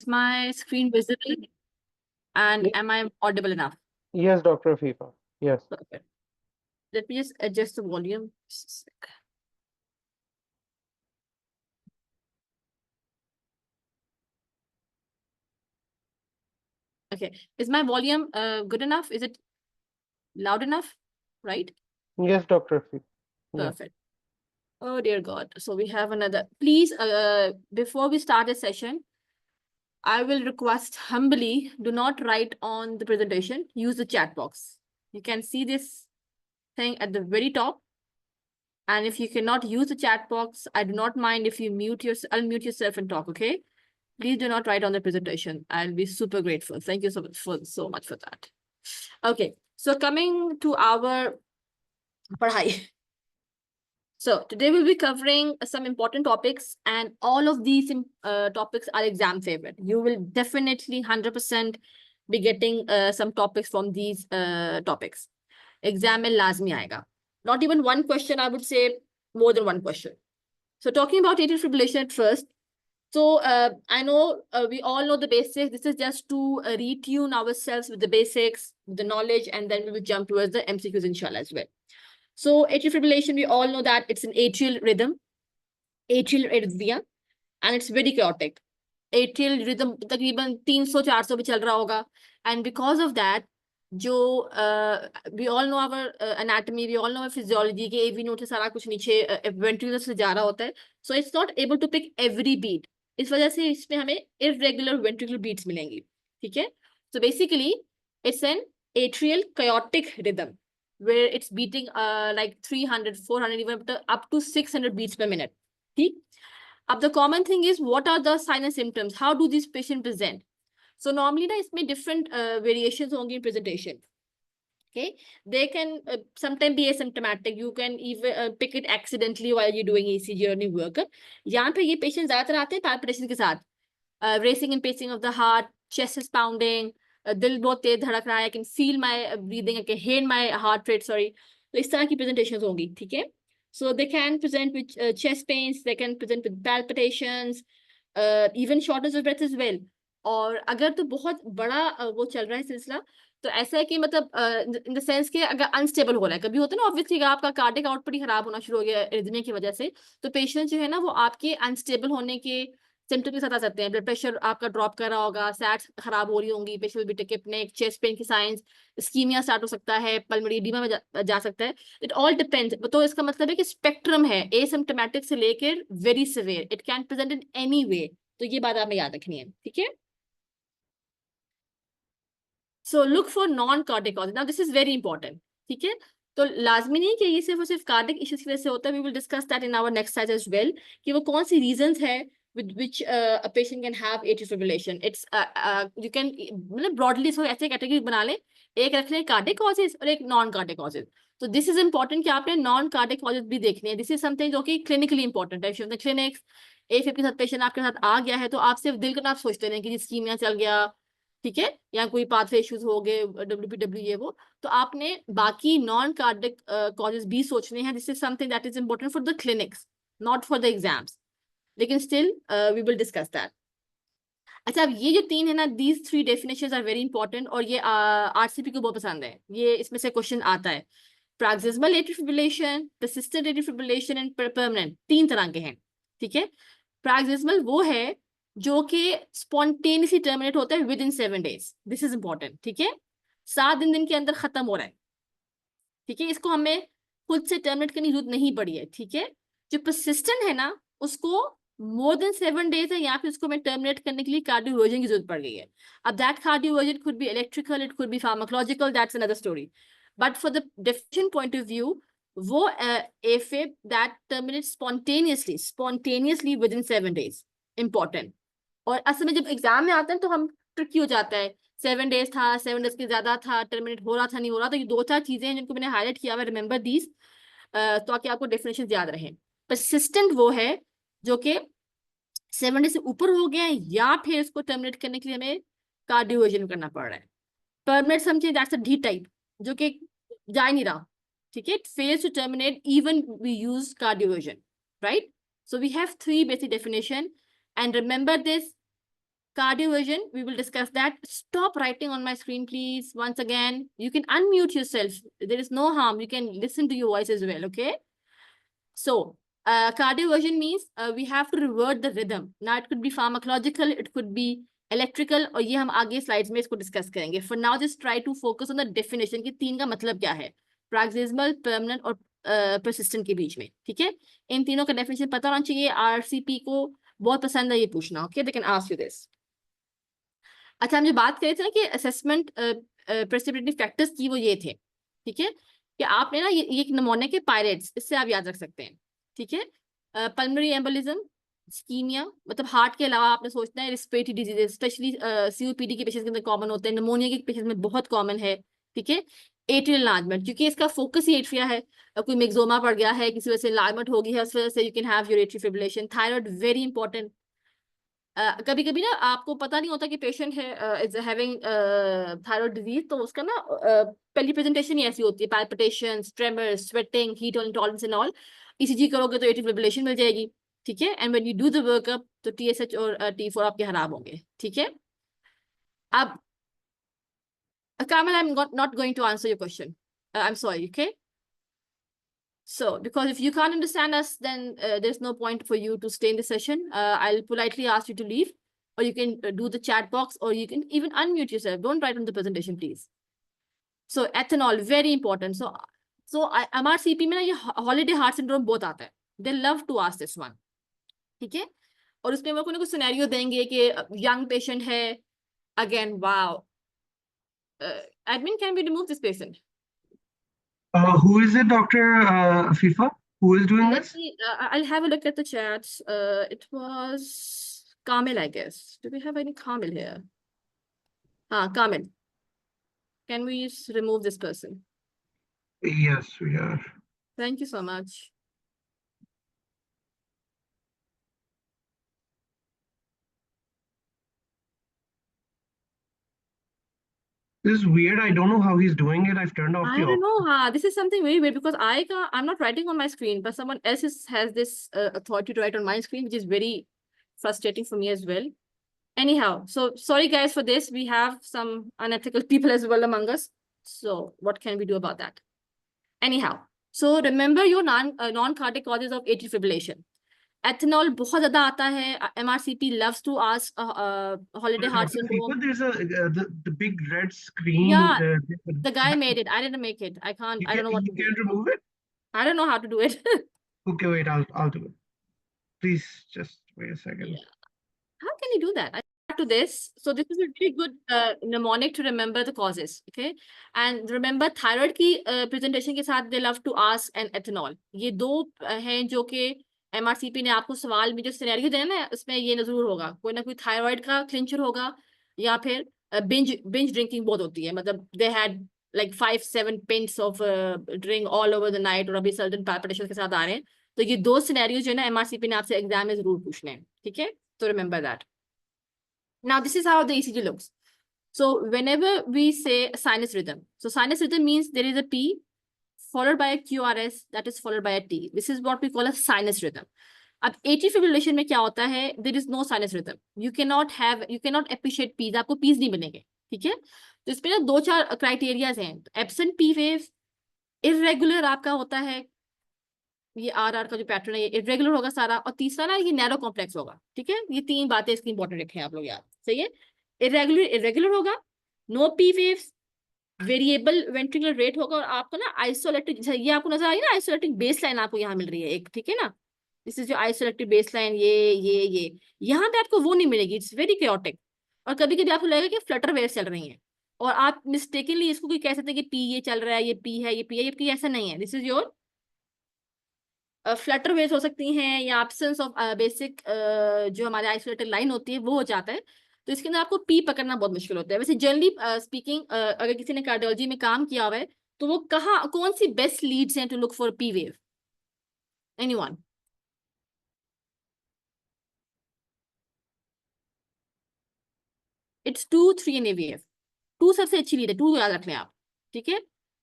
Is my screen visible and Ye- am I audible enough? Yes, Dr. Fifa. Yes. Perfect. Let me just adjust the volume. Just a sec. Okay. Is my volume good enough? Is it loud enough? Right? Yes, Dr. Fifa. Yeah. Perfect. Oh dear God. So we have another. Please, before we start the session, I will request humbly, do not write on the presentation. Use the chat box. You can see this thing at the very top. And if you cannot use the chat box, I do not mind if you unmute yourself and talk, okay? Please do not write on the presentation. I'll be super grateful. Thank you so much for that. Okay, so coming to our padhai. So today we'll be covering some important topics, and all of these topics are exam favorite. You will definitely 100% be getting some topics from these topics. Exam mein lazmi aayega. Not even one question, I would say more than one question. So talking about atrial fibrillation at first. So I know we all know the basics. This is just to retune ourselves with the basics, the knowledge, and then we will jump towards the MCQs inshallah as well. So atrial fibrillation, we all know that it's an atrial rhythm, atrial arrhythmia, and it's very chaotic. Atrial rhythm तकरीबन 300-400 भी चल रहा होगा, and because of that, जो we all know our anatomy, we all know our physiology कि AV node से सारा कुछ नीचे ventricle से जा रहा होता है, so it's not able to pick every beat. इस वजह से इसमें हमें irregular ventricular beats मिलेंगी, ठीक है? So basically, it's an atrial chaotic rhythm where it's beating like 300, 400, even up to 600 beats per minute. ठीक? अब the common thing is, what are the signs and symptoms? How do these patients present? So normally ना इसमें different variations होंगी in presentation. Okay, they can sometimes be asymptomatic. You can even pick it accidentally while you're doing ECG or any workup. यहाँ पे ये patients ज़्यादातर आते हैं palpitation के साथ, racing and pacing of the heart, chest is pounding, दिल बहुत तेज धड़क रहा है, I can feel my breathing, I can hear my heart rate, sorry. तो इस तरह की presentations होंगी, ठीक है? So they can present with chest pains, they can present with palpitations, even shortness of breath as well. और अगर तो बहुत बड़ा वो चल रहा है सिलसिला, तो ऐसा है कि मतलब इन द सेंस कि अगर अनस्टेबल हो रहा है, कभी होता है ना ऑब्वियसली आपका कार्डिक आउटपुट ही खराब होना शुरू हो गया एरिथमिया की वजह से, तो पेशेंट जो है ना वो आपके अनस्टेबल होने के सिम्टम के साथ आ सकते हैं. ब्लड प्रेशर आपका ड्रॉप कर रहा होगा, सैट्स खराब हो रही होंगी, patient will be tachypnoeic, chest pain की साइंस, इस्कीमिया स्टार्ट हो सकता है, पल्मोनरी एडिमा में जा सकता है. It all depends. तो इसका मतलब है कि स्पेक्ट्रम है एसिम्प्टोमेटिक से लेकर very severe. It can present in any way. तो ये बात आपने याद रखनी है, ठीक है? So look for non-cardiac causes. Now this is very important. ठीक है? तो लाजमी नहीं कि ये सिर्फ और सिर्फ कार्डिक इश्यूज की वजह से होता है. We will discuss that in our next slide as well. कि वो कौन सी reasons है with which a patient can have atrial fibrillation. It's you can मतलब broadly इसको ऐसे कैटेगरी बना ले. एक रख ले कार्डिक causes और एक non-cardiac causes. तो this is important कि आपने non-cardiac causes भी देखने हैं. This is something जो कि clinically important है. If you're in the clinics, AFib के साथ पेशेंट आपके साथ आ गया है तो आप सिर्फ दिल का नाम सोचते हैं कि इस्कीमिया चल गया, ठीक है, या कोई पाथवे इश्यूज हो गए, WPW ये वो, तो आपने बाकी नॉन कार्डिक कॉजेज भी सोचने हैं. This is something that is important for the clinics, not for the exams, लेकिन still we will discuss that. अच्छा, अब ये जो तीन है ना, these three definitions are very important, और ये आरसीपी को बहुत पसंद है. ये इसमें से क्वेश्चन आता है. Paroxysmal atrial fibrillation, persistent atrial fibrillation and permanent, तीन तरह के हैं, ठीक है? पैराक्सिस्मल वो है जो कि स्पॉन्टेनियसली टर्मिनेट होता है with in 7 days. This is important, ठीक है? 7 दिन के अंदर खत्म हो रहा है, ठीक है? इसको हमें खुद से टर्मिनेट करने की जरूरत नहीं पड़ी है, ठीक है? जो परसिस्टेंट है ना, उसको मोर देन 7 days है, या फिर उसको मैं टर्मिनेट करने के लिए कार्डियोवर्जन की जरूरत पड़ गई है. अब that cardioversion could be electrical, it could be pharmacological, that's another story. But for the definition point of view, वो AFib that terminate spontaneously within 7 days, important. और असल में जब एग्जाम में आते हैं तो हम ट्रिकी हो जाता है. 7 days था, 7 days के ज्यादा था, टर्मिनेट हो रहा था, नहीं हो रहा. तो ये 2-4 चीजें हैं जिनको मैंने हाईलाइट किया हुआ, रिमेंबर दीज, ताकि आपको डेफिनेशन याद रहे. परसिस्टेंट वो है जो कि 7 days से ऊपर हो गया है, या फिर इसको टर्मिनेट करने के लिए हमें कार्डियोवर्जन करना पड़ रहा है. परमानेंट समझिए, दैट्स अ डी टाइप, जो कि जा ही नहीं रहा, ठीक है? Fails to terminate even we use cardioversion, right? So we have 3 basic definition, and remember this, Cardioversion, we will discuss that. Stop writing on my screen, please. Once again, you can unmute yourself. There is no harm. You can listen to your voice as well, okay? So, cardioversion means we have to revert the rhythm. Now, it could be pharmacological, it could be electrical, और ये हम आगे slides में इसको discuss करेंगे. For now, just try to focus on the definition कि तीन का मतलब क्या है. Paroxysmal, permanent और persistent के बीच में, ठीक है? इन तीनों का definition पता होना चाहिए. RCP को बहुत पसंद है ये पूछना, okay? They can ask you this. अच्छा, हम जो बात कर रहे थे ना कि assessment precipitating factors की वो ये थे, ठीक है? कि आपने ना ये एक नमूने के पायरेट्स, इससे आप याद रख सकते हैं, ठीक है? पल्मोनरी एम्बोलिज्म, स्कीमिया, मतलब हार्ट के अलावा आपने सोचना है रिस्पिरेटरी डिजीजेस, स्पेशली COPD के पेशेंट्स के अंदर कॉमन होते हैं, निमोनिया के पेशेंट्स में बहुत कॉमन है, ठीक है? एट्रियल एनलार्जमेंट, क्योंकि इसका फोकस ही एट्रिया है. कोई मेक्सोमा पड़ गया है, किसी वजह से एनलार्जमेंट हो गई है, उस वजह से you can have your atrial fibrillation. Thyroid very important. कभी कभी ना आपको पता नहीं होता कि पेशेंट है इज हैविंग थायराइड डिजीज, तो उसका ना पहली प्रेजेंटेशन ही ऐसी होती है, palpitations, tremors, sweating, heat intolerance and all. ECG करोगे तो एट्रियल फिब्रिलेशन मिल जाएगी, ठीक है? And when you do the workup तो TSH और T4 आपके खराब होंगे, ठीक है? अब Kamal, I'm not going to answer your question. I'm sorry, okay? So, because if you can't understand us, then there's no point for you to stay in the session. I'll politely ask you to leave, or you can do the chat box, or you can even unmute yourself. Don't write on the presentation, please. So, ethanol, very important. So MRCP में ना ये holiday heart syndrome बहुत आता है. They love to ask this one. ठीक है? और उसमें वो कुछ सिनेरियो देंगे कि young patient है. Again, wow. Admin, can we remove this patient? Who is it, Dr. Afifa? Who is doing Let this? me, I'll have a look at the chats. It was Kamil, I guess. Do we have any Kamil here? Kamil. Can we remove this person? Yes, we are. Thank you so much. This is weird. I don't know how he's doing it. I've turned off I the don't know. This is something very weird because I'm not writing on my screen, but someone else has this authority to write on my screen, which is very frustrating for me as well. Anyhow, so sorry guys for this. We have some unethical people as well among us. So what can we do about that? Anyhow, so remember your non-cardiac causes of atrial fibrillation. Ethanol बहुत ज़्यादा आता है. MRCP loves to ask holiday heart Dr. syndrome. Afifa, there's the big red screen. Yeah, the guy made it. I didn't make it. I can't. I don't know what to You do. can't remove it? I don't know how to do it. Okay, wait, I'll do it. Please just wait a second. Yeah. How can you do that? I to this. So this is a really good mnemonic to remember the causes. Okay. And remember thyroid की presentation के साथ they love to ask and ethanol. ये दो हैं जो कि MRCP ने आपको सवाल में जो सिनेरियो देना ना उसमें ये जरूर होगा. कोई ना कोई थायराइड का क्लिंचर होगा या फिर binge drinking बहुत होती है. मतलब they had like 5-7 pints of drink all over the night और अभी sudden palpitations के साथ आ रहे हैं. तो ये दो सिनेरियो जो है ना MRCP ने आपसे एग्जाम में जरूर पूछने हैं. ठीक है? तो remember that. Now, this is how the ECG looks. So, whenever we say sinus rhythm, so sinus rhythm means there is a P followed by a QRS that is followed by a T. This is what we call a sinus rhythm. अब atrial fibrillation में क्या होता है? There is no sinus rhythm. You cannot appreciate P's. आपको P's नहीं बनेंगे, ठीक है? तो इसमें ना 2-4 क्राइटेरियाज हैं. Absent P wave, irregular आपका होता है. ये RR का जो पैटर्न है ये इरेगुलर होगा सारा. और तीसरा ना ये नैरो कॉम्प्लेक्स होगा. ठीक है? ये 3 बातें इसकी इंपॉर्टेंट रखें आप लोग याद. सही है? इरेगुलर होगा, no P waves, variable ventricular rate होगा और आपको ना आइसोलेटेड, ये आपको नजर आ रही है ना आइसोलेटेड बेसलाइन आपको यहाँ मिल रही है एक. ठीक है ना? दिस इज जो आइसोलेटेड बेसलाइन ये यहाँ पे आपको वो नहीं मिलेगी. It's very chaotic. और कभी कभी आपको लगेगा कि फ्लटर वेव्स चल रही हैं और आप मिस्टेकनली इसको कोई कह सकते हैं कि पी ये चल रहा है, ये पी है, ये ऐसा नहीं है. This is your Flutter waves हो सकती हैं या एब्सेंस ऑफ बेसिक जो हमारे आइसोलेटेड लाइन होती है वो हो जाता है. तो इसके अंदर आपको पी पकड़ना बहुत मुश्किल होता है. वैसे जनरली स्पीकिंग अगर किसी ने कार्डियोलॉजी में काम किया हुआ है तो वो कौन सी बेस्ट लीड्स हैं to look for P wave? Anyone? It's 2, 3 and AVF. 2 सबसे अच्छी लीड है. 2 याद रख लें आप. ठीक है?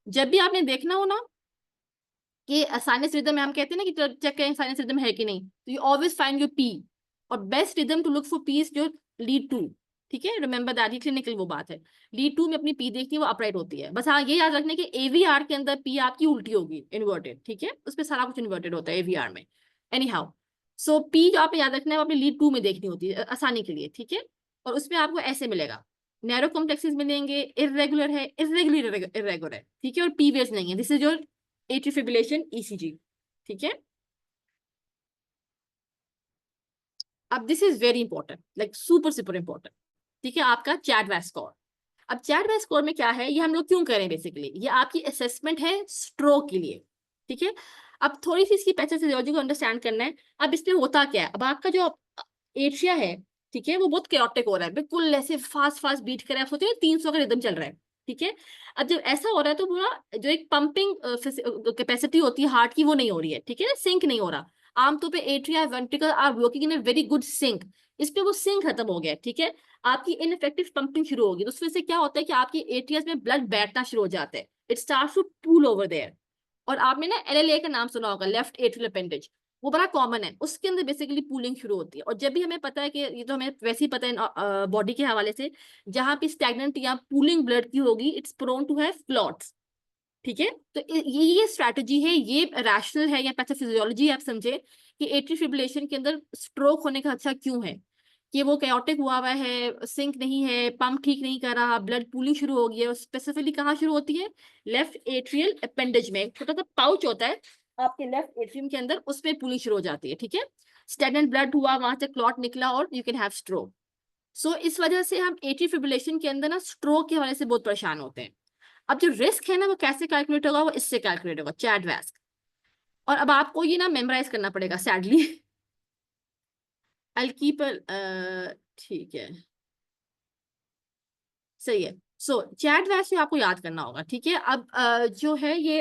जब भी आपने देखना हो ना कि साइनस रिदम में हम कहते हैं ना कि चेक करें साइनस रिदम है कि नहीं, तो you always find your P. और best rhythm to look for P is your lead 2. ठीक है, रिमेंबर दैट, ये क्लिनिकल वो बात है। लीड 2 में अपनी पी देखती है वो अपराइट होती है, बस हाँ ये याद रखने कि एवीआर के अंदर पी आपकी उल्टी होगी, इन्वर्टेड, ठीक है, उसमें सारा कुछ इन्वर्टेड होता है एवीआर में। एनी हाउ, सो पी जो आपने याद रखना है वो अपनी लीड 2 में देखनी होती है आसानी के लिए, ठीक है। और उसमें आपको ऐसे मिलेगा, नैरो कॉम्प्लेक्सेस मिलेंगे, इर्रेगुलर है, इर्रेगुलर है, ठीक है, और पी वेव्स नहीं है। This is your atrial fibrillation ECG, ठीक है। अब this is very important, like super super important, ठीक है, आपका चैडविक स्कोर। अब चैडविक स्कोर में क्या है, ये हम लोग क्यों करें, बेसिकली ये आपकी असेसमेंट है स्ट्रोक के लिए, ठीक है। अब थोड़ी सी इसकी पैथोफिजियोलॉजी को अंडरस्टैंड करना है। अब इसमें होता क्या है, अब आपका जो एट्रिया है, ठीक है, वो बहुत केओटिक हो रहा है, बिल्कुल ऐसे फास्ट फास्ट बीट कर रहा है, आप सोचिए 300 का रिदम चल रहा है, ठीक है। अब जब ऐसा हो रहा है तो पूरा जो एक पंपिंग कैपेसिटी होती है हार्ट की वो नहीं हो रही है, ठीक है ना, सिंक नहीं हो रहा। आमतौर पे atria ventricle are working in a very good sync, इस पे वो सिंक खत्म हो गया, ठीक है। आपकी इनइफेक्टिव पंपिंग शुरू होगी, तो उसमें से क्या होता है कि आपकी एट्रियस में ब्लड बैठना शुरू हो जाता है, it starts to pool over there. और आपने ना एलएलए का नाम सुना होगा, लेफ्ट एट्रियल अपेंडेज, वो बड़ा कॉमन है, उसके अंदर बेसिकली पूलिंग शुरू होती है। और जब भी हमें पता है कि ये तो हमें वैसे ही पता है बॉडी के हवाले से, जहां पे स्टैग्नेंट या पूलिंग ब्लड की होगी, it's prone to have clots, ठीक है। तो ये स्ट्रैटेजी है, ये रैशनल है या पैथोफिजियोलॉजी आप समझे कि एट्रियल फिब्रिलेशन के अंदर स्ट्रोक होने का अच्छा क्यों है, कि वो कैओटिक हुआ हुआ है, सिंक नहीं है, पंप ठीक नहीं कर रहा, ब्लड पूलिंग शुरू हो गई है। और स्पेसिफिकली कहाँ शुरू होती है, लेफ्ट एट्रियल अपेंडेज में, छोटा सा पाउच होता है आपके लेफ्ट एट्रियम के अंदर, उसमें पूलिंग शुरू हो जाती है, ठीक है। स्टैग्नेंट ब्लड हुआ, वहां से क्लॉट निकला और यू कैन हैव स्ट्रोक। सो इस वजह से हम एट्रियल फिब्रिलेशन के अंदर ना स्ट्रोक के हवाले से बहुत परेशान होते हैं। अब जो रिस्क है ना वो कैसे कैलकुलेट होगा, वो इससे कैलकुलेट होगा, चैडविक। और अब आपको ये ना मेमोराइज करना पड़ेगा सैडली। आई कीप, ठीक है, सही है। सो चैडविक से आपको याद करना होगा, ठीक है। अब जो है ये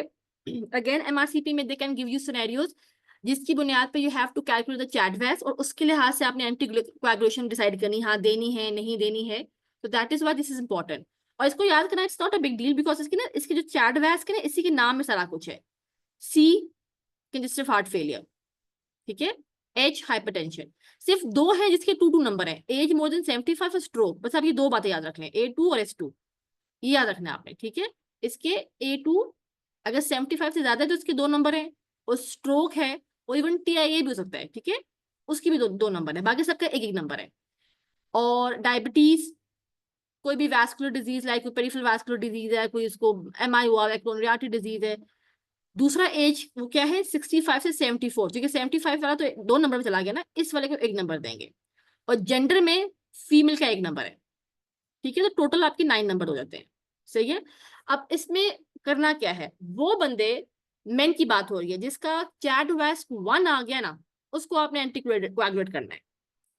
अगेन एमआरसीपी में they can give you scenarios जिसकी बुनियाद पे you have to calculate the Chadwick, और उसके लिहाज से आपने एंटीकोएगुलेशन डिसाइड करनी, हाँ देनी है नहीं देनी है। तो that is why this is important. और इसको याद करना it's not a big deal, because इसकी ना, इसके जो चैडविक है ना, इसी के नाम में सारा कुछ है। सी कंजेस्टिव हार्ट फेलियर, ठीक है, एच हाइपरटेंशन, सिर्फ दो है जिसके 2 नंबर है, एज मोर देन 75 और स्ट्रोक, बस आप ये दो बातें याद रख लें, A2 और S2, ये याद रखना है आपने, ठीक है। इसके A2 अगर 75 से ज्यादा है तो इसके 2 नंबर है, और स्ट्रोक है, और इवन TIA भी हो सकता है, ठीक है, उसकी भी दो नंबर है, बाकी सबका एक एक नंबर है। और डायबिटीज, कोई भी वैस्कुलर डिजीज, लाइक कोई पेरिफेरल वैस्कुलर डिजीज है, कोई इसको MI हुआ है, कोरोनरी आर्टरी डिजीज है। दूसरा एज वो क्या है, 65 से 74, क्योंकि 75 वाला तो 2 नंबर में चला गया ना, इस वाले को 1 नंबर देंगे। और जेंडर में फीमेल का 1 नंबर है, ठीक है, तो टोटल आपके 9 नंबर हो जाते हैं, सही है। अब इसमें करना क्या है, वो बंदे, मेन की बात हो रही है, जिसका चैडविक 1 आ गया ना, उसको आपने एंटीकोएगुलेट करना है,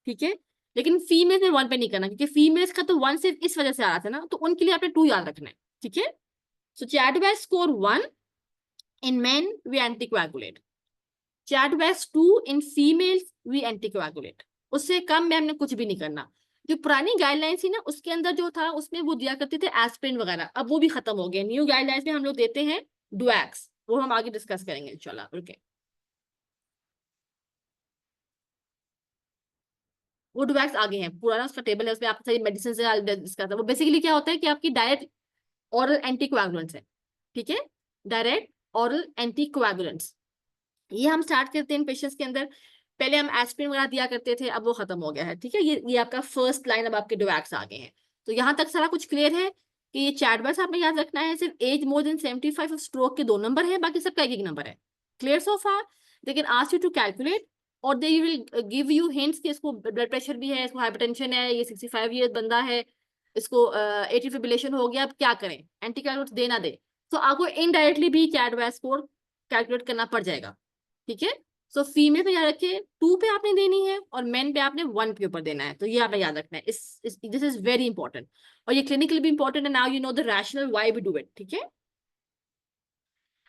ठीक है। लेकिन फीमेल में 1 पे नहीं करना, क्योंकि फीमेल्स का तो 1 सिर्फ इस वजह से आ रहा था ना, तो उनके लिए आपने 2 याद रखना है, ठीक है। सो Chadwick score 1 in men we anticoagulate, Chadwick 2 in females we anticoagulate, उससे कम में हमने कुछ भी नहीं करना। जो पुरानी गाइडलाइंस थी ना, उसके अंदर जो था उसमें वो दिया करते थे एस्पिरिन वगैरह, अब वो भी खत्म हो गए। न्यू गाइडलाइंस में हम लोग देते हैं डुएक्स, वो हम आगे डिस्कस करेंगे इंशाल्लाह, ओके। वो डुएक्स आगे हैं, पुराना उसका टेबल है, उसमें आप सारी मेडिसिन से डिस्कस है। वो बेसिकली क्या होता है कि आपकी डायरेक्ट ऑरल एंटीकोएगुलेंट्स है, ठीक है, डायरेक्ट ऑरल एंटीकोएगुलेंट्स। ये हम स्टार्ट करते हैं पेशेंट्स के अंदर, पहले हम एस्पिरिन वगैरह दिया करते थे, अब वो खत्म हो गया है, ठीक है। ये आपका फर्स्ट लाइन, अब आपके डुएक्स आ गए हैं। तो यहाँ तक सारा कुछ क्लियर है कि ये चैडविक आपने याद रखना है, सिर्फ एज मोर देन 75 और स्ट्रोक के 2 नंबर है, बाकी सबका 1 नंबर है। Clear so far? They can ask you to calculate, और they will give you hints कि इसको ब्लड प्रेशर भी है, इसको हाइपरटेंशन है, ये 65 ईयर बंदा है, इसको एट्रियल फिब्रिलेशन हो गया, अब क्या करें, एंटीकोएगुलेंट्स दे ना दे। तो आपको इनडायरेक्टली भी चैडविक स्कोर कैलकुलेट करना पड़ जाएगा, ठीक है। सो फीमेल पे याद रखिए 2 पे आपने देनी है, और मेन पे आपने 1 के ऊपर देना है, तो ये आपने याद रखना है। दिस इज वेरी इंपॉर्टेंट, और ये क्लिनिकली भी इंपॉर्टेंट है। Now you know the rationale why we do it, ठीक है।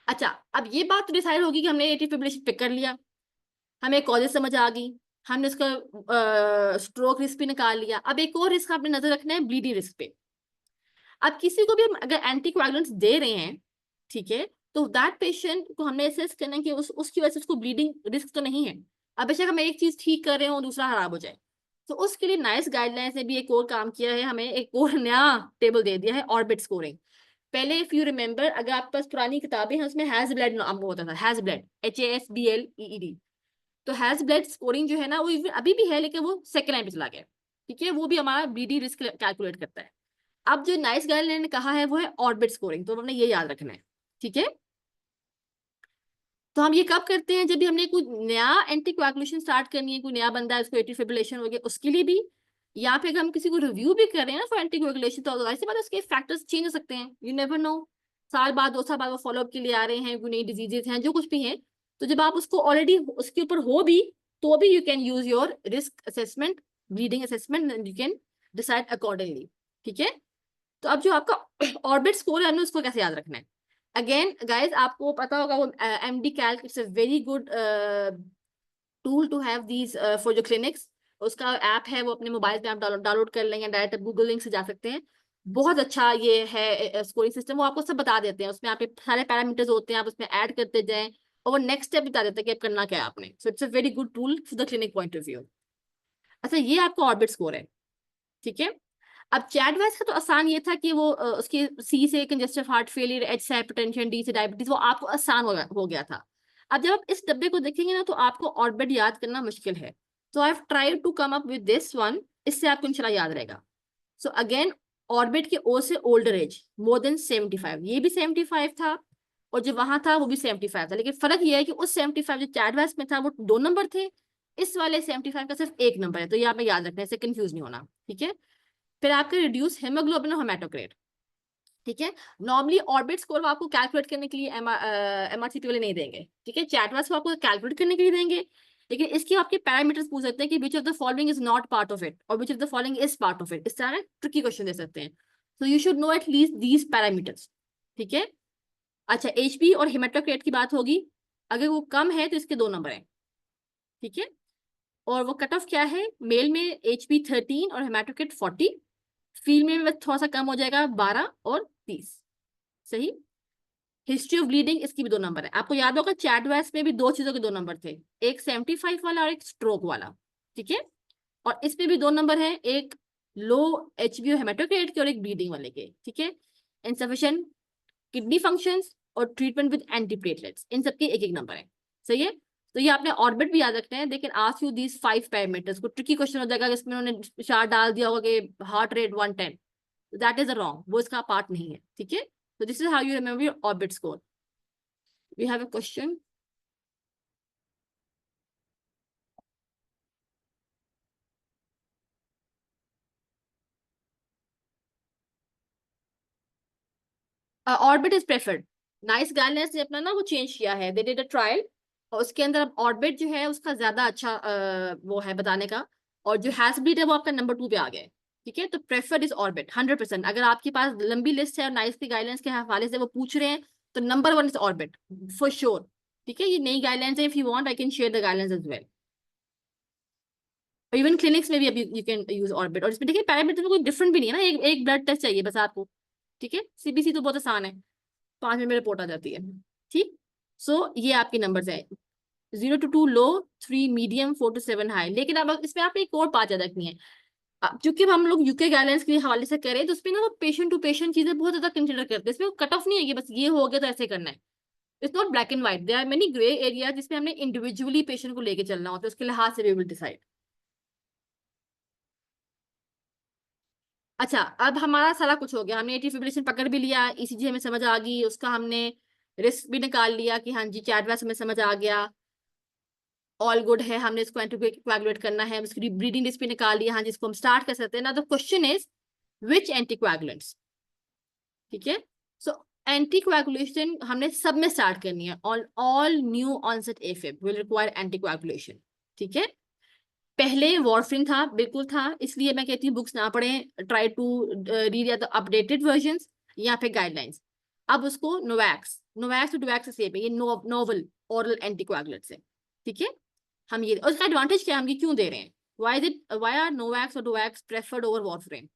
अच्छा, अब ये बात तो डिसाइड होगी कि हमने एट्रियल फिब्रिलेशन पिक कर लिया, हमें कॉजेज समझ आ गई, हमने उसका स्ट्रोक रिस्क भी निकाल लिया। अब एक और रिस्क आपने नजर रखना है, ब्लीडिंग रिस्क पे। अब किसी को भी हम अगर एंटीकोएगुलेंट्स दे रहे हैं, ठीक है, तो दैट पेशेंट को हमने असेस करना है कि उसकी वजह से उसको ब्लीडिंग रिस्क तो नहीं है। अब बेशक हम एक चीज ठीक कर रहे हो दूसरा खराब हो जाए, तो उसके लिए नाइस गाइडलाइंस ने भी एक और काम किया है, हमें एक और नया टेबल दे दिया है, ऑर्बिट स्कोरिंग। पहले इफ यू रिमेंबर, अगर आपके पास पुरानी किताबें हैं उसमें हैजब्लेड नाम होता था, हैजब्लेड, HASBLEED। तो हैजब्लेड स्कोरिंग जो है ना वो अभी भी है, लेकिन वो सेकंड लाइन पे चला गया। ठीक है, वो भी हमारा BD रिस्क कैलकुलेट करता है। अब जो नाइस गाइडलाइन ने कहा है वो है ऑर्बिट स्कोरिंग, तो हमने ये याद रखना है। ठीक है, तो हम ये कब करते हैं, जब भी हमने कोई नया एंटीकोएगुलेशन स्टार्ट करनी है, कोई नया बंदा है उसको एट्रियल फिब्रिलेशन हो गया उसके लिए भी, या फिर अगर हम किसी को रिव्यू भी कर रहे हैं ना फॉर एंटीकोएगुलेशन, तो ऐसी बात है उसके फैक्टर्स चेंज हो सकते हैं, यू नेवर नो। साल बाद 2 साल बाद वो फॉलोअप के लिए आ रहे हैं, कोई नई डिजीजेज हैं, जो कुछ भी हैं। तो जब आप उसको ऑलरेडी उसके ऊपर हो भी, तो भी you can use your risk assessment, bleeding assessment, and you can decide accordingly. ठीक है, तो अब जो आपका ऑर्बिट स्कोर है, उसको कैसे याद रखना है। अगेन गाइज, आपको पता होगा वो MD Calc, it's a very good tool to have these for your clinics. उसका ऐप है, वो अपने मोबाइल पे आप डाउनलोड कर लेंगे, डायरेक्ट गूगल लिंक से जा सकते हैं। बहुत अच्छा ये है स्कोरिंग सिस्टम, वो आपको सब बता देते हैं, उसमें आपके सारे पैरामीटर्स होते हैं, आप उसमें ऐड करते जाएं और वो नेक्स्ट स्टेप बता देते हैं कि आप करना क्या है आपने। So it's a very good tool for the clinic point of view. अच्छा, ये आपका ऑर्बिट स्कोर है। ठीक है, अब चैटवाइस का तो आसान ये था कि वो उसके C से कंजेस्टिव हार्ट फेलियर, H से हाइपरटेंशन, D से डायबिटीज, वो आपको आसान हो गया था। अब जब आप इस डब्बे को देखेंगे ना, तो आपको ऑर्बिट याद करना मुश्किल है। तो I have tried to come up with this one, इससे आपको इंशाल्लाह याद रहेगा। सो अगेन, ऑर्बिट के O से ओल्डर एज मोर देन 75, ये भी 75 था, और जो वहां था वो भी 75 था, लेकिन फर्क ये है कि उस 75 जो चैटवाइस में था वो 2 नंबर थे, इस वाले 75 का सिर्फ 1 नंबर है। तो ये आपने याद रखना है, इससे कंफ्यूज नहीं होना। ठीक है, फिर आपका रिड्यूस हेमोग्लोबिन और हेमाटोक्रेट। ठीक है, नॉर्मली ऑर्बिट स्कोर आपको कैलकुलेट करने के लिए MRCP वाले नहीं देंगे। ठीक है, चैटवास को आपको कैलकुलेट करने के लिए देंगे, लेकिन इसके आपके पैरामीटर्स पूछ सकते हैं कि which of the following is not part of it और which of the following is part of it. इस तरह ट्रिकी क्वेश्चन दे सकते हैं, तो you should know at least these parameters. ठीक है, अच्छा, HP और हेमाटोक्रेट की बात होगी, अगर वो कम है तो इसके 2 नंबर है। ठीक है, और वो कट ऑफ क्या है, मेल में HP 13 और हेमाटोक्रेट 40, फीमेल में थोड़ा सा कम हो जाएगा 12 और 30। सही। हिस्ट्री ऑफ ब्लीडिंग, इसकी भी 2 नंबर है। आपको याद होगा चैटवास में भी 2 चीजों के 2 नंबर थे, एक 75 वाला और एक स्ट्रोक वाला। ठीक है, और इसमें भी 2 नंबर है, एक लो HbO हेमाटोक्रेट के और एक ब्लीडिंग वाले के। ठीक है, इनसफिशिएंट किडनी फंक्शंस और ट्रीटमेंट विद एंटीप्लेटलेट्स, इन सबके 1-1 नंबर है। सही है, तो ये आपने ऑर्बिट भी याद रखना है। लेकिन आस्क यू दीज 5 पैरामीटर्स, को ट्रिकी क्वेश्चन हो जाएगा, इसमें उन्होंने चार्ट डाल दिया होगा कि heart rate 110, that is wrong, वो इसका पार्ट नहीं है। ठीक है, so this is how you remember your orbit score. We have a question. Orbit is preferred. Nice guidelines ने अपना ना वो चेंज किया है, दे डिड अ ट्रायल, और उसके अंदर अब ऑर्बिट जो है उसका ज्यादा अच्छा वो है बताने का, और जो हैजब्लीड है वो आपका नंबर 2 पे आ गया है। ठीक है, तो प्रेफर्ड इज ऑर्बिट 100%। अगर आपके पास लंबी लिस्ट है और नाइस की गाइडलाइंस के हवाले से वो पूछ रहे हैं, तो number 1 is ORBIT for sure. ठीक है, ये नई गाइडलाइंस है, if you want I can share the guidelines as well. Even clinics में भी अभी यू कैन यूज ऑर्बिट, और इसमें देखिए पैरामीटर में कोई डिफरेंट भी नहीं है ना, एक ब्लड टेस्ट चाहिए बस आपको। ठीक है, CBC तो बहुत आसान है, 5 मिनट में रिपोर्ट आ जाती है। ठीक, सो ये आपके नंबर्स है, 0 to 2 low, 3 medium, 4 to 7 high. लेकिन अब इसमें आपने एक और बात याद रखनी है, अब चूंकि हम लोग UK गाइडलाइंस के हवाले से करें, तो उसमें ना वो पेशेंट टू पेशेंट चीजें बहुत ज्यादा कंसिडर करते हैं, इसमें कट ऑफ नहीं है कि बस ये हो गया तो ऐसे करना है। It's not black and white, there are many grey area जिसमें हमने इंडिविजुअली पेशेंट को लेके चलना होता है, उसके लिहाज से वी विल डिसाइड। अच्छा, अब हमारा सारा कुछ हो गया, हमने एट्रियल फिब्रिलेशन पकड़ भी लिया, ECG हमें समझ आ गई, उसका हमने रिस्क भी निकाल लिया कि हाँ जी चैटवास हमें समझ आ गया, ऑल गुड है, हमने इसको एंटीकोएगुलेट करना है, उसकी ब्रीडिंग रिस्क भी निकाल लिया, हाँ जिसको हम स्टार्ट कर सकते हैं ना। The question is which anticoagulants. ठीक है, सो एंटीकोएगुलेशन हमने सब में स्टार्ट करनी है, all new onset AFib will require anticoagulation. ठीक है, पहले वॉर्फरिन था, बिल्कुल था, इसलिए मैं कहती हूँ बुक्स ना पढ़ें, ट्राई टू रीड या तो अपडेटेड वर्जन्स या फिर गाइडलाइंस। अब उसको नोवैक्स, नोवैक्स और डुवैक्स सेम है, ये नोवल ओरल एंटीकोएगुलेंट्स है। ठीक है, हम ये, और इसका एडवांटेज क्या है, हम ये क्यों दे रहे हैं, व्हाई आर नोवैक्स और डुवैक्स प्रेफर्ड ओवर वॉर्फरिन।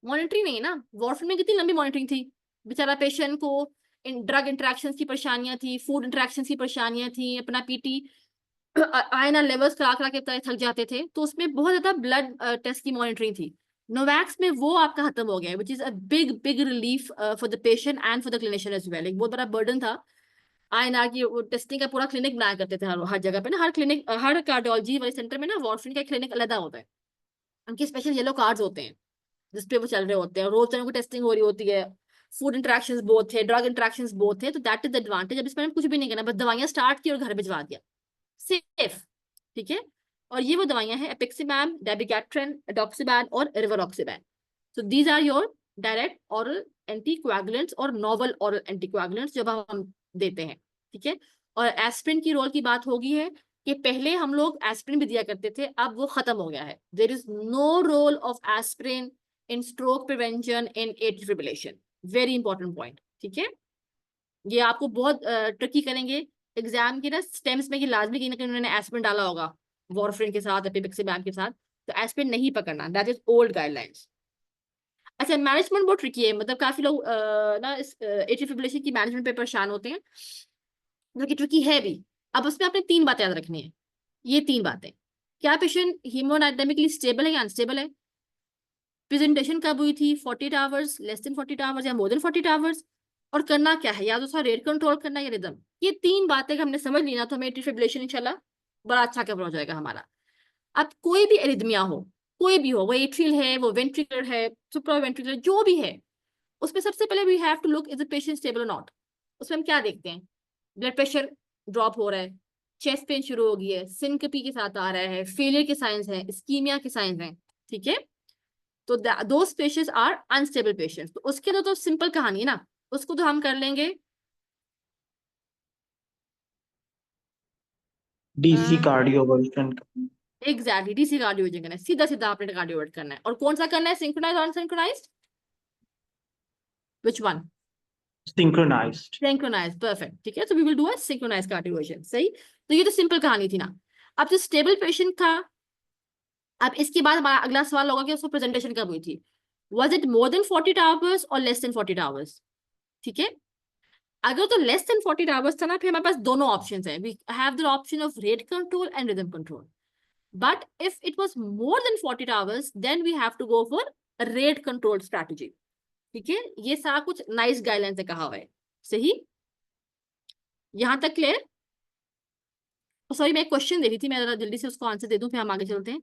मॉनिटरिंग नहीं है ना, वॉर्फरिन में कितनी लंबी मॉनिटरिंग थी, बेचारा पेशेंट को ड्रग इंटरेक्शन की परेशानियां थी, फूड इंटरेक्शन की परेशानियां थी, अपना पीटी आयरन लेवल्स करा के थक जाते थे, तो उसमें बहुत ज्यादा ब्लड टेस्ट की मॉनिटरिंग थी। नोवैक्स में वो आपका खत्म हो गया है, which is a big relief for the patient and for the clinician as well. एक बहुत बड़ा बर्डन था आईएनआर की, टेस्टिंग का पूरा क्लिनिक बनाया करते थे हर जगह पे ना, हर क्लिनिक, हर कार्डियोलॉजी वाले सेंटर में ना वार्फरिन का क्लिनिक अलग होता है, उनके स्पेशल येलो कार्ड्स होते हैं जिसपे वो चल रहे होते हैं, रोज उनको टेस्टिंग हो रही होती है, फूड इंटरेक्शंस बहुत थे, ड्रग इंटरेक्शंस बहुत थे, तो दैट इज द एडवांटेज। अब इसमें कुछ भी नहीं करना, बस दवाइयां स्टार्ट की और घर भिजवा दिया, सेफ, ठीक है। और ये वो दवाइयां हैं एपिक्सिमैब, डेबिगैट्रन, एडोक्सिबैन और rivaroxaban. So these are your direct oral anticoagulants और नोवल ऑरल एंटीकोएगुलेंट्स जब हम देते हैं, ठीक है। और एस्प्रिन की रोल की बात होगी है कि पहले हम लोग एस्प्रिन भी दिया करते थे, अब वो खत्म हो गया है। There is no role of aspirin in stroke prevention in atrial fibrillation, very important point, ठीक है। ये आपको बहुत ट्रिकी करेंगे एग्जाम की ना स्टेम्स में, कि लाजमी कहीं ना कहीं उन्होंने एस्पिरिन डाला होगा वार्फरिन के साथ, एपिपेक्सिमैब के साथ, तो एस्पिरिन नहीं पकड़ना, दैट इज ओल्ड गाइडलाइंस। अच्छा, मैनेजमेंट बहुत ट्रिकी है, मतलब काफी लोग ना इस एट्रियल फिब्रिलेशन की मैनेजमेंट पे परेशान होते हैं, जो कि ट्रिकी है भी। अब उसमें आपने 3 बातें याद रखनी है, ये 3 बातें, क्या पेशेंट हीमोडायनेमिकली स्टेबल है या अनस्टेबल है, प्रेजेंटेशन कब हुई थी, 48 आवर्स, लेस देन 48 आवर्स या मोर देन 48 आवर्स, और करना क्या है, या तो उसका रेट कंट्रोल करना या रिदम। ये 3 बातें हमने समझ ली ना, तो हमें एट्रियल फिब्रिलेशन इंशाल्लाह बड़ा अच्छा कवर हो जाएगा हमारा। अब कोई भी एरिथमिया हो, कोई भी हो, वो एट्रियल है, वो वेंट्रिकुलर है, सुप्रावेंट्रिकुलर, जो भी है, उसमें सबसे पहले we have to look is the patient stable और नॉट। उसमें हम क्या देखते हैं, ब्लड प्रेशर ड्रॉप हो रहा है, चेस्ट पेन शुरू हो गई है, सिनकपी के साथ आ रहा है, फेलियर के साइंस हैं, इस्कीमिया के साइंस हैं, ठीक है। तो those patients are unstable patients. तो उसके लिए तो सिंपल कहानी है ना, उसको तो हम कर लेंगे DC cardioversion. Exactly, DC cardioversion करना है, सीधा सीधा आपने कार्डियोवर्जन करना है। और कौन सा करना है, सिंक्रोनाइज और unsynchronised, which one, synchronised. Synchronise, perfect, ठीक है। तो we will do a synchronise cardioversion, सही। तो ये तो सिंपल कहानी थी ना। अब जो स्टेबल पेशेंट था, अब इसके बाद हमारा अगला सवाल होगा कि उसको प्रेजेंटेशन कब हुई थी, was it more than 48 hours और लेस देन 48 आवर्स, ठीक है। अगर तो लेस देन 48 आवर्स था ना, फिर हमारे पास दोनों ऑप्शंस हैं, we have the option of rate control and rhythm control. But if it was more than 48 hours, then we have to go for rate control strategy, ठीक है। ये सारा कुछ नाइस गाइडलाइन से कहा हुआ है, सही, यहां तक क्लियर। सॉरी, मैं एक क्वेश्चन दे रही थी, मैं जरा जल्दी से उसको आंसर दे दूं, फिर हम आगे चलते हैं।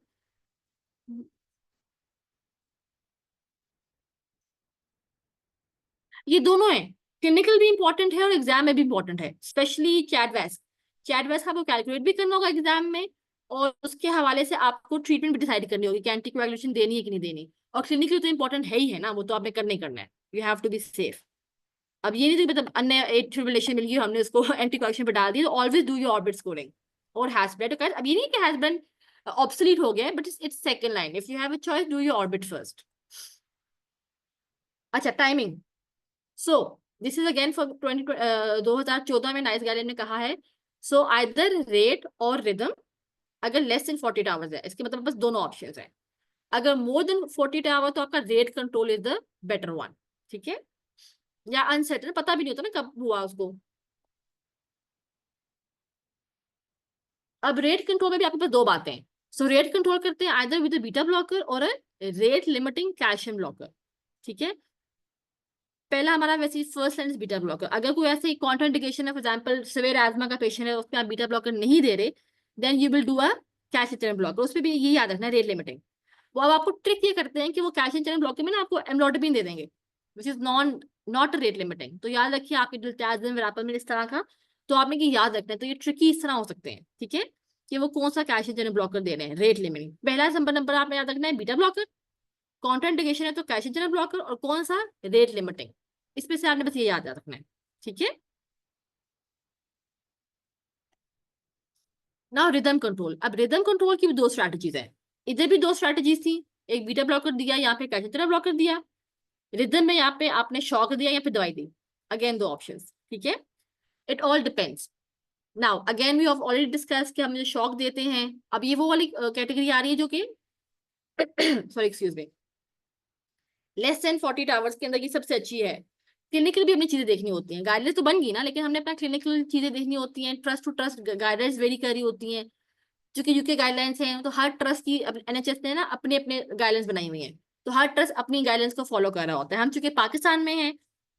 ये दोनों है, क्लिनिकल भी इंपॉर्टेंट है और एग्जाम में भी इंपॉर्टेंट है, स्पेशली चैडवैस। चैडवैस का आपको कैलकुलेट भी करना होगा एग्जाम में, और उसके हवाले से आपको ट्रीटमेंट भी डिसाइड करनी होगी कि एंटीकोएगुलेशन देनी है कि नहीं देनी। और क्लिनिकली तो इंपॉर्टेंट है ही है ना, वो तो आपने करना ही करना है, you have to be safe. अब ये नहीं मतलब अन्य एट्रियल फिब्रिलेशन मिल गई, हमने उसको एंटीकोएगुलेशन पे डाल दिया, तो always do your orbit scoring और हैशब्रेड। अब ये नहीं कि हैशब्रेड ऑब्सोलीट हो गया है, but it's second line, if you have a choice do your orbit first. अच्छा, timing, so this is again for 2014 में नाइस गाइडलाइन ने कहा है, सो आइदर रेट और रिदम अगर लेस देन 48 आवर्स है, इसके मतलब बस दोनों ऑप्शंस हैं। अगर मोर देन 48 आवर तो आपका rate control is the better one, ठीक है। या अनसर्टेन, पता भी नहीं होता ना कब हुआ उसको। अब रेट कंट्रोल में भी आपके पास 2 बातें हैं। सो रेट कंट्रोल करते हैं आइदर विद बीटा ब्लॉकर और रेट लिमिटिंग कैल्शियम ब्लॉकर, ठीक है। पहला हमारा वैसे फर्स्ट लाइन बीटा ब्लॉकर। अगर कोई ऐसे कॉन्ट्राइंडिकेशन है, फॉर एग्जांपल सिवियर एस्मा का पेशेंट है, उसमें आप बीटा ब्लॉकर नहीं दे रहे, then you will do a calcium channel blocker. उसमें भी ये याद रखना है, रेट लिमिटिंग। वो अब आपको ट्रिक ये करते हैं कि वो कैल्शियम चैनल ब्लॉकर में ना आपको एम्लोडोपिन दे देंगे, which is not rate limiting. तो याद रखिए आपके डिल्टाजन विरापल में इस तरह का, तो आपने ये याद रखना है। तो ये ट्रिकी इस तरह हो सकते हैं, ठीक है, कि वो कौन सा कैल्शियम चैनल ब्लॉकर दे रहे हैं, रेट लिमिटिंग। पहला नंबर आपने याद रखना है बीटा ब्लॉकर, कॉन्ट्राइंडिकेशन है तो कैल्शियम चैनल ब्लॉकर, और कौन सा रेट लिमिटिंग। इसमें से आपने बस ये याद रखना है, ठीक है। Now rhythm control. अब रिदम कंट्रोल की भी 2 स्ट्रैटेजीज है, इधर भी 2 स्ट्रैटेजीज थी, एक बीटा ब्लॉकर दिया, यहाँ पे कैल्शियम चैनल ब्लॉकर दिया। रिदम में यहाँ पे आपने शॉक दिया या फिर दवाई दी, अगेन 2 ऑप्शंस, ठीक है। It all depends. Now again we have already discuss कि हम जो शॉक देते हैं, अब ये वो वाली कैटेगरी आ रही है जो कि sorry excuse me, less than 48 hours के अंदर की सबसे अच्छी है। क्लिनिकल भी अपनी चीजें देखनी होती हैं, गाइडलाइंस तो बन गई ना, लेकिन हमने अपना क्लिनिकल चीजें देखनी होती हैं, trust to trust guidelines vary करी होती हैं, जो कि यूके गाइडलाइंस हैं, तो हर ट्रस्ट की एनएचएस ने ना अपने अपने गाइडलाइंस बनाई हुई हैं, तो हर ट्रस्ट अपनी गाइडलाइंस को फॉलो कर रहा होता है। हम चूंकि पाकिस्तान में हैं,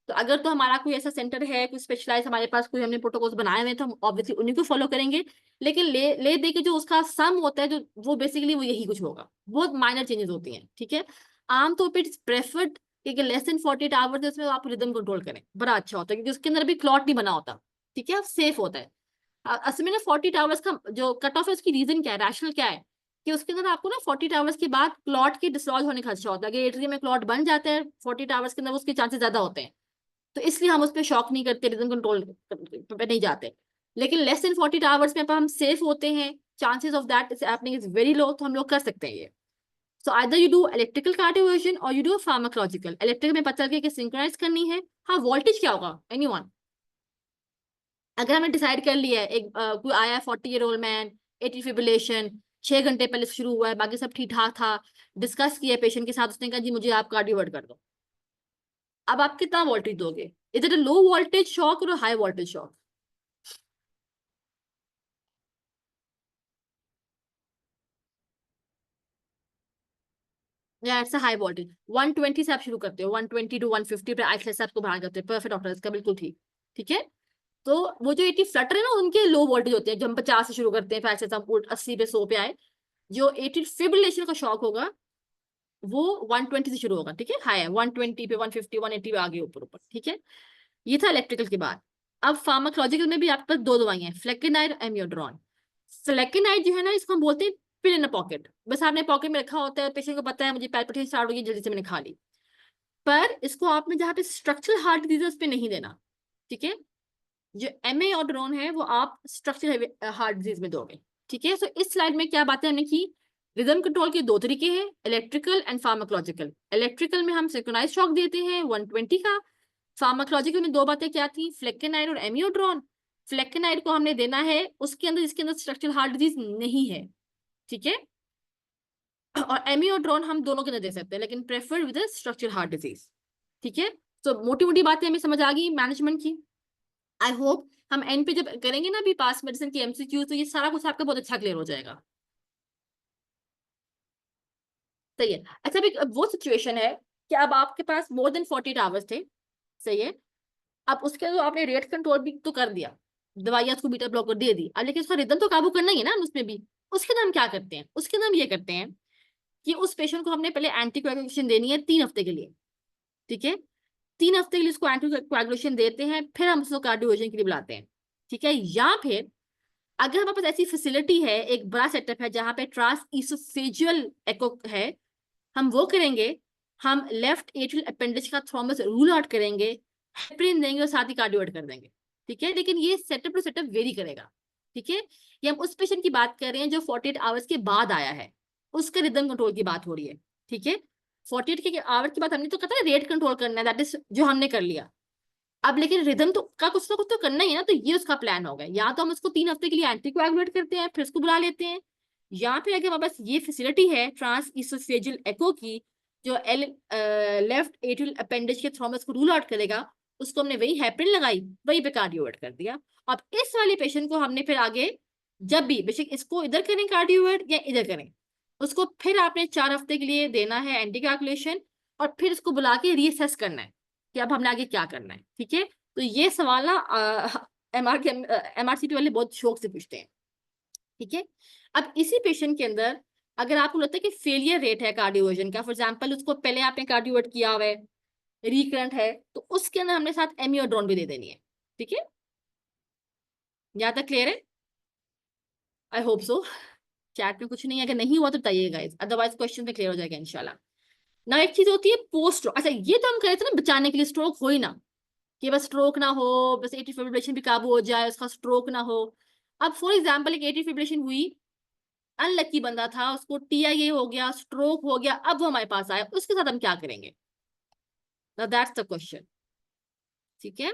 तो अगर तो हमारा कोई ऐसा सेंटर है, कोई स्पेशलाइज हमारे पास कोई हमने प्रोटोकॉल्स बनाए हुए हैं, तो हम ऑब्वियसली उन्हीं को फॉलो करेंगे, लेकिन ले दे के जो उसका सम होता है, जो वो बेसिकली वो यही कुछ होगा, बहुत माइनर चेंजेस होती हैं, ठीक है। आमतौर पर इट्स प्रेफर्ड कि लेस देन 48 आवर्स उसमें आप रिदम कंट्रोल करें, बड़ा अच्छा होता है, क्योंकि उसके अंदर भी क्लॉट नहीं बना होता, ठीक है, सेफ होता है। असल में ना 48 आवर्स का जो कट ऑफ है, उसकी रीजन क्या है, रैशनल क्या है, कि उसके अंदर आपको ना 48 आवर्स के बाद क्लॉट के डिसलॉज होने का खदशा होता है, कि एट्रियम में क्लॉट बन जाता है 48 आवर्स के अंदर, उसके चांसेस ज्यादा होते हैं, तो इसलिए हम उस पर शॉक नहीं करते, रीजन कंट्रोल पे नहीं जाते। लेकिन लेस देन 48 आवर्स में हम सेफ होते हैं, chances of that is happening is very low, तो हम लोग कर सकते हैं ये। So either you do electrical cardioversion और यू डू फार्माकोलॉजिकल। इलेक्ट्रिकल में पता चल गया कि सिंक्रोनाइज करनी है। हाँ, वोल्टेज क्या होगा, एनीवन? अगर हमने डिसाइड कर लिया है, एक कोई आया है 40 year old man, eighty fibrillation, 6 घंटे पहले शुरू हुआ है, बाकी सब ठीक ठाक था, डिस्कस किया पेशेंट के साथ, उसने कहा जी मुझे आप कार्डियोवर्ट कर दो। अब आप कितना वोल्टेज दोगे? Is it a low voltage shock और हाई वोल्टेज शॉक? या इट्स हाई वोल्टेज। 120 से आप शुरू करते हो, 120 टू 150 पे आहिस्ते से आपको बढ़ा करते हैं। परफेक्ट डॉक्टर, इसका बिल्कुल ठीक, ठीक है। तो वो जो 80 फ्लटर है ना, उनके लो वोल्टेज होते हैं, जो हम 50 से शुरू करते हैं, फिर ऐसे हम 80 पे 100 पे आए। जो 80 फिब्रिलेशन का शॉक होगा वो 120 से शुरू होगा, ठीक है, हाई है 120 पे, 150, 180 पे, आगे ऊपर ऊपर, ठीक है। ये था इलेक्ट्रिकल के बाद। अब फार्माकोलॉजिकल में भी आपके पास दो दवाई हैं, फ्लेकेनाइड और एमियोड्रॉन। फ्लेकेनाइड जो है ना, इसको हम बोलते हैं पिल इन पॉकेट, बस आपने पॉकेट में रखा होता है, पेशेंट को पता है मुझे पैल्पिटेशन स्टार्ट होगी, जल्दी से मैंने खा ली। पर इसको आपने जहाँ पे स्ट्रक्चरल हार्ट डिजीज उस पे नहीं देना, ठीक है। जो एमियोड्रोन है वो आप स्ट्रक्चरल हार्ट डिजीज में दोगे, ठीक है। सो इस स्लाइड में क्या बातें हमने की? रिदम कंट्रोल के दो तरीके हैं, इलेक्ट्रिकल एंड फार्माकोलॉजिकल। इलेक्ट्रिकल में हम सिंक्रोनाइज शॉक देते हैं 120 का। फार्माकोलॉजिकल में दो बातें क्या थी, फ्लेकेनाइड और एमियोड्रोन। फ्लेकेनाइड को हमने देना है उसके अंदर जिसके अंदर स्ट्रक्चरल हार्ट डिजीज नहीं है, ठीक है। और एमियोड्रोन हम दोनों के अंदर दे सकते हैं, लेकिन preferred with structural heart disease, ठीक है। तो मोटी मोटी बातें हमें समझ आ गई मैनेजमेंट की। आई होप हम एंड पे जब करेंगे ना अभी पास मेडिसिन की एमसीक्यू, तो ये सारा कुछ आपका बहुत अच्छा क्लियर हो जाएगा। सही है। अच्छा, अभी वो सिचुएशन है कि अब आपके पास मोर देन 48 आवर्स थे, सही है। अब उसके तो आपने रेट कंट्रोल भी तो कर दिया, दवाइयां उसको बीटा ब्लॉकर दे दी, अब लेकिन उसका रिदम तो काबू करना ही है ना उसमें भी। उसके नाम क्या करते हैं, उसके नाम ये करते हैं कि उस पेशेंट को हमने पहले एंटीकोएगुलेशन देनी है 3 हफ्ते के लिए, ठीक है। 3 हफ्ते के लिए उसको एंटीकोएगुलेशन देते हैं, फिर हम उसको कार्डियोजन के लिए बुलाते हैं, ठीक है। या फिर अगर हमारे पास ऐसी फैसिलिटी है, एक बड़ा सेटअप है जहां पे ट्रांस इसोफेजियल एको है, हम वो करेंगे। हम लेफ्ट एट्रियल अपेंडिज का थ्रोम्बस रूल आउट करेंगे, हेपरिन देंगे और साथ ही कार्डियोट कर देंगे, ठीक है। लेकिन ये सेटअप टू सेटअप वेरी करेगा, ठीक है। ये हम उस पेशेंट की बात कर रहे हैं जो 48 आवर्स के बाद आया है, उसके रिदम कंट्रोल की बात हो रही है, ठीक है। 48 के आवर की बात हमने तो कहता है रेट कंट्रोल करना है, दैट इज जो हमने कर लिया। अब लेकिन रिदम तो का कुछ ना कुछ तो करना ही है ना, तो ये उसका प्लान होगा। या तो हम उसको 3 हफ्ते के लिए एंटीकोएगुलेट करते हैं, फिर उसको बुला लेते हैं, या फिर अगर हमारे पास ये फैसिलिटी है ट्रांस इसोफेजियल एको की, जो लेफ्ट एट्रियल अपेंडिज के थ्रोम्बस को रूल आउट करेगा, उसको हमने वही हेपरिन लगाई, वही पे कार्डियोवर्ट कर दिया। अब इस वाले पेशेंट को हमने फिर आगे जब भी बेशक इसको इधर करें कार्डियोवर्ट या इधर करें, उसको फिर आपने 4 हफ्ते के लिए देना है एंटीकोएगुलेशन, और फिर उसको बुला के रीअसेस करना है कि अब हमने आगे क्या करना है, ठीक है। तो ये सवाल ना एमआरसीपी वाले बहुत शौक से पूछते हैं, ठीक है। अब इसी पेशेंट के अंदर अगर आपको लगता है कि फेलियर रेट है कार्डियोवर्जन का, फॉर एग्जांपल उसको पहले आपने कार्डियोवर्ट किया हुआ है, रिकरेंट है, तो उसके अंदर हमने साथ एमियोड्रोन भी दे देनी है, ठीक है। यहाँ तक क्लियर है? I hope so. चैट में कुछ नहीं है, अगर नहीं हुआ तो बताइएगा, अदरवाइज क्वेश्चन में क्लियर हो जाएगा इंशाल्लाह ना। एक चीज होती है पोस्ट स्ट्रोक। अच्छा, ये तो हम करे थे ना बचाने के लिए, स्ट्रोक हो ही ना, कि बस स्ट्रोक ना हो, बस एट्रियल फिब्रिलेशन भी काबू हो जाए, उसका स्ट्रोक ना हो। अब फॉर एग्जांपल एक एट्रियल फिब्रिलेशन हुई, अनलकी बंदा था, उसको टीआईए हो गया, स्ट्रोक हो गया, अब वो हमारे पास आया, उसके साथ हम क्या करेंगे? दैट्स द क्वेश्चन, ठीक है।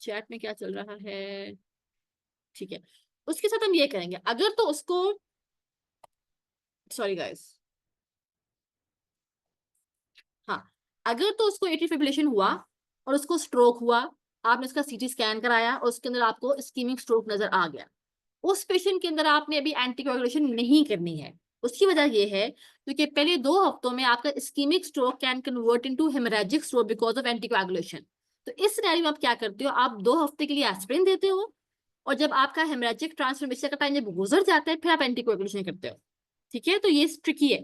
चैट में क्या चल रहा है? ठीक है, उसके साथ हम ये करेंगे, अगर तो उसको, सॉरी गाइस, हाँ, अगर तो उसको एट्रियल फिब्रिलेशन हुआ और उसको स्ट्रोक हुआ, आपने उसका सीटी स्कैन कराया और उसके अंदर आपको इस्कीमिक स्ट्रोक नजर आ गया, उस पेशेंट के अंदर आपने अभी एंटीकोagulation नहीं करनी है। उसकी वजह यह है क्योंकि पहले 2 हफ्तों में आपका ischaemic stroke can convert into haemorrhagic stroke because of anticoagulation. तो इस सिनेरियो में आप क्या करते हो, आप 2 हफ्ते के लिए एस्पिरिन देते हो, और जब आपका हेमोरेजिक ट्रांसफॉर्मेशन का टाइम जब गुजर जाता है फिर आप एंटीकोagulation करते हो। ठीक है, तो ये ट्रिकी है।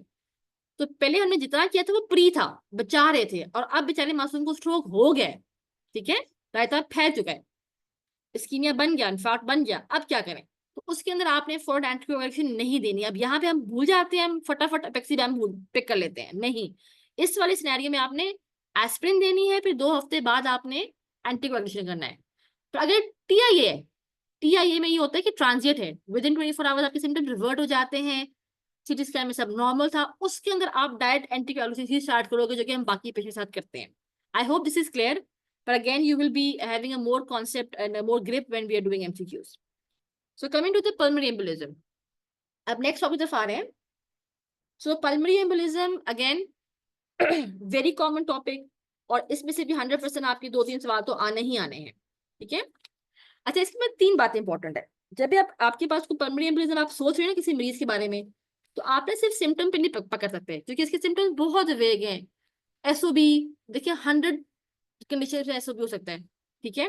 तो पहले हमने जितना किया था वो प्री था, बचा रहे थे, और अब बेचारे मासूम को स्ट्रोक हो गया है। ठीक है, रायता फैल चुका है, इस्कीमिया बन गया, इन्फार्क्ट बन गया, अब क्या करें? तो उसके अंदर आपने फॉर एंटीकोagulation नहीं देनी। अब यहाँ पे हम भूल जाते हैं, हम फटाफट अपेक्सिबैम पिक कर लेते हैं, नहीं, इस वाले सिनेरियो में आपने एस्पिरिन देनी है, फिर 2 हफ्ते बाद आपने एंटीकोagulation करना है। तो अगर टीआईए है, टीआईए में ये होता है कि ट्रांजिएंट है, विद इन 24 आवर्स आपके सिम्टम रिवर्ट हो जाते हैं, सीटी स्कैन में सब नॉर्मल था, उसके अंदर आप डायरेक्ट एंटीकोagulation ही स्टार्ट करोगे, जो कि हम बाकी पेशेंट के साथ करते हैं। आई hope this is clear, but again you will be having a more concept and a more grip when we are doing MCQs. So coming to the pulmonary embolism, अब next topic तरफ आ रहे हैं। So pulmonary embolism again very common topic, और इसमें से भी 100% आपके 2-3 सवाल तो आने ही आने हैं। ठीक है, अच्छा, इसके बाद 3 बातें इंपॉर्टेंट है। जब भी आप आपके पास कोई pulmonary embolism आप सोच रहे हैं ना किसी मरीज के बारे में, तो आपने सिर्फ सिम्टम पे नहीं पकड़ सकते, क्योंकि इसके सिम्टम्स बहुत वेग हैं। एसओबी, देखिए 100 कंडीशन में एसओबी हो सकता है। ठीक है,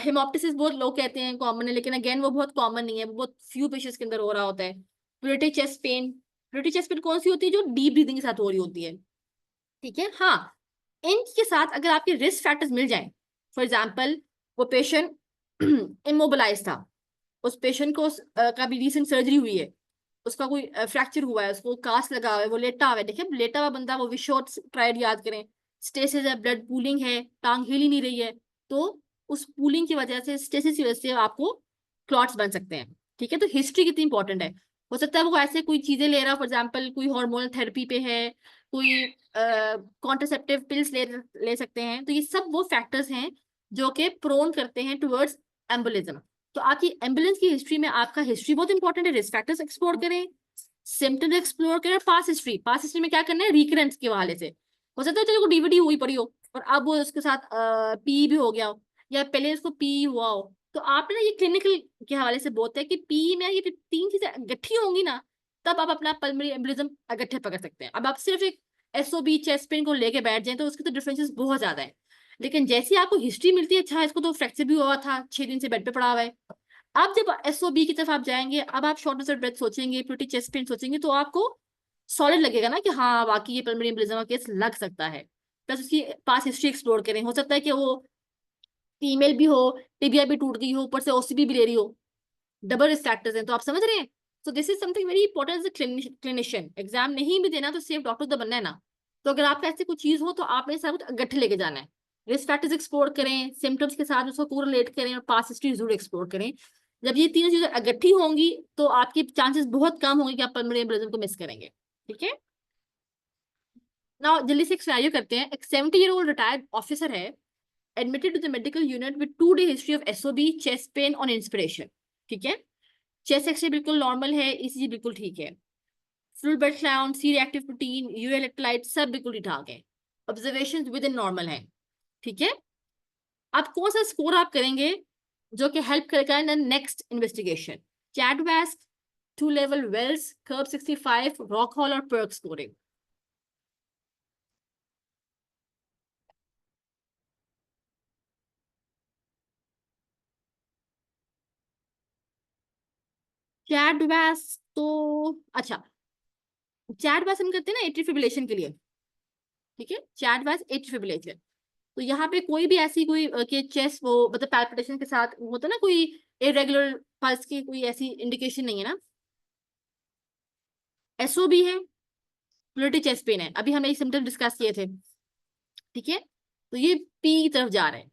हेमोप्टिसिस बहुत लोग कहते हैं कॉमन है, लेकिन अगेन वो बहुत कॉमन नहीं है, वो बहुत फ्यू पेशेंट्स के अंदर हो रहा होता है। प्लूरेटिक चेस्ट पेन, प्लूरेटिक चेस्ट पेन कौन सी होती है? जो डीप ब्रीदिंग के साथ हो रही होती है। ठीक है, हाँ, इनके साथ अगर आपके रिस्क फैक्टर्स मिल जाएं, फॉर एग्जाम्पल वो पेशेंट इमोबिलाइज था, उस पेशेंट को का भी रिसेंट सर्जरी हुई है, उसका कोई फ्रैक्चर हुआ है, उसको कास्ट लगा हुआ है, वो लेटा हुआ है। देखिए लेटा हुआ बंदा, वो विशॉट ट्रायड याद करें, स्टेसिस है, ब्लड पूलिंग है, टांग हिल ही नहीं रही है, तो उस पूलिंग की वजह से, स्टेसिस की वजह से आपको क्लॉट्स बन सकते हैं। ठीक है, तो हिस्ट्री कितनी इंपॉर्टेंट है। हो सकता है वो ऐसे कोई चीजें ले रहा, फॉर एग्जाम्पल कोई हार्मोनल थेरेपी पे है, कोई कॉन्ट्रासेप्टिव पिल्स ले सकते हैं, तो ये सब वो फैक्टर्स हैं जो कि प्रोन करते हैं टुवर्ड्स एम्बोलिज्म। तो आपकी एम्बुलेंस की हिस्ट्री में आपका हिस्ट्री बहुत इंपॉर्टेंट है, रिस्क फैक्टर्स एक्सप्लोर करें, सिम्टम्स एक्सप्लोर करें, पास हिस्ट्री में क्या करना है, रिकरेंस के हवाले से। हो सकता है चलो डीवीडी हुई पड़ी हो और अब वो उसके साथ पी भी हो गया हो, या पहले उसको पी हुआ हो, तो आपने ना ये क्लिनिकल के हवाले से बोलते हैं कि पी में ये 3 चीजें इकट्ठी होंगी ना, तब आप अपना पल्मोनरी एम्बोलिज्म इकट्ठे पकड़ सकते हैं। अब आप सिर्फ एक एसओबी चेस्ट पेन को लेके बैठ जाए तो उसके तो डिफरेंसेस बहुत ज्यादा है, लेकिन जैसे आपको हिस्ट्री मिलती है, अच्छा इसको तो फ्रैक्चर भी हुआ था, 6 दिन से बेड पे पड़ा हुआ है, अब जब एसओबी की तरफ आप जाएंगे, अब आप शॉर्टनेस ऑफ ब्रेथ सोचेंगे, प्लूरेटिक चेस्ट पेन सोचेंगे, तो आपको सॉलिड लगेगा ना कि हाँ वाकई ये पल्मोनरी एम्बोलिज्म का केस लग सकता है। प्लस उसकी पास हिस्ट्री एक्सप्लोर करें, हो सकता है कि वो फीमेल भी हो, टिबिया भी टूट गई हो, ऊपर से ओसीबी भी ले रही हो, डबल रिस्क फैक्टर्स हैं, तो आप समझ रहे हैं। So this is something very important as a clinician. Exam नहीं भी देना तो सेफ डॉक्टर तो बनना है ना, तो अगर आपका ऐसी कोई चीज हो तो आपने सारा कुछ इकट्ठे लेके जाना है। रिस्क फैक्टर्स एक्सप्लोर करें, सिम्टम्स के साथ उसको कोरिलेट करें, और पास हिस्ट्री जरूर एक्सप्लोर करें। जब ये 3 चीजें इकट्ठी होंगी तो आपके चांसेस बहुत कम होंगे कि आप पल्मोनरी एम्बोलिज्म को मिस करेंगे। ठीक है, नाउ जल्दी से एक सिनेरियो करते हैं। एक 70-year-old रिटायर्ड ऑफिसर है, admitted to the medical unit with 2-day history of SOB, chest pain on inspiration। ठीक है, चेस्ट एक्सरे बिल्कुल नॉर्मल है, ईसीजी बिल्कुल ठीक है, fluid bed count, C reactive protein, urea electrolyte सब बिल्कुल ठीक ठाक है, ऑब्जर्वेशंस विद इन नॉर्मल है। ठीक है, अब कौन सा स्कोर आप करेंगे जो कि हेल्प करेगा in next investigation? CHADSVASc, 2 level Wells, कर्व 65, रॉक हॉल और पर्क स्कोरिंग। चैडवास्क तो अच्छा, चैडवास्क हम करते हैं ना एट्रियल फिब्रिलेशन के लिए। ठीक है, चैडवास्क एट्रियल फिब्रिलेशन, तो यहाँ पे कोई भी ऐसी कोई कि चेस्ट वो मतलब पैल्पिटेशन के साथ होता है ना, कोई इरेगुलर पल्स की कोई ऐसी इंडिकेशन नहीं है ना। एसओबी है, प्लूरेटिक चेस्ट पेन है, अभी हमने सिम्टम डिस्कस किए थे। ठीक है, तो ये पी की तरफ जा रहे हैं,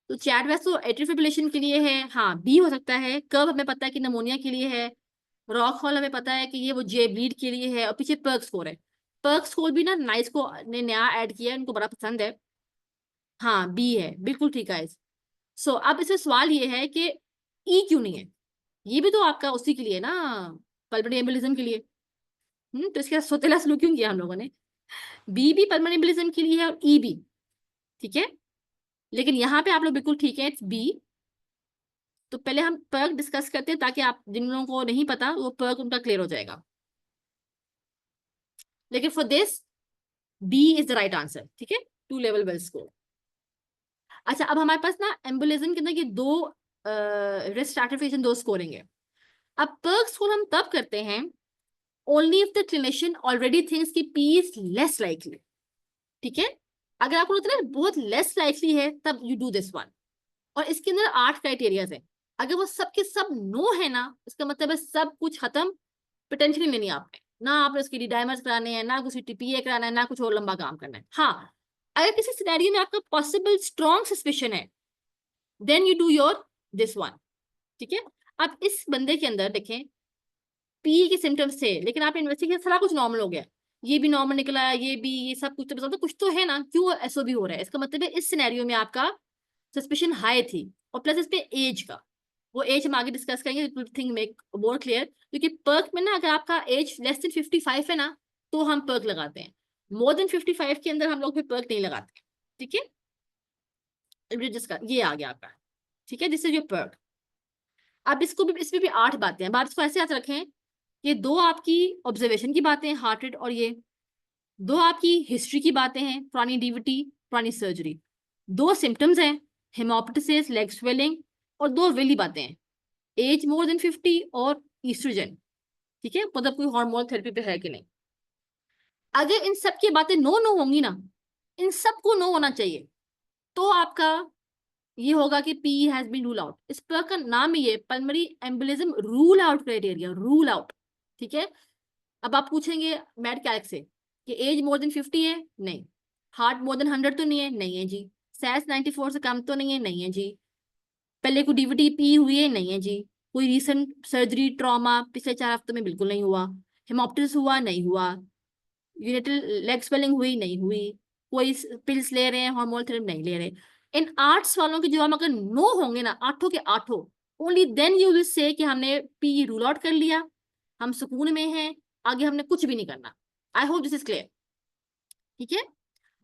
तो चैडवास्क तो एट्रियल फिब्रिलेशन के लिए है, हाँ बी हो सकता है। कर्व हमें पता है कि नमोनिया के लिए है, रॉक हॉल हमें पता है कि ये वो जे ब्लीड के लिए है, और पीछे पर्क स्कोर है। पर्क स्कोर भी ना नाइस को ने नया ऐड किया है, उनको बड़ा पसंद है। हाँ बी है, बिल्कुल ठीक है। सो अब इसमें सवाल ये है कि ई क्यों नहीं है? ये भी तो आपका उसी के लिए ना, पल्मोनरी एम्बोलिज्म के लिए। तो इसके साथ सोतेला सलूक क्यों किया हम लोगों ने? बी भी परमेनिबलिज्म के लिए है और ई भी, ठीक है। लेकिन यहाँ पे आप लोग बिल्कुल ठीक है, इट्स बी। तो पहले हम पर्क डिस्कस करते हैं ताकि आप जिन लोगों को नहीं पता वो पर्क उनका क्लियर हो जाएगा। लेकिन for this B is the right answer, ठीक है, 2 लेवल वेल स्कोर। अच्छा, अब हमारे पास ना एम्बुलिज्म के अंदर ये 2 रिस्क स्ट्रैटिफिकेशन, 2 स्कोरिंग है। अब पर्क स्कोर हम तब करते हैं only if the clinician already thinks कि पी इज लेस लाइकली, ठीक है। अगर आपको लगता है बहुत लेस लाइकली है तब यू डू दिस वन। और इसके अंदर 8 क्राइटेरियाज है। अगर वो सब के सब नो है ना, इसका मतलब है सब कुछ खत्म, पोटेंशियली लेनी है आपने, ना आपने उसकी डिडाइमर्स कराने हैं, ना कुछ टीपीए कराना है, ना कुछ और लंबा काम करना है। हाँ, अगर किसी सिनेरियो में आपका पॉसिबल स्ट्रॉन्ग सस्पिशन है then you do your this one, ठीक है। अब इस बंदे के अंदर देखें पी के सिम्टम्स थे, लेकिन आपने इन्वेस्टिगेशन सारा कुछ नॉर्मल हो गया, ये भी नॉर्मल निकला, ये भी, ये सब कुछ, तो कुछ तो है ना, क्यों एसओबी हो रहा है। इसका मतलब है इस सिनेरियो में आपका सस्पिशन हाई थी, और प्लस इस पे एज का, वो एज हम आगे डिस्कस करेंगे, it will think make more clear. क्योंकि पर्क में ना अगर आपका एज लेस देन 55 है ना तो हम पर्क लगाते हैं, मोर देन 55 के अंदर हम लोग फिर पर्क नहीं लगाते, ठीक है। ये आ गया आपका, ठीक है, दिस इज योर पर्क। अब इसको भी, इसमें भी 8 बातें हैं। बात इसको ऐसे याद रखें, ये 2 आपकी ऑब्जर्वेशन की बातें हैं, हार्ट रेट, और ये 2 आपकी हिस्ट्री की बातें हैं, पुरानी डीवीटी, पुरानी सर्जरी। 2 सिम्टम्स हैं, हेमोप्टिसिस, लेग स्वेलिंग, और 2 वेली बातें हैं, एज मोर देन 50 और ईस्ट्रोजन, ठीक है, मतलब कोई हार्मोन थेरेपी पे है कि नहीं। अगर इन सब की बातें नो नो होंगी ना, इन सबको नो होना चाहिए, तो आपका ये होगा कि P has been rule out. इस पर का नाम ही है pulmonary embolism rule out criteria, rule out, ठीक है। अब आप पूछेंगे मैड कैल्क से कि एज मोर देन 50 है, नहीं। हार्ट मोर देन 100 तो नहीं है, नहीं है जी। सैस 94 से कम तो नहीं है, नहीं है जी। पहले कोई डीवीटी पी हुई है, नहीं है जी। कोई रीसेंट सर्जरी ट्रॉमा पिछले 4 हफ्तों में बिल्कुल नहीं हुआ। हेमोप्टिस हुआ, नहीं हुआ। यूनिटल लेग स्वेलिंग हुई, नहीं हुई। कोई पिल्स ले रहे हैं, हार्मोन थेरेपी नहीं ले रहे। इन 8 सवालों के जवाब अगर नो होंगे ना, 8 के 8, only then you will say कि हमने पी रूल आउट कर लिया, हम सुकून में हैं, आगे हमने कुछ भी नहीं करना। आई होप दिस इज क्लियर, ठीक है।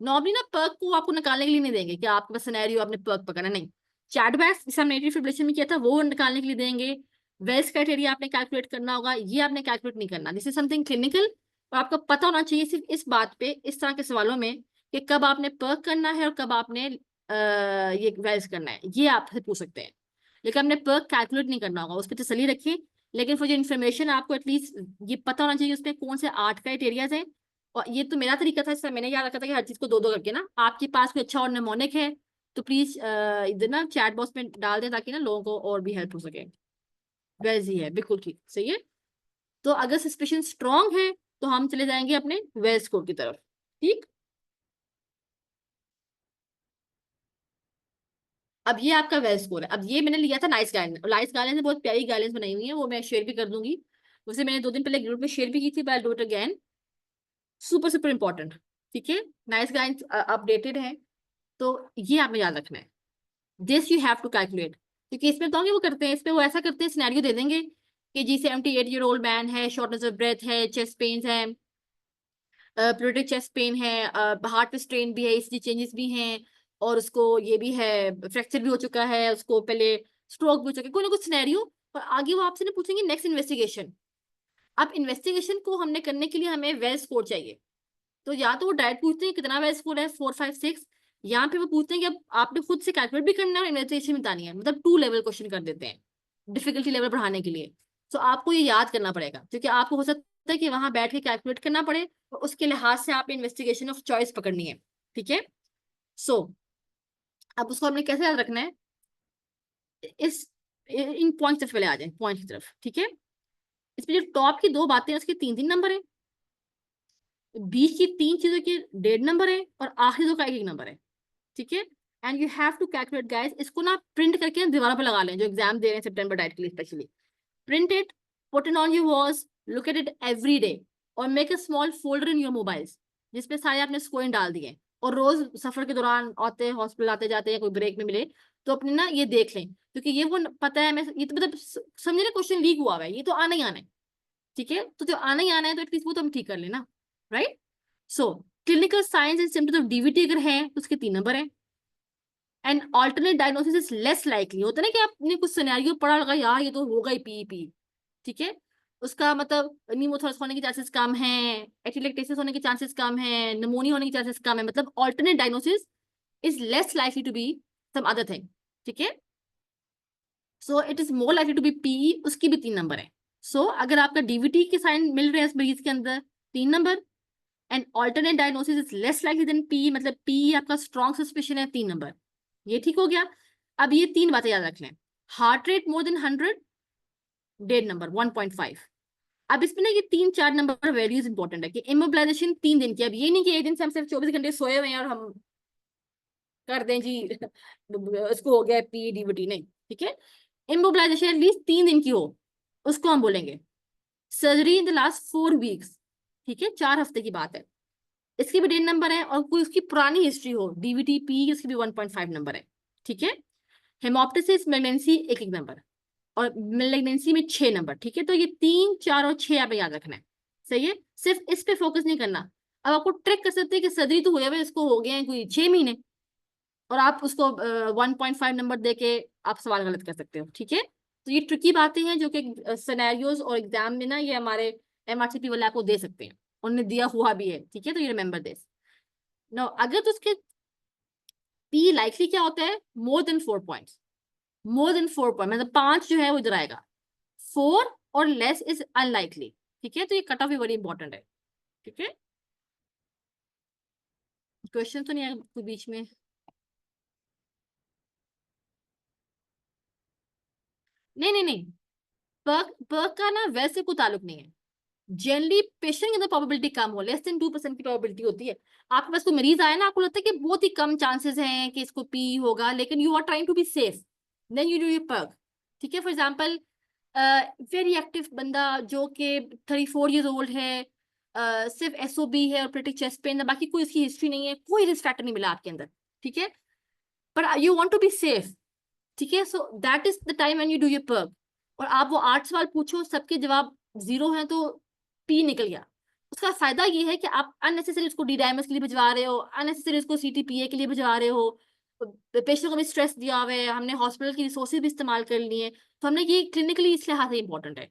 नॉर्मली ना पर्क को आपको निकालने के लिए नहीं देंगे कि आपके पास सिनेरियो आपने पर्क पकड़ना, नहीं। चैट बैक्स जिसे हमने एट्रियल फिब्रिलेशन में किया था वो निकालने के लिए देंगे। वेल्स क्राइटेरिया आपने कैलकुलेट करना होगा, ये आपने कैलकुलेट नहीं करना, दिस इज समथिंग क्लिनिकल। और आपको पता होना चाहिए सिर्फ इस बात पे, इस तरह के सवालों में, कि कब आपने पर्क करना है और कब आपने ये वेल्स करना है, ये आपसे पूछ सकते हैं। लेकिन आपने पर्क कैलकुलेट नहीं करना होगा, उस पर तसल्ली रखिए। लेकिन फॉर जो इन्फॉर्मेशन आपको एटलीस्ट ये पता होना चाहिए उसमें कौन से 8 क्राइटेरियाज हैं। और ये तो मेरा तरीका था, इससे मैंने याद रखा था कि हर चीज को 2-2 करके ना, आपके पास कोई अच्छा और निमोनिक है तो प्लीज इधर ना चैट बॉक्स में डाल दें ताकि ना लोगों को और भी हेल्प हो सके। वैसे ही है, बिल्कुल ठीक, सही है। तो अगर सस्पिशन स्ट्रांग है तो हम चले जाएंगे अपने वेल स्कोर की तरफ, ठीक। अब ये आपका वेल स्कोर है। अब ये मैंने लिया था नाइस गाइडेंस, नाइस गाइडेंस ने बहुत प्यारी गाइडेंस बनाई हुई है, वो मैं शेयर भी कर दूंगी। उसे मैंने 2 दिन पहले ग्रुप में शेयर भी की थी, but I do it again, super super important, ठीक है। नाइस गाइडेंस अपडेटेड है, तो ये आपने याद रखना है। This you have to calculate, क्योंकि इसमें तो वो करते हैं, इसमें वो ऐसा करते हैं, सिनेरियो दे देंगे कि जी 78-year-old मैन है, शॉर्टनेस ऑफ ब्रेथ है, चेस्ट पेन है, प्रोटेक्ट चेस्ट पेन है, हार्ट पे स्ट्रेन भी है, ईसीजी चेंजेस भी हैं, और उसको ये भी है, फ्रैक्चर भी हो चुका है, उसको पहले स्ट्रोक भी हो चुका है, कोई ना कुछ सिनेरियो। और आगे वो आपसे ना पूछेंगे नेक्स्ट इन्वेस्टिगेशन। अब इन्वेस्टिगेशन को हमने करने के लिए हमें वेल स्कोर चाहिए, तो या तो वो डायरेक्ट पूछते हैं कितना वेल स्कोर है, 4, 5, 6, या फिर वो पूछते हैं कि अब आपने खुद से कैलकुलेट भी करना है और इन्वेस्टिगेशन भी बतानी है, मतलब 2 लेवल क्वेश्चन कर देते हैं डिफिकल्टी लेवल बढ़ाने के लिए। तो आपको ये याद करना पड़ेगा, क्योंकि आपको हो सकता है कि वहां बैठ के कैलकुलेट करना पड़े, और उसके लिहाज से आप इन्वेस्टिगेशन ऑफ चॉइस पकड़नी है, ठीक है। सो अब उसको हमने कैसे याद रखना है, इस इन पॉइंट तरफ पहले आ जाए, पॉइंट की तरफ, ठीक है। इसमें जो टॉप की 2 बातें हैं उसके 3-3 नंबर है, बीच की 3 चीजों के 1.5 नंबर है, और आखिरी 2 का 1 नंबर है, ठीक है। And you have to calculate guys, इसको ना प्रिंट करके दीवारों पर लगा लें जो एग्जाम दे रहे हैं सितंबर डाइट के लिए specially. Print it, put it on your walls, look at it every day, और make a small folder in your mobiles जिसपे सारे आपने स्कोरिंग डाल दिए, और रोज सफर के दौरान आते हॉस्पिटल आते जाते या कोई ब्रेक में मिले तो अपने ना ये देख लें, क्योंकि ये वो पता है, मैं ये तो मतलब समझे ना, क्वेश्चन लीक हुआ है, ये तो आना ही आना है, ठीक है। तो जो आना ही आना है तो एटलीस्ट वो तो हम ठीक कर लेना, right. So clinical science and symptoms of DVT अगर है तो उसके 3 नंबर है। And alternate diagnosis is less likely, होता है ना कि आपने कुछ सिनेरियो पढ़ा लगा यार ये तो होगा ही पीईपी, ठीक है, उसका मतलब न्यूमोथोरक्स होने के चांसेस कम है, एटिलेक्टेसिस होने के चांसेस कम है, निमोनिया होने के चांसेस कम है, मतलब alternate diagnosis is less likely to be some other thing, ठीक है। So it is more likely to be PE, उसकी भी 3 नंबर है। सो अगर आपका डीवीटी के साइन मिल रहे हैं इस मरीज के अंदर 3 number, and alternate diagnosis is less likely then P, मतलब पी आपका स्ट्रॉन्ग सस्पिशन है 3 नंबर, ये ठीक हो गया। अब ये 3 बातें याद रख लें, हार्ट रेट मोर देन 100, डेढ़ नंबर 1.5। अब इसमें ना ये 3-4 नंबर वैल्यूज इंपॉर्टेंट है कि इमोबिलाइजेशन 3 दिन की, अब ये नहीं कि एक दिन से हम सिर्फ 24 घंटे सोए हुए हैं और हम कर दें जी उसको हो गया पी डीवीटी, नहीं, ठीक है। इमोबिलाइजेशन एटलीस्ट 3 दिन की हो, उसको हम बोलेंगे surgery in the last 4 weeks, ठीक है, 4 हफ्ते की बात है, इसकी भी 1.5 नंबर है, और कोई उसकी पुरानी हिस्ट्री हो डीवीटी पी, उसकी भी 1.5 नंबर है, ठीक है। हेमोप्टिसिस मेलेंसी 1-1 नंबर, और मेलेग्नेंसी में 6 नंबर, ठीक है। तो ये 3, 4 और 6 आप याद रखना है, सही है, सिर्फ इस पे फोकस नहीं करना। अब आपको ट्रिक कर सकते हैं कि सर्जरी तो हुए हुए इसको हो गए हैं कोई 6 महीने, और आप उसको 1.5 नंबर दे के आप सवाल गलत कर सकते हो, ठीक है। तो ये ट्रिकी बातें हैं जो कि सिनेरियोज और एग्जाम में ना ये हमारे एमआरसीपी वाले आपको दे सकते हैं, उन्होंने दिया हुआ भी है, ठीक है। तो ये रिमेंबर दिस। नो अगर तो उसके पी लाइकली क्या होता है, more than 4 points, more than 4 point मतलब 5 जो है वो इधर आएगा, 4 और लेस इज अनलाइकली, ठीक है। तो ये कट ऑफ भी बड़ी इंपॉर्टेंट है, ठीक है। क्वेश्चन तो नहीं आया कोई बीच में? नहीं नहीं नहीं, पर्क पर्क का ना वैसे कोई ताल्लुक नहीं है, जनरली पेशेंट के अंदर प्रोबेबिलिटी कम हो, लेस देन 2% की प्रोबेबिलिटी होती है। आपके पास कोई मरीज आया ना, आपको लगता है कि बहुत ही कम चांसेस हैं कि इसको पी होगा, लेकिन you are trying to be safe, then you do your PERC, ठीक है। फॉर एग्जांपल वेरी एक्टिव बंदा जो कि 34 ईयर्स ओल्ड है, सिर्फ एसओबी है और प्रेटिक चेस्ट पेन, बाकी कोई इसकी हिस्ट्री नहीं है, कोई रिस्क फैक्टर नहीं मिला आपके अंदर, ठीक है, पर you want to be safe, ठीक है। So that is the time when you do your PERC, और आप वो 8 सवाल पूछो सबके जवाब 0 हैं तो पी निकल गया। उसका फायदा ये है कि आप अननेसेसरी उसको डी डायमस के लिए भिजवा रहे हो, अननेसेसरी उसको सीटीपीए के लिए भिजवा रहे हो, पेशेंट को भी स्ट्रेस दिया हुआ है, हमने हॉस्पिटल की रिसोर्सेज भी इस्तेमाल कर लिए हैं, तो हमने ये क्लिनिकली इस लिहाज से इंपॉर्टेंट है।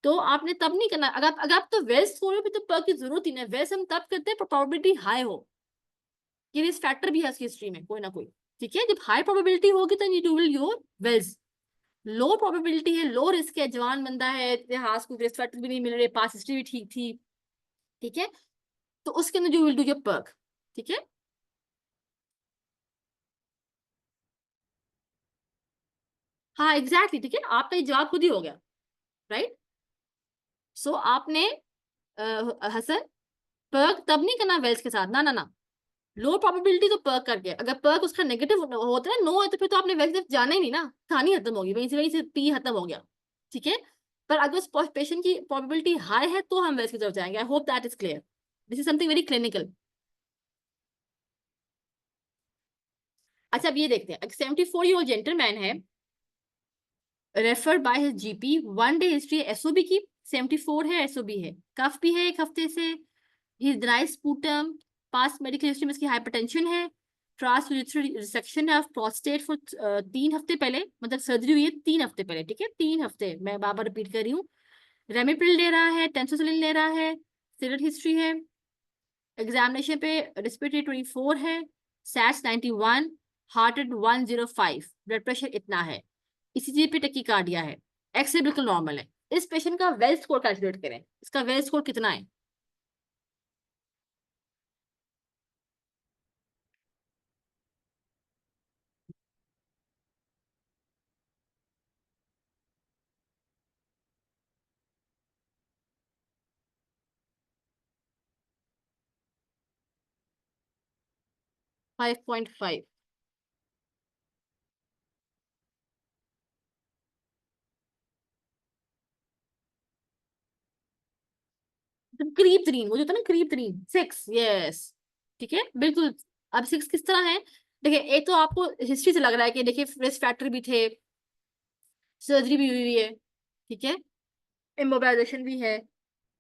तो आपने तब नहीं करना, अगर आप तो वेल्स हो रहे हो फिर तो पर्क की जरूरत ही नहीं है, वेल्स हम तब करते हैं प्रोबेबिलिटी हाई हो, ये रिस्क फैक्टर भी है उसकी हिस्ट्री में कोई ना कोई, ठीक है। जब हाई प्रोबेबिलिटी होगी तो you do will your Wells, low probability है, लो रिस्क है, जवान बंदा है, इतिहास को रिस्क फैक्टर भी नहीं मिल रहे, पास हिस्ट्री भी ठीक थी, ठीक है, तो उसके अंदर you will do your PERC, ठीक है। हाँ एग्जैक्टली, ठीक है, आपका ये जवाब खुद ही हो गया, राइट। सो आपने हसन पर्क तब नहीं करना वेल्स के साथ, ना ना ना, लो प्रोबेबिलिटी तो पर्क करके, अगर पर्क उसका नेगेटिव होता है, नो है, तो फिर तो आपने वेल्स की तरफ जाना ही नहीं ना, कहानी खत्म होगी वहीं से पी खत्म हो गया, ठीक है। पर अगर उस पेशेंट की प्रोबेबिलिटी हाई है तो हम वेल्स की तरफ जाएंगे। I hope that is clear, this is something very clinical. अच्छा अब ये देखते हैं, 74 ईयर ओल्ड जेंटलमैन है, referred by his GP, 1 day history SOB की, 74 है, एसओबी है, कफ भी है 1 हफ्ते से, ही dry sputum, past medical history में इसकी हाइपरटेंशन है, ट्रांसयूरेथ्रल रिसेक्शन है ऑफ प्रोस्टेट फॉर 3 हफ्ते पहले, मतलब सर्जरी हुई है 3 हफ्ते पहले, ठीक है, 3 हफ्ते, मैं बार बार रिपीट कर रही हूँ। रेमिप्रिल ले रहा है, टेंसोसिलिन ले रहा है, सिगरेट हिस्ट्री है, एग्जामिनेशन पे रेस्पिरेटरी 24 है, sats 91, heart rate 105, blood pressure इतना है, ईसीजी पे टकीकार्डिया है, एक्सरे बिल्कुल नॉर्मल है। इस पेशेंट का वेल स्कोर कैलकुलेट करें, इसका वेल स्कोर कितना है? फाइव पॉइंट फाइव, करीब 3, वो जो था ना करीब 3, 6, यस, ठीक है बिल्कुल। अब 6 किस तरह है, देखिए एक तो आपको हिस्ट्री से लग रहा है कि देखिए रिस्क फैक्टर भी थे, सर्जरी भी हुई है, ठीक है, इमोबिलाइजेशन भी है,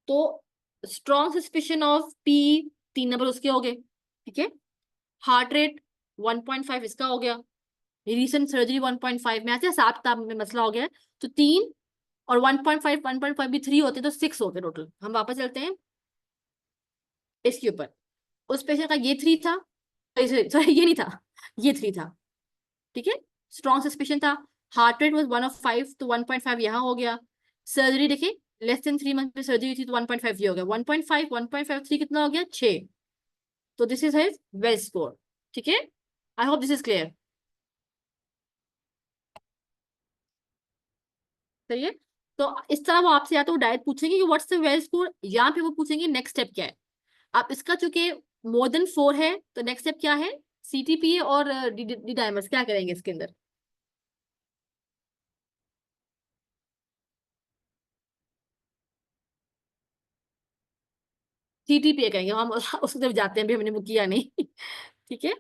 तो strong suspicion of P 3 number उसके हो गए, ठीक है। हार्ट रेट 1.5 इसका हो गया, रिसेंट सर्जरी 1.5 में, ऐसे हिसाब किताब में मसला हो गया है। तो 3 और 1.5 भी 3 होते तो 6 होते टोटल। हम वापस चलते हैं इसके ऊपर। उस पेशेंट का ये 3 था, सॉरी ये नहीं था, ये 3 था, ठीक है। स्ट्रॉन्ग सस्पिशन था, हार्ट रेट वाज 1/5 तो 1.5 यहाँ हो गया। सर्जरी देखिए लेस देन 3 मंथ में सर्जरी हुई थी तो 1.5 ये हो गया, 1.5 1.5 3 कितना हो गया 6। तो this is his well score, ठीक है। आई होप दिस इज क्लियर, सही है। तो इस तरह वो आपसे या तो डायरेक्ट पूछेंगे कि व्हाट्स द वेल स्कोर, या फिर वो पूछेंगे नेक्स्ट स्टेप क्या है। आप इसका चूंकि मोर देन 4 है तो नेक्स्ट स्टेप क्या है, सीटीपीए और डी डायमर्स क्या करेंगे इसके अंदर। सीटीपीए कहेंगे हम उसकी तरफ जाते हैं, अभी हमने वो किया नहीं ठीक है।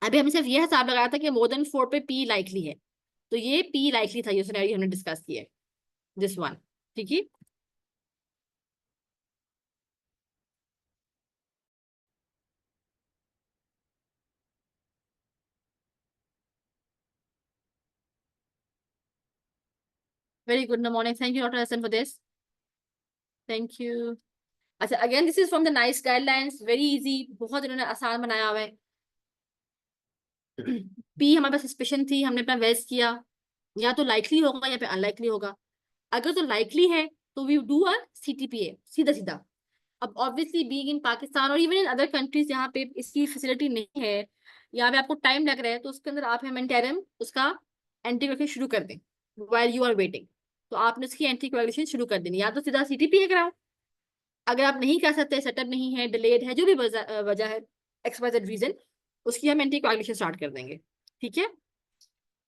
अभी हमने सिर्फ ये हिसाब लगाया था कि मोर देन 4 पे पी लाइकली है, तो ये पी लाइकली था, ये सिनेरियो हमने डिस्कस किया है, दिस वन, ठीक है। Very good morning, thank you doctor Hasan for this, thank you. अच्छा again this is from the NICE guidelines, very easy, बहुत इन्होंने आसान बनाया हुआ है। पी हमारे पास सस्पेशन थी, हमने अपना वेस्ट किया, या तो लाइकली होगा या फिर अनलाइकली होगा। अगर तो लाइकली है तो वी डू अ सीटीपीए, सीधा सीधा। अब ऑब्वियसली बीइंग इन पाकिस्तान और इवन इन अदर कंट्रीज जहाँ पे इसकी फैसिलिटी नहीं है, यहाँ पे आपको टाइम लग रहा है, तो उसके अंदर आप हेमेंटेरम उसका एंटीकोएगुलेशन शुरू कर दें व्हाइल यू आर वेटिंग। तो आपने उसकी एंटीकोएगुलेशन शुरू कर देनी, या तो सीधा सीटीपीए कराओ। अगर आप नहीं कर सकते, सेटअप नहीं है, डिलेड है, जो भी वजह है, एक्सवाइजेड रीजन, उसकी हम एंटीकोएगुलेशन स्टार्ट कर देंगे, ठीक है।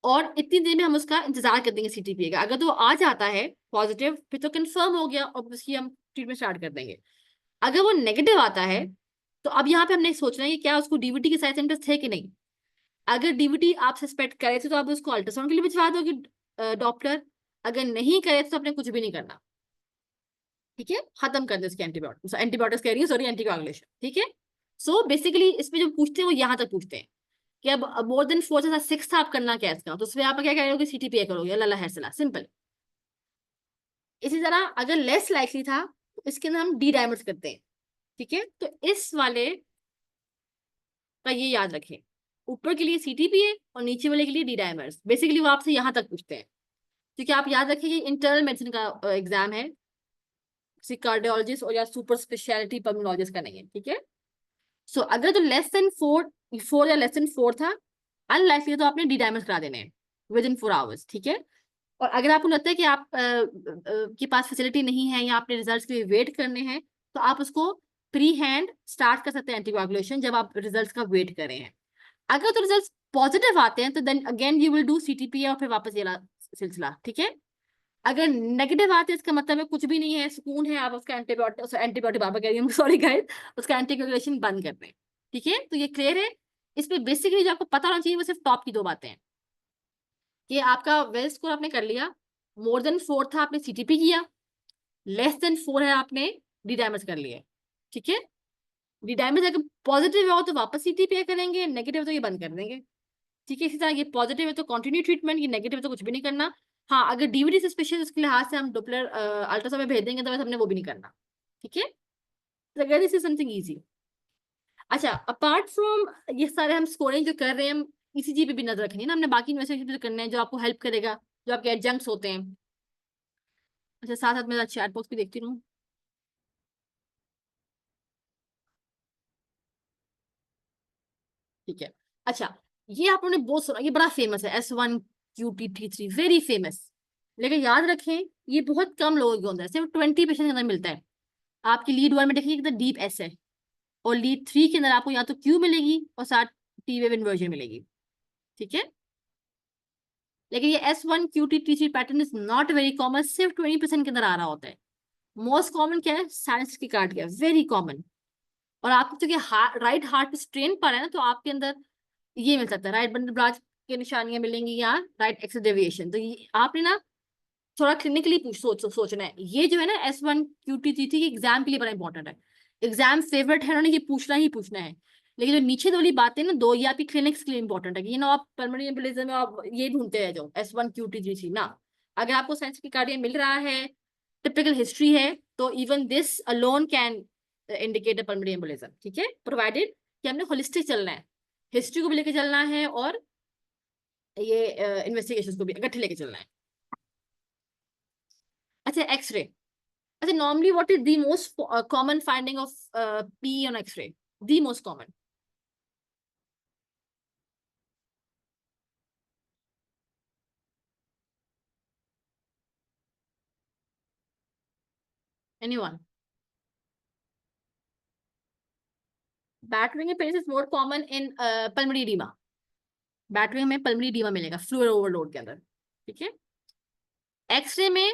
और इतनी देर में हम उसका इंतजार कर देंगे सीटीपीए का। अगर तो वो आ जाता है पॉजिटिव फिर तो कंफर्म हो गया और उसकी हम ट्रीटमेंट स्टार्ट कर देंगे। अगर वो नेगेटिव आता है तो अब यहाँ पे हमने सोचना है कि क्या उसको डीवीटी के साइड सिम्टम्स थे कि नहीं। अगर डीवीटी आप सस्पेक्ट करे थे तो आप उसको अल्ट्रासाउंड के लिए भिजवा दोगे डॉक्टर, अगर नहीं करे तो आपने कुछ भी नहीं करना, ठीक है। खत्म कर दे उसके एंटीबायोटिक्स कह रही है, सॉरी एंटीकोएगुलेशन, ठीक है। सो बेसिकली इसमें जो पूछते हैं वो यहाँ तक पूछते हैं कि अब मोर देन 4 से 6 था, आप करना क्या इसका, तो उसमें आप क्या करोगे, सीटीपीए करोगे, अल्लाह है सलाह, सिंपल। इसी तरह अगर लेस लाइकली था तो इसके अंदर हम डी डायमर्स करते हैं, ठीक है। तो इस वाले का ये याद रखें, ऊपर के लिए सीटीपीए और नीचे वाले के लिए डी डायमर्स। बेसिकली वो आपसे यहाँ तक पूछते हैं, क्योंकि आप याद रखिए इंटरनल मेडिसिन का एग्जाम है, किसी कार्डियोलॉजिस्ट और या सुपर स्पेशलिटी पल्मोनोलॉजिस्ट का नहीं है, ठीक है। सो अगर तो लेस देन 4 या लेस देन 4 था, अनलाइकली तो आपने डी डायमर्स करा देने हैं विद इन 4 आवर्स, ठीक है। और अगर आपको लगता है कि आप के पास फैसिलिटी नहीं है या आपने रिजल्ट्स के लिए वेट करने हैं, तो आप उसको प्री हैंड स्टार्ट कर सकते हैं एंटीकोएगुलेशन जब आप रिजल्ट्स का वेट कर रहे हैं। अगर तो रिजल्ट्स पॉजिटिव आते हैं तो then again you will do CTPA और फिर वापस ये सिलसिला, ठीक है। अगर नेगेटिव आते हैं इसका मतलब है कुछ भी नहीं है, सुकून है, आप उसका एंटीबायोटिक बाबा कह रही हूँ सॉरी गाइस, उसका एंटीकोएगुलेशन बंद कर दें, ठीक है। तो ये क्लियर है। इसमें बेसिकली जो आपको पता होना चाहिए वो सिर्फ टॉप की 2 बातें हैं कि आपका वेल स्कोर आपने कर लिया, मोर देन 4 था आपने सीटीपी किया, लेस देन 4 है आपने डी डैमेज कर लिया, ठीक है। डी डैमेज अगर पॉजिटिव हो तो वापस सीटीपी करेंगे, नेगेटिव तो ये बंद कर देंगे, ठीक है। इसी तरह ये पॉजिटिव है तो कंटिन्यू ट्रीटमेंट, ये नेगेटिव है तो कुछ भी नहीं करना। हाँ अगर डीवीडी सस्पिशियस उसके लिहाज से हम डॉपलर अल्ट्रासाउंड में भेज देंगे तो हमने वो भी नहीं करना, ठीक है। तो अगर दिस इज समथिंग इजी। अच्छा अपार्ट फ्रॉम ये सारे हम स्कोरिंग जो कर रहे हैं, हम ईसीजी पे भी नजर रखनी है ना हमने, बाकी इन्वेस्टिगेशन करने हैं जो आपको हेल्प करेगा, जो आपके एडजंक्ट्स होते हैं। अच्छा साथ साथ मेरा चैट बॉक्स भी देखती रहूँ, ठीक है। अच्छा ये आपने बहुत सुना, ये बड़ा फेमस है S1QT3, वेरी फेमस। लेकिन याद रखें ये बहुत कम लोगों के अंदर, सिर्फ 20% के अंदर मिलता है। आपकी लीड 1 में देखिए कितना डीप एस है, और लीड 3 के अंदर आपको या तो क्यू मिलेगी और साथ टी वेव इन्वर्जन मिलेगी, ठीक है। लेकिन ये S1QT3 pattern is not very common, सिर्फ 20% के अंदर आ रहा होता है। मोस्ट कॉमन क्या है, साइनस की कार्ड क्या, वेरी कॉमन। और आपको क्योंकि राइट हार्ट स्ट्रेन पर है ना, तो आपके अंदर ये मिल सकता है, राइट बंडल ब्रांच की निशानियां मिलेंगी या राइट एक्सिस डेविएशन। तो ये आपने ना थोड़ा क्लिनिकली सोचना है। ये जो है ना S1QT3 की एग्जाम के लिए बड़ा इंपॉर्टेंट है। एग्जाम फेवरेट है, उन्होंने ये पूछना ही पूछना है। लेकिन जो नीचे वाली बातें ना दो, ये आपकी क्लिनिक्स के लिए इंपॉर्टेंट है कि ना आप पल्मोनरी एम्बोलिज्म में आप ये ढूंढते रह जाओ S1 QT 3 ना। अगर आपको साइंस की कार्डिया मिल रहा है, टिपिकल हिस्ट्री है, तो even this alone can indicate a pulmonary embolism. ठीक है, प्रोवाइडेड कि हमने होलिस्टिक चलना है, हिस्ट्री को भी लेके चलना है और ये इन्वेस्टिगेशन को भी इकट्ठे लेके चलना है। अच्छा, एक्सरे। अच्छा, normally what is the most common finding of PE on X-ray? The most common. Anyone? Bat wing appearance is more common in pulmonary edema. Bat wing में pulmonary edema मिलेगा fluid overload के अंदर। ठीक है। X ray में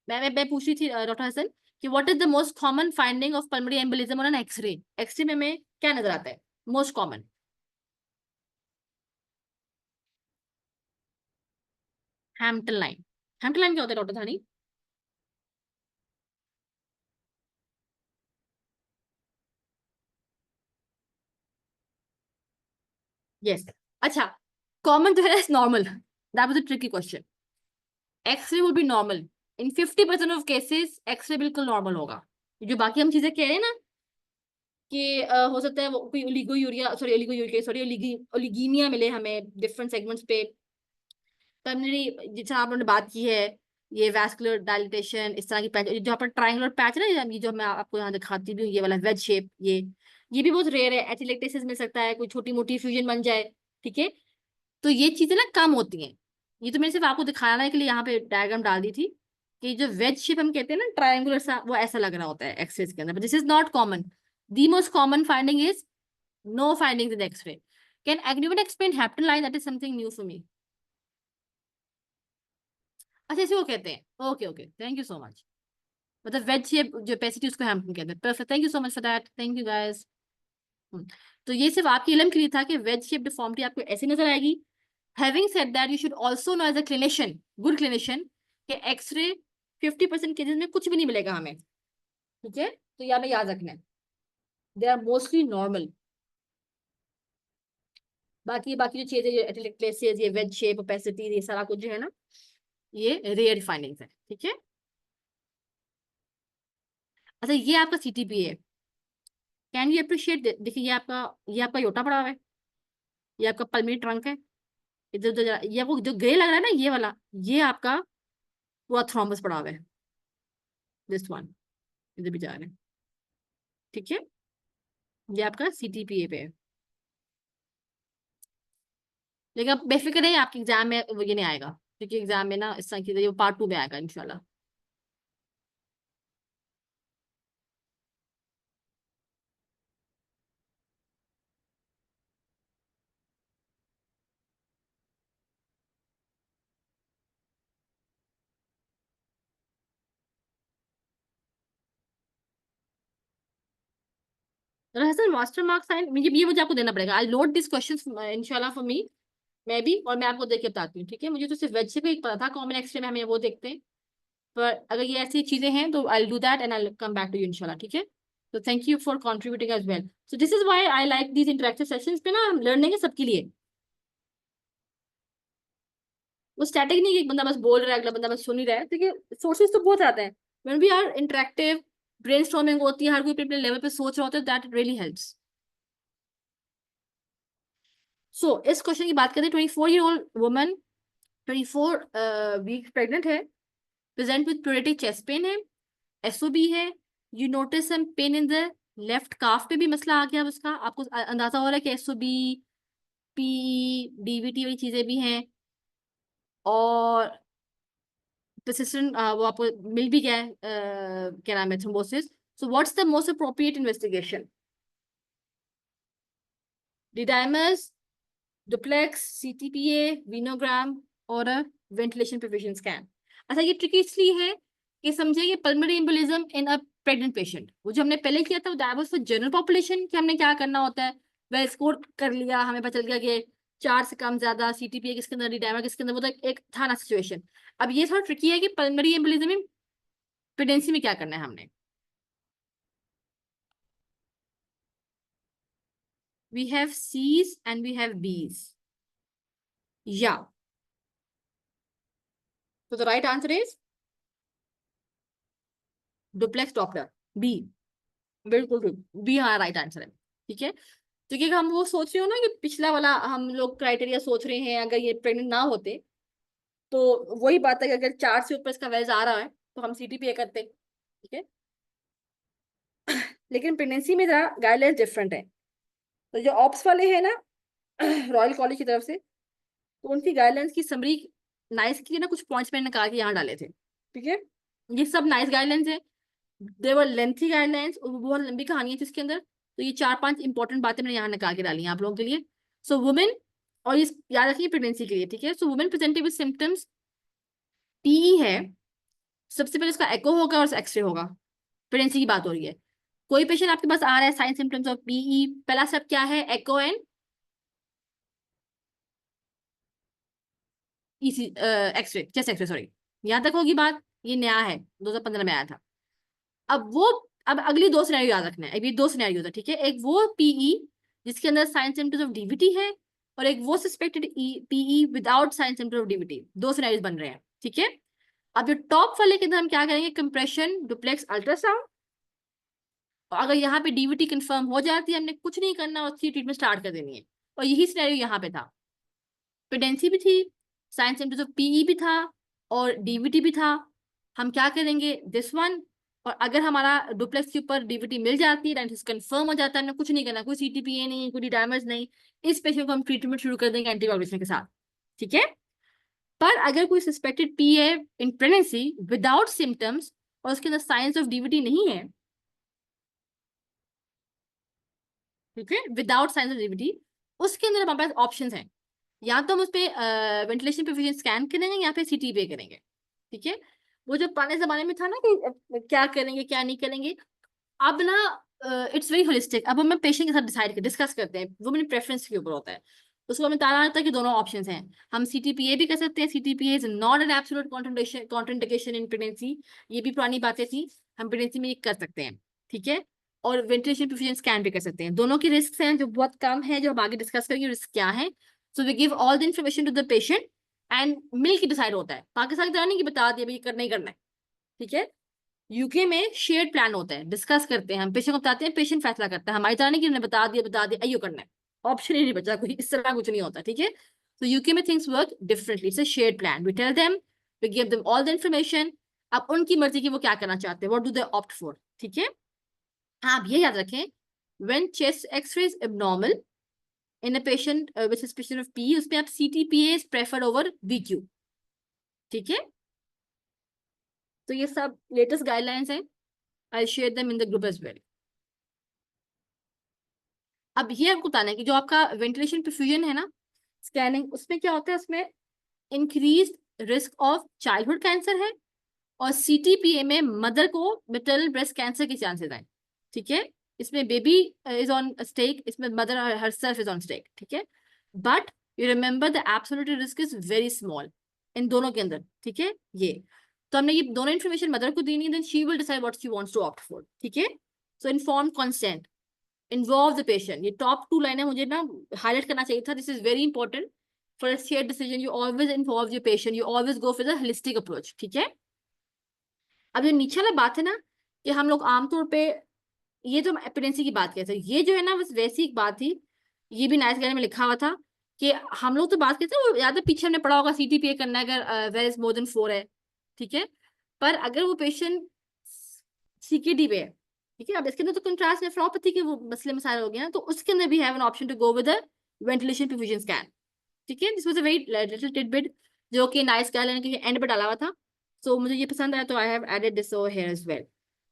मैं पूछ रही थी डॉक्टर हसन कि what is the most common finding of pulmonary embolism on an X-ray. X-ray में हमें क्या नजर आता है most common? Hampton line. Hampton line क्या होता है डॉक्टर धानी? यस। अच्छा, कॉमन जो है normal, that was a tricky question. X-ray will be normal in 50% of cases. X-ray बिल्कुल नॉर्मल होगा। जो बाकी हम चीजें कह रहे हैं ना कि हो सकता है वो कोई ओलिगीमिया मिले हमें डिफरेंट सेगमेंट्स पे। पल्मोनरी जितना आपने बात की है, ये वैस्कुलर डायलिटेशन, इस तरह की पैच, जो पर ट्रायंगुलर पैच है ना, ये जो मैं आपको यहाँ दिखाती भी हूँ, ये वाला वेज शेप, ये भी बहुत रेयर है। एथिलेक्टेसिस मिल सकता है, कोई छोटी मोटी फ्यूजन बन जाए। ठीक है, तो ये चीजें ना कम होती हैं। ये तो मैंने सिर्फ आपको दिखाने के लिए यहाँ पे डायग्राम डाल दी थी कि जो वेज शेप हम कहते हैं ना, ट्रायंगुलर सा, वो ऐसा लग रहा होता है एक्सरे के अंदर, but this is not common. The most common finding is no findings in xray. Can anyone explain Hampton line? That is something new for me. अच्छा, इसी को कहते हैं। Okay okay, thank you so much. मतलब wedge shape जो opacity उसको Hampton कहते हैं। Perfect, thank you so much for that, thank you guys. तो ये सिर्फ आपके इल्म के लिए था कि वेज शेप डिफॉर्मिटी आपको ऐसे नजर आएगी। Having said that, you should also know as a clinician, good clinician, कि एक्सरे 50% केसेस में कुछ भी नहीं मिलेगा हमें। ठीक है, तो ये हमें याद रखना है, दे आर मोस्टली नॉर्मल। बाकी बाकी जो चीजें, ये एटेलेक्टेसिस, ये वेज शेप, ओपेसिटी, ये सारा कुछ जो है ना, ये रेयर फाइंडिंग्स है। ठीक है। अच्छा, ये आपका CTPA है। Can you appreciate? देखिए, ये आपका योटा पड़ा हुआ है, ये आपका पल्मोनरी ट्रंक है। इधर उधर ये आपको जो ग्रे लग रहा है ना, ये वाला, ये आपका पूरा थ्रोम्बस पड़ा हुआ है, दिस वन, इधर भी जा रहे हैं। ठीक है, ये आपका CTPA पे है। लेकिन अब बेफिक्र है, आपके एग्जाम में वो ये नहीं आएगा, क्योंकि एग्जाम में ना इस तरह की ये पार्ट 2 में आएगा इंशाल्लाह। हसन, मास्टर मार्क्स साइन ये मुझे आपको देना पड़ेगा। आई लोड दिस क्वेश्चंस इंशाल्लाह फॉर मी, मैं भी, और मैं आपको देख के बताती हूँ। ठीक है, मुझे तो सिर्फ वेज से भी एक पता था, कॉमन एक्सरे में हमें वो देखते हैं, पर अगर ये ऐसी चीजें हैं तो I do that and I come back to you इंशाल्लाह। ठीक है, तो thank you for contributing as well. So this is why I like these interactive sessions पे ना, लर्निंग है सबके लिए। वो स्टैटिक नहीं कि एक बंदा बस बोल रहा है, अगला बंदा बस सुन ही रहा है। देखिए, सोर्सेज तो बहुत आते हैं, when we are interactive, brainstorming होती है, हर कोई अपने लेवल पे सोच रहा होता है, दैट रियली हेल्प्स। सो इस क्वेश्चन की बात करते हैं। 24-year-old वुमन, 24 वीक प्रेग्नेंट है, present with pleuritic chest pain है, SOB है, you notice some pain in the left calf पे भी मसला आ गया। अब उसका आपको अंदाजा हो रहा है कि SOB, PE, DVT वाली चीजें भी हैं, और persistent वो आपको मिल भी गया है, क्या नाम है, thrombosis. So what's the most appropriate investigation? D dimers, duplex, CTPA, venogram, और वेंटिलेशन परफ्यूजन स्कैन। अच्छा, ये ट्रिकी इसलिए है कि समझिए कि पल्मोनरी एम्बोलिज्म इन अ प्रेग्नेंट पेशेंट, वो जो हमने पहले किया था that was for general population, कि हमने क्या करना होता है, वह स्कोर कर लिया, हमें पता चल गया कि 4 से कम ज्यादा, CTPA किसके अंदर, डिडाइमर किसके अंदर, वो तो एक था ना सिचुएशन। अब ये थोड़ा ट्रिकी है कि पल्मोनरी एम्बोलिज्म में प्रेगनेंसी में क्या करना है हमने। we have C's and we have B's. Yeah. So the right answer is duplex Doppler, B. बिल्कुल ठीक, बी हमारा राइट आंसर है। ठीक है, तो क्योंकि हम वो सोच रहे हो ना कि पिछला वाला हम लोग क्राइटेरिया सोच रहे हैं, अगर ये प्रेग्नेंट ना होते तो वही बात है कि अगर 4 से ऊपर इसका वेज आ रहा है तो हम CTPA करते। ठीक है, लेकिन प्रेगनेंसी में जरा गाइडलाइंस डिफरेंट है। तो जो ऑप्स वाले हैं ना रॉयल कॉलेज की तरफ से, तो उनकी गाइडलाइंस की समरी नाइस की ना कुछ पॉइंट्स मैंने निकाल के यहाँ डाले थे। ठीक है, ये सब नाइस गाइडलाइंस है, देवर लेंथी गाइडलाइंस, बहुत लंबी कहानी है जिसके अंदर। तो ये 4-5 इंपॉर्टेंट बातें मैंने यहाँ निकाल के डाली हैं आप लोगों के लिए। सो वुमेन, और ये याद रखिए प्रेगनेंसी के लिए। ठीक है, सो women presenting with symptoms PE है, सबसे पहले इसका एको होगा और एक्सरे होगा। प्रेगनेंसी की बात हो रही है, कोई पेशेंट आपके पास आ रहा है साइन सिम्टम्स ऑफ PE, पहला सब क्या है, echo and EC X-ray, chest X-ray, sorry यहाँ तक होगी बात। ये नया है, 2015 में आया था। अब अगली 2 सिनेरियो याद रखना है। अभी 2 सिनेरियो था। ठीक है, एक वो PE जिसके अंदर साइन सिम्टम्स ऑफ DVT है, और एक वो suspected PE without sign symptoms of DVT। 2 scenarios बन रहे हैं। ठीक है, अब जो टॉप वाले के अंदर हम क्या करेंगे, कंप्रेशन डुप्लेक्स अल्ट्रासाउंड। और अगर यहाँ पे DVT कंफर्म हो जाती है, हमने कुछ नहीं करना, उसकी ट्रीटमेंट स्टार्ट कर देनी है। और यही सिनेरियो यहाँ पे था, प्रेगनेंसी भी थी, साइन सिम्टम्स ऑफ PE भी था, और DVT भी था। हम क्या करेंगे, दिस वन। और अगर हमारा डुप्लेक्स के ऊपर DVT मिल जाती है, डायग्नोसिस कंफर्म हो जाता है, हमने कुछ नहीं करना, कोई CTPA नहीं, कोई डैमेज नहीं, इस पेशेंट को हम ट्रीटमेंट शुरू कर देंगे एंटीबायोटिक्स के साथ। ठीक है, पर अगर कोई suspected PA in pregnancy without symptoms और उसके अंदर साइंस ऑफ DVT नहीं है, ठीक है, विदाउट साइंस ऑफ DVT, उसके अंदर हमारे पास ऑप्शंस हैं। या तो हम उस पर वेंटिलेशन परफ्यूजन स्कैन करेंगे, या फिर CTPA करेंगे। ठीक है, वो जो पुराने जमाने में था ना कि क्या करेंगे क्या नहीं करेंगे, अब ना इट्स वेरी होलिस्टिक। अब हम पेशेंट के साथ डिस्कस करते हैं, वो मेरी प्रेफरेंस के ऊपर होता है। उसको हमें बताना आता है कि दोनों ऑप्शंस हैं, हम CTPA भी कर सकते हैं। CTPA is not an absolute contraindication in pregnancy, ये भी पुरानी बातें थी, हम प्रेगनेंसी में ये कर सकते हैं। ठीक है, और वेंटिलेशन परफ्यूजन स्कैन भी कर सकते हैं। दोनों की रिस्क हैं जो बहुत कम है, जो हम आगे डिस्कस करेंगे रिस्क क्या है। So we give all the information to the patient and मिल के डिसाइड होता है। पाकिस्तान की तरह नहीं कि बता दिया भाई करना ही करना है। ठीक है, UK में शेयर्ड प्लान होता है, डिस्कस करते हैं, हम पेशेंट को बताते हैं, पेशेंट फैसला करता है। हमारी तरह नहीं कि उन्होंने बता दिया अयो करना है, ऑप्शन ही नहीं बचा कोई, इस तरह कुछ नहीं होता। ठीक है, तो UK में things work differently, it's a shared plan, we tell them, we give them all the information. अब उनकी मर्जी की वो क्या करना चाहते हैं, what do they opt for. ठीक है, हाँ आप ये याद रखें, when chest X-ray is abnormal in a patient with suspicion of PE, उसमें आप CTPA is preferred over VQ। ठीक है, तो ये सब लेटेस्ट गाइडलाइंस हैं, I share them in the group as well. अब ये आपको बताना है कि जो आपका वेंटिलेशन परफ्यूजन है ना, स्कैनिंग, उसमें क्या होता है, उसमें increase risk of childhood cancer है, और CTPA में मदर को मेटर्नल ब्रेस्ट कैंसर के चांसेस हैं। ठीक है, इसमें बेबी इज ऑन स्टेक, इसमें mother herself is on stake. ठीक है, but you remember the absolute risk is very small in दोनों के अंदर। ठीक है, ये तो हमने ये दोनों इन्फॉर्मेशन मदर को देनी है, then she will decide what she wants to opt for. ठीक है, so inform consent, involve the patient, ये टॉप 2 लाइनें मुझे ना हाईलाइट करना चाहिए था। This is very important for a shared decision, you always involve your patient, you always go for the holistic approach. ठीक है, अब ये नीचे वाला बात है ना कि हम लोग आमतौर पे, ये जो एपिडेंसी की बात कहते हैं, ये जो है ना बस वैसी एक बात थी, ये भी नाइस गाइड में लिखा हुआ था कि हम लोग तो बात करते हैं, वो याद है पीछे हमने पढ़ा होगा CTPA करना है अगर वेर इज मोर देन 4 है। ठीक है, पर अगर वो पेशेंट CKD पे है, ठीक है, अब इसके अंदर तो कंट्रास्ट नेफ्रोपैथी के वो मसले मसाइल हो गए ना, तो उसके अंदर भी have an option to go with ventilation perfusion scan. ठीक है, this was a very little tidbit जो कि नाइस गाइड के एंड पे डाला हुआ था, सो मुझे ये पसंद आया, तो I have added this over here as well.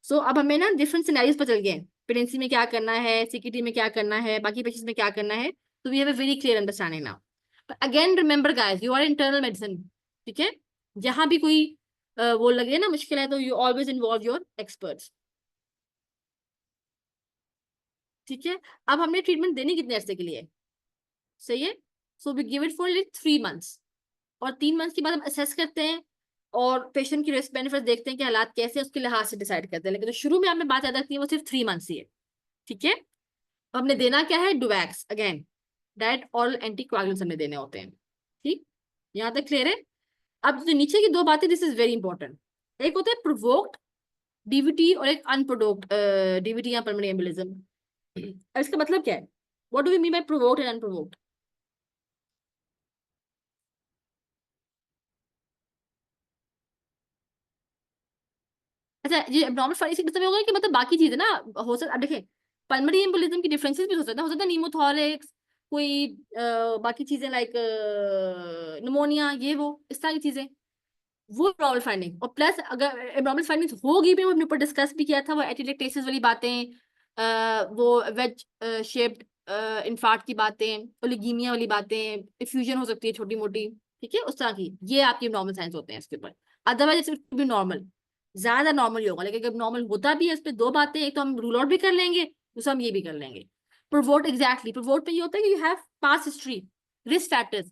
So अब हमें ना डिफरेंट सिनेरियोस पता चल गए, प्रेगनेंसी में क्या करना है, CKD में क्या करना है, बाकी पेशेंट्स में क्या करना है, तो we have a very clear understanding now. But again remember guys, you are internal medicine. ठीक है, जहां भी कोई वो लगे ना मुश्किल है, तो you always involve your experts. ठीक है, अब हमने ट्रीटमेंट देनी कितने अरसे के लिए, सही है, so we give it for 3 months, और 3 मंथ्स के बाद हम असेस करते हैं और पेशेंट की रिस्क बेनिफिट देखते हैं कि हालात कैसे हैं, उसके लिहाज से डिसाइड करते हैं। लेकिन तो शुरू में हमें बात याद रखनी है, वो सिर्फ 3 मंथ्स ही है। ठीक है, हमने देना क्या है, डुवैक्स, अगेन डायरेक्ट ऑरल एंटीकोएगुलेंट्स हमने देने होते हैं। ठीक, यहाँ तक क्लियर है। अब जो नीचे की दो बातें, दिस इज वेरी इंपॉर्टेंट। एक होता है प्रोवोक्ड डीवीटी और एक अनप्रोवोक्ड डीवीटी या पल्मोनरी एम्बोलिज्म। अब इसका मतलब क्या है, what do we mean by provoked and unprovoked? अच्छा, ये एब्नॉर्मल फाइल इसी मतलब होगा कि मतलब बाकी चीजें ना हो सकता, अब देखें पल्मोनरी एम्बोलिज्म की डिफरेंसेस भी हो सकता है नीमोथोरेक्स, कोई बाकी चीजें लाइक निमोनिया, ये वो इस तरह की चीजें, वो एब्नॉर्मल फाइंडिंग। और प्लस अगर एब्नॉर्मल फाइंडिंग होगी भी, हमने ऊपर डिस्कस भी किया था, वो एटिलेक्टेसिस वाली बातें, वो वेज शेप्ड इन्फार्क्ट की बातें, ओलिगीमिया वाली बातें, इफ्यूजन हो सकती है छोटी मोटी, ठीक है, उस तरह की, ये आपके नॉर्मल साइंस होते हैं इसके ऊपर। अदरवाइज इट भी नॉर्मल, ज्यादा नॉर्मल ही होगा। लेकिन अगर नॉर्मल होता भी है, इस पे दो बातें, एक तो हम रूल आउट भी कर लेंगे, दूसरा हम ये भी कर लेंगे। प्रोवोट, एग्जैक्टली प्रोवोट पे ये होता है कि you have past history, risk factors.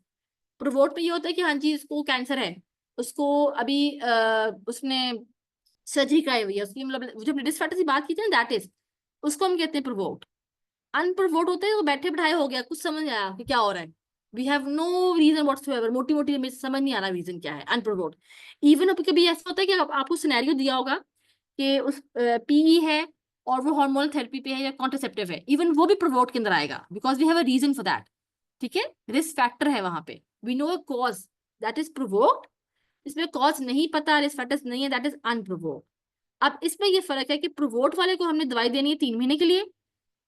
प्रोवोट पे ये होता है कि हाँ जी इसको कैंसर है, उसको अभी उसने सर्जरी कराई हुई है, उसकी मतलब जो रिस्क फैक्टर्स की बात की थी ना, दैट इज, उसको हम कहते हैं प्रोवोट। अनप्रोवोट होते हैं वो बैठे बैठाए हो गया, कुछ समझ नहीं आया कि क्या हो रहा है, we have no reason whatsoever, मोटी मोटी हमें समझ नहीं आ रहा रीजन क्या है, अनप्रोवोट। इवन कभी कभी ऐसा होता है कि आपको सिनेरियो दिया होगा कि उस पीई है और वो हार्मोनल थेरेपी पे है या कॉन्ट्रासेप्टिव है, इवन वो भी प्रोवोट के अंदर आएगा, because we have a reason for that. ठीक है, रिस्क फैक्टर है वहां पे, we know a cause, that is provoked. इसमें कॉज नहीं पता, रिस्क फैक्टर्स नहीं है, दैट इज अनप्रोवोक्ड। अब इसमें ये फर्क है कि प्रोवोक्ड वाले को हमने दवाई देनी है 3 महीने के लिए,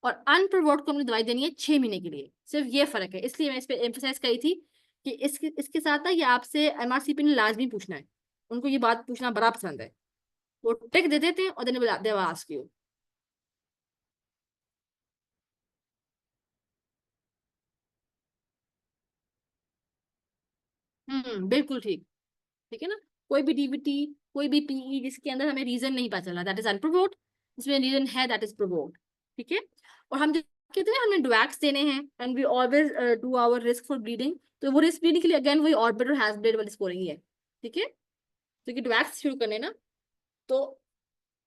और अनप्रोवोक्ड को हमने दवाई देनी है 6 महीने के लिए, सिर्फ ये फर्क है। इसलिए मैं इस पे एम्फोसाइज करी थी कि इसके साथ ना ये आपसे एमआरसीपी ने लाजमी पूछना है, उनको ये बात पूछना बड़ा पसंद है, वो टिक दे देते हैं और then they will ask you. बिल्कुल ठीक। ठीक है ना, कोई भी डीबीटी, कोई भी पीई जिसके अंदर हमें रीजन नहीं पता चला, दैट इज अनप्रोवोक्ड। इसमें रीजन है, दैट इज प्रोवोक्ड। ठीक है, और हम जब कहते हैं हमें डुएक्स देने हैं, and we always do our risk for bleeding, तो वो रिस्क ब्लीडिंग के लिए अगेन वही ऑर्बिट और हैजब्लेड वाली स्कोरिंग ही है। ठीक है, तो कि डुएक्स शुरू करने ना, तो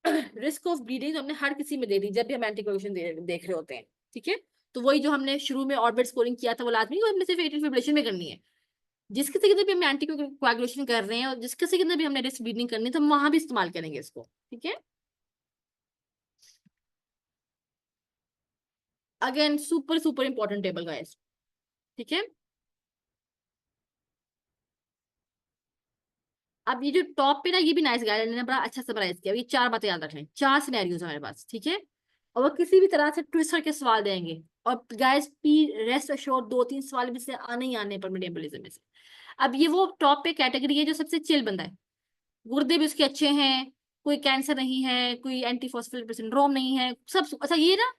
रिस्क ऑफ ब्लीडिंग हमने हर किसी में दे दी जब भी हम एंटीकोएगुलेशन देख रहे होते हैं। ठीक है, तो वही जो हमने शुरू में ऑर्बिट स्कोरिंग किया था, वो लाजमी वो हमने सिर्फ एट्रियल फिब्रिलेशन में करनी है। जिस किसी के अंदर भी हम एंटी कोएगुलेशन कर रहे हैं और जिस किसी के अंदर भी हमने रिस्क ब्लीडिंग करनी है, तो हम वहां भी इस्तेमाल करेंगे इसको। ठीक है, again super super important table guys. ठीक है, अब ये जो टॉप पे ना, ये भी नाइस गाइड ने बड़ा अच्छा समराइज किया। ये 4 बातें याद रख लें, 4 सिनेरियोज हमारे पास। ठीक है, और वो किसी भी तरह से ट्विस्ट करके सवाल देंगे, और गाइस पी रेस्ट अश्योर्ड 2-3 सवाल भी से आने ही आने पर मेडिएबलिज्म में से। अब ये वो टॉप पे कैटेगरी है जो सबसे चिल बंदा है, गुर्दे भी उसके अच्छे हैं, कोई कैंसर नहीं है, कोई एंटी फॉस्फोलिपिड सिंड्रोम नहीं है, सब अच्छा ये ना।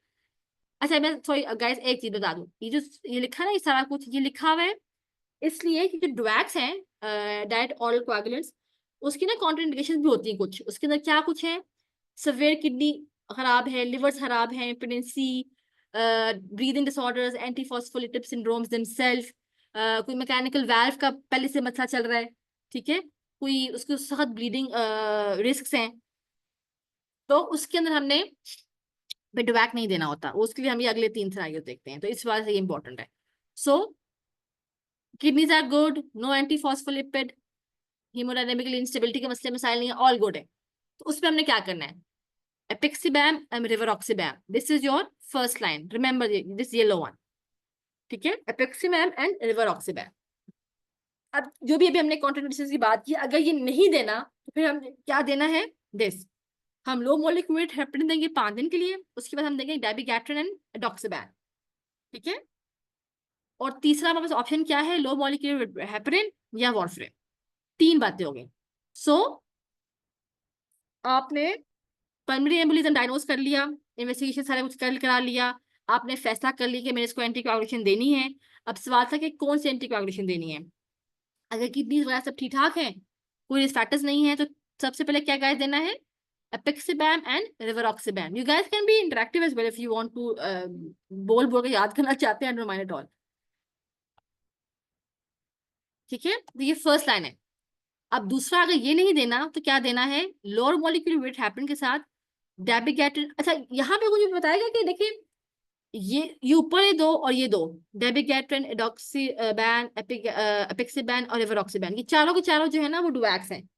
अच्छा मैं सॉरी गाइस एक चीज बता दूं, ये जो ये लिखा है ना, ये सारा कुछ ये लिखा हुआ है इसलिए कि जो ड्रग्स हैं, डाइट ऑरल कोएगुलेंट्स, उसकी ना कॉन्ट्राइंडिकेशन भी होती है कुछ, उसके अंदर क्या कुछ है, सवेयर किडनी खराब है, लिवर खराब है, pregnancy, breathing disorders, anti phospholipid syndromes themselves, कोई मैकेनिकल वाल्व का पहले से मसला चल रहा है। ठीक है, कोई उसको सख्त ब्लीडिंग रिस्क हैं, तो उसके अंदर हमने बिडवैक नहीं देना होता, उसके लिए हम ये अगले 3 सिनेरियो देखते हैं, तो इस बात से ये इंपॉर्टेंट है। So kidneys are good, no anti phospholipid, hemodynamically instability के मसले मसाइल नहीं है, ऑल गुड है। तो उसमें हमने क्या करना है, apixaban and rivaroxaban, this is your first line, remember this yellow one. ठीक है, एपिक्सिबैम एंड रिवरॉक्सिबैम। अब जो भी अभी हमने कॉन्ट्राइंडिकेशंस की बात की, अगर ये नहीं देना तो फिर हम क्या देना है, दिस, हम लो मॉलिक्यूलेट हेपरिन देंगे 5 दिन के लिए, उसके बाद हम देंगे डाइबिगैट्रिन एंड एडॉक्सिबैन। ठीक है, और तीसरा हमारे पास ऑप्शन क्या है, लो मॉलिक्यूलेट हेपरिन या वॉरफरिन। 3 बातें हो गई। सो आपने पल्मोनरी एम्बोलिज्म डायग्नोज कर लिया, इन्वेस्टिगेशन सारा कुछ करा लिया, आपने फैसला कर लिया कि मेरे इसको एंटीकोएगुलेशन देनी है। अब सवाल था कि कौन सी एंटीकोएगुलेशन देनी है। अगर किडनी वगैरह सब ठीक ठाक है, कोई रिस्क फैक्टर्स नहीं है, तो सबसे पहले क्या गाइस देना है, apixaban and rivaroxaban. You guys can be interactive as well if you want to बोल बोल के याद करना चाहते हैं, डोंट माइंड एट ऑल। ठीक है, तो ये फर्स्ट लाइन है। अब दूसरा, अगर ये नहीं देना तो क्या देना है, लोअर मॉलिक्यूलर वेट हेपरिन के साथ डैबिगैट्रिन। अच्छा यहाँ पे मुझे बताएगा कि देखिए ये ऊपर ये दो और ये दो, डेबिगेट्रन, एडॉक्सीबैन, एपिक्सिबैन और एवरोक्सिबैन, ये चारों के चारों जो है ना वो डुवैक्स हैं।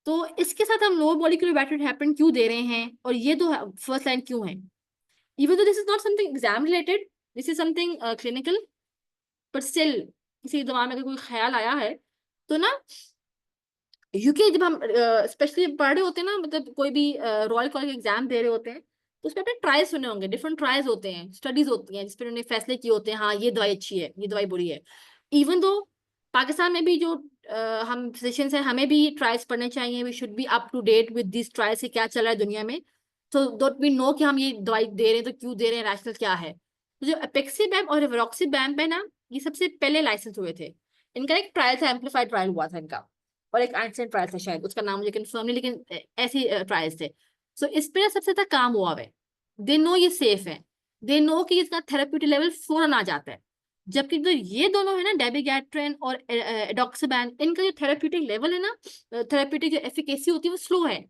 तो इसके साथ हम लो मॉलिक्यूलर वेट हेपरिन क्यों दे रहे हैं और ये दो फर्स्ट लाइन क्यों है? Even though this is not something exam related, this is something clinical, but still किसी दिमाग में अगर कोई ख्याल आया है तो ना, यूके जब हम स्पेशली पढ़ रहे होते हैं ना, मतलब कोई भी रॉयल कॉलेज एग्जाम दे रहे होते हैं, तो उसमें अपने ट्रायल्स सुने होंगे, डिफरेंट ट्रायल्स होते हैं, स्टडीज होती हैं जिसपे उन्होंने फैसले किए होते हैं, हाँ ये दवाई अच्छी है, ये दवाई बुरी है। इवन दो पाकिस्तान में भी जो हम फिजिशियंस हैं, हमें भी ट्रायल्स पढ़ने चाहिए, we should be up to date with this trials, क्या चल रहा है दुनिया में, तो डोंट वी नो कि हम ये दवाई दे रहे हैं तो क्यों दे रहे हैं, रैशनल क्या है। तो जो एपेक्सिबैम और रिवरोक्सिबैम है ना, ये सबसे पहले लाइसेंस हुए थे। इनका एक ट्रायल था, एम्पलीफाइड ट्रायल हुआ था इनका, और एक एंशिएंट ट्रायल था शायद, उसका नाम मुझे कंफर्म नहीं, लेकिन ऐसी ट्रायल्स थे। सो इस पे सबसे ज्यादा काम हुआ है, दे नो ये सेफ है, दे नो कि इसका थेरेप्यूटिक लेवल फौरन आ जाता है। जबकि जो ये दोनों है ना, डेबिगैट्रेन और एडॉक्सिबैन, इनका जो थेरेप्यूटिक लेवल है ना, थेरेप्यूटिक जो एफिकेसी होती है वो स्लो है,